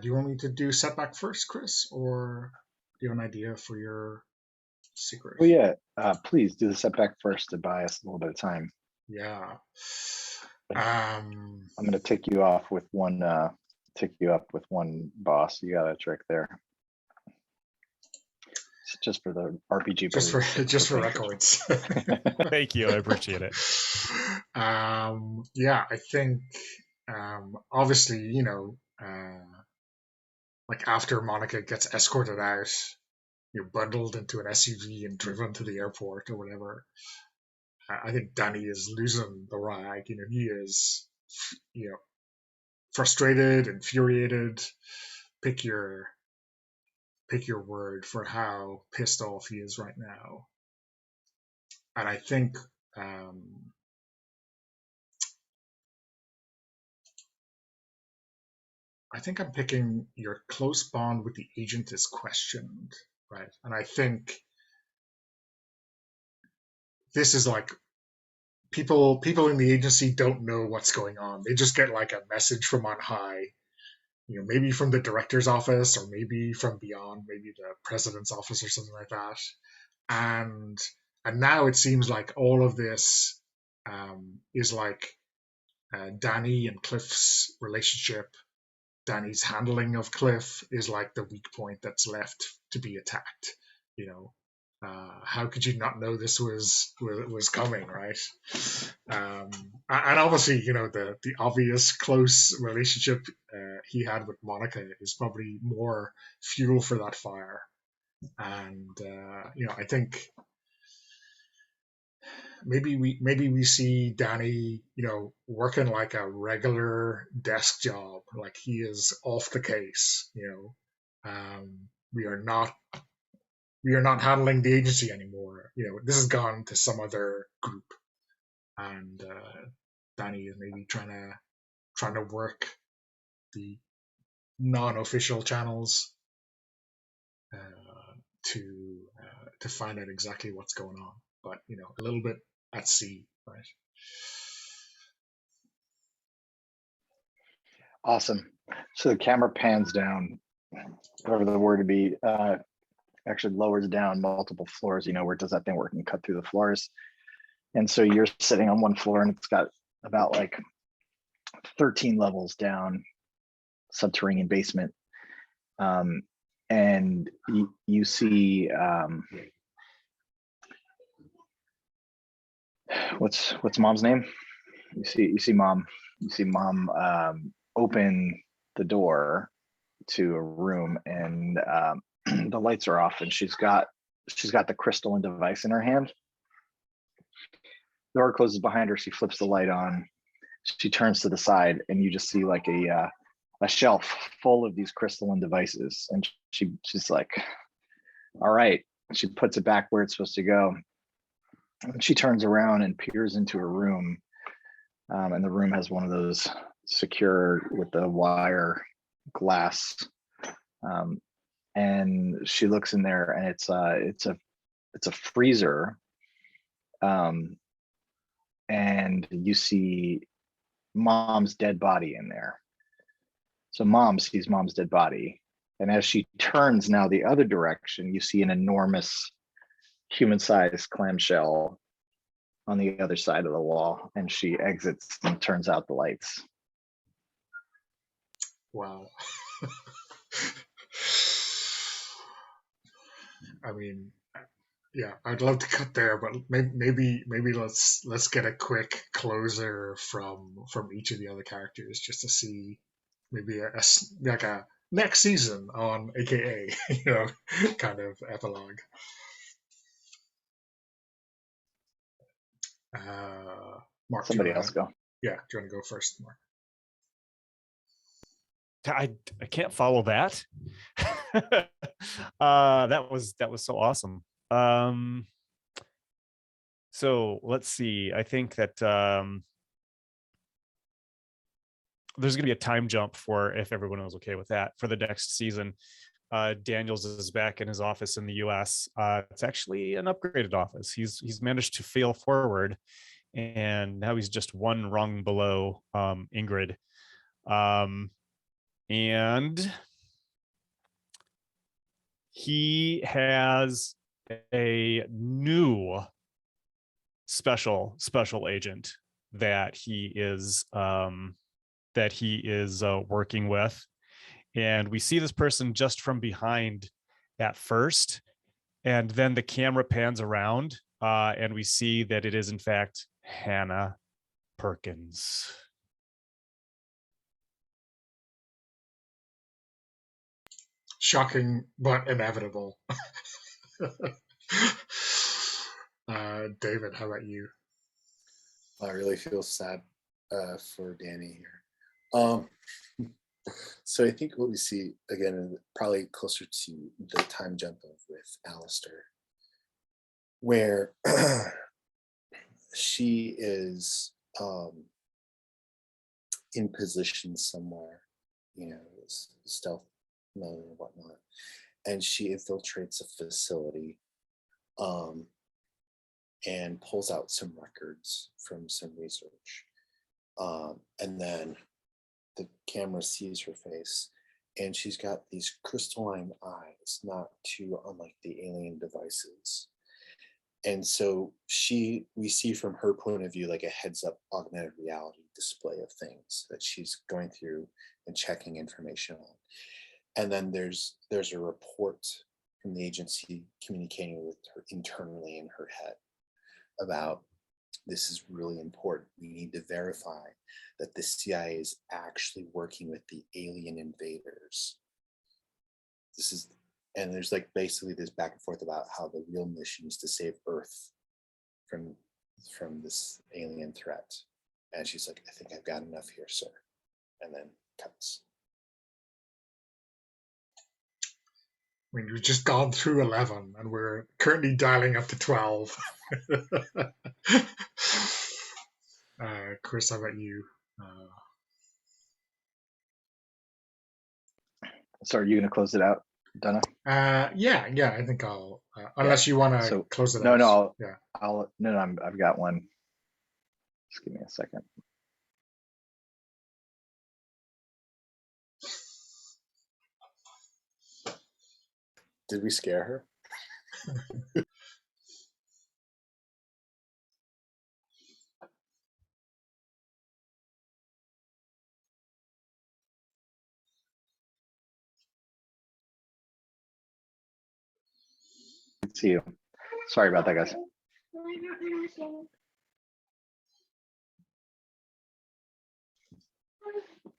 Do you want me to do setback first, Chris, or do you have an idea for your secret? Well, yeah. Please do the setback first to buy us a little bit of time. Yeah. I'm going to tick you off with one. Tick you up with one boss. You got a trick there. just for the RPG. Just for purposes. just for Thank you. records. Thank you. I appreciate it. Yeah, I think obviously, like after Monica gets escorted out, you're bundled into an SUV and driven to the airport or whatever. I think Danny is losing the rag. He is, frustrated, infuriated. Pick your word for how pissed off he is right now. And I think I'm picking your close bond with the agent is questioned, right? And I think this is like people in the agency don't know what's going on. They just get like a message from on high, maybe from the director's office or maybe from beyond, maybe the president's office or something like that. And now it seems like all of this is like Danny and Cliff's relationship. Danny's handling of Cliff is like the weak point that's left to be attacked. How could you not know this was coming, right? And obviously, the obvious close relationship he had with Monica is probably more fuel for that fire. And I think maybe we see Danny, working like a regular desk job, like he is off the case. We are not handling the agency anymore. This has gone to some other group, and Danny is maybe trying to work the non-official channels to find out exactly what's going on. But a little bit at sea, right? Awesome. So the camera pans down, whatever the word to be, actually lowers down multiple floors. Where does that thing work and cut through the floors? And so you're sitting on one floor and it's got about like 13 levels down, subterranean basement. And you see, what's mom's name? You see mom open the door to a room, and the lights are off, and she's got the crystalline device in her hand. The door closes behind her. She flips the light on. She turns to the side, and you just see like a shelf full of these crystalline devices. And she's like, "All right." She puts it back where it's supposed to go. And she turns around and peers into her room, and the room has one of those secure with the wire glass. And she looks in there, and it's a freezer. And you see mom's dead body in there. So mom sees mom's dead body. And as she turns now the other direction, you see an enormous human-sized clamshell on the other side of the wall. And she exits and turns out the lights. Wow. I mean, yeah, I'd love to cut there, but maybe let's get a quick closer from each of the other characters, just to see maybe like a next season on AKA, kind of epilogue. Mark, Somebody else go. Yeah, do you want to go first, Mark? I can't follow that. That was so awesome. So let's see. I think that there's going to be a time jump for, if everyone was okay with that, for the next season. Daniels is back in his office in the US. It's actually an upgraded office. He's managed to fail forward, and now he's just one rung below Ingrid. And he has a new special agent that he is working with, and we see this person just from behind at first, And then the camera pans around and we see that it is in fact Hannah Perkins. Shocking, but inevitable. David, how about you? I really feel sad for Danny here. So I think what we see again, probably closer to the time jump with Alistair, where she is in position somewhere, stealth mode and whatnot, and she infiltrates a facility and pulls out some records from some research. And then the camera sees her face, and she's got these crystalline eyes, not too unlike the alien devices. And so we see from her point of view like a heads up augmented reality display of things that she's going through and checking information on. And then there's a report from the agency communicating with her internally in her head about, this is really important. We need to verify that the CIA is actually working with the alien invaders. And there's like basically this back and forth about how the real mission is to save Earth from this alien threat. And she's like, I think I've got enough here, sir. And then cuts. I mean, we've just gone through 11 and we're currently dialing up to 12. Chris, how about you? So are you going to close it out, Donna? Yeah, I think I'll, unless you want to close it out. No, Yeah. I've got one. Just give me a second. Did we scare her? See you. Sorry about that, guys.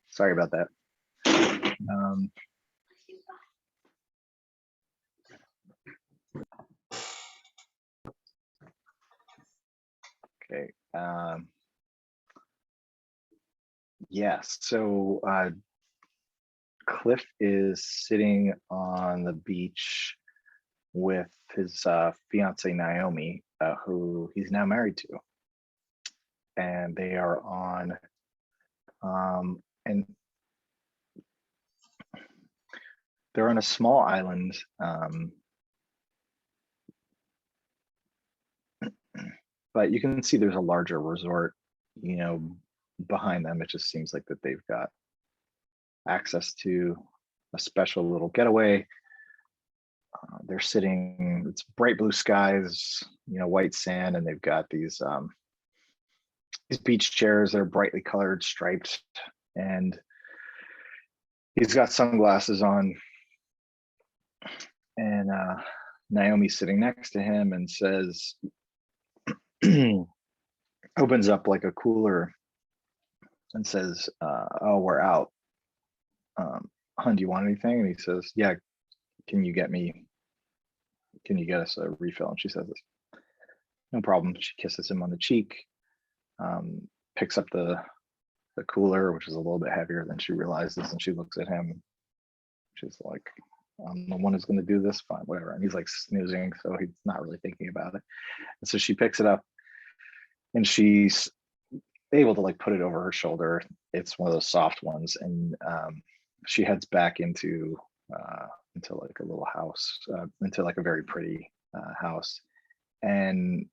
Sorry about that. Okay. Yes. So Cliff is sitting on the beach with his fiance Naomi, who he's now married to, and they are on, and they're on a small island. But you can see there's a larger resort, behind them. It just seems like that they've got access to a special little getaway. They're sitting, it's bright blue skies, white sand, and they've got these beach chairs that are brightly colored, striped, and he's got sunglasses on. And Naomi's sitting next to him and says, opens up like a cooler and says, oh, we're out. Hun, do you want anything? And he says, yeah, can you get us a refill? And she says, no problem. She kisses him on the cheek, picks up the cooler, which is a little bit heavier than she realizes, and she looks at him. She's like, I'm the one who's going to do this, fine, whatever. And he's like snoozing, so he's not really thinking about it. And so she picks it up and she's able to like put it over her shoulder. It's one of those soft ones, and she heads back into like a little house, into like a very pretty house, and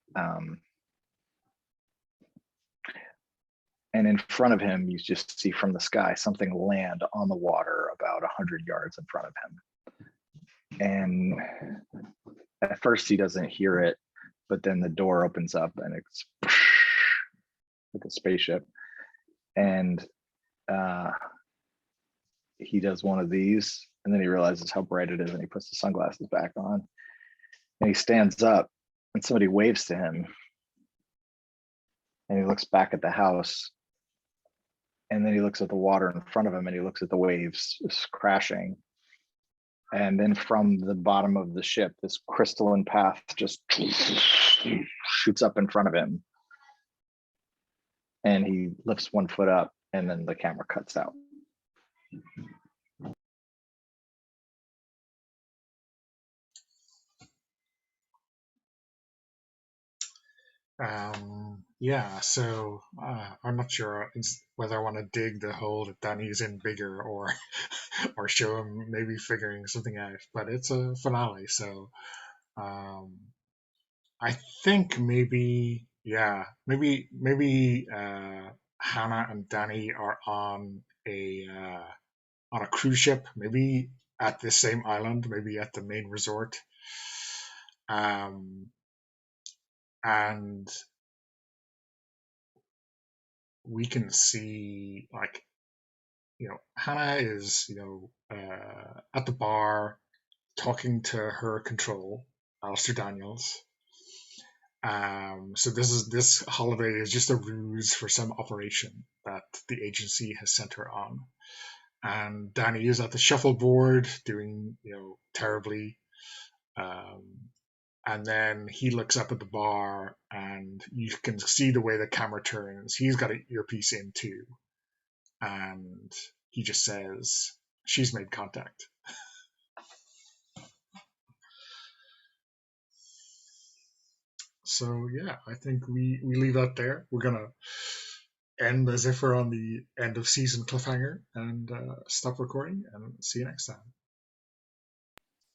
in front of him, you just see from the sky something land on the water about 100 yards in front of him. And at first he doesn't hear it, but then the door opens up and it's like a spaceship. And he does one of these, and then he realizes how bright it is, and he puts the sunglasses back on. And he stands up and somebody waves to him. And he looks back at the house. And then he looks at the water in front of him and he looks at the waves crashing. And then from the bottom of the ship, this crystalline path just shoots up in front of him. And he lifts one foot up and then the camera cuts out. Yeah, so I'm not sure whether I want to dig the hole that Danny's in bigger or or show him maybe figuring something out. But it's a finale, so I think maybe maybe Hannah and Danny are on a cruise ship, maybe at the same island, maybe at the main resort. And we can see, like, Hannah is, at the bar talking to her control, Aleister Daniels. So this holiday is just a ruse for some operation that the agency has sent her on. And Danny is at the shuffleboard doing, terribly. And then he looks up at the bar and you can see the way the camera turns. He's got an earpiece in too. And he just says, "She's made contact." So yeah, I think we leave that there. We're gonna end as if we're on the end of season cliffhanger and stop recording and see you next time.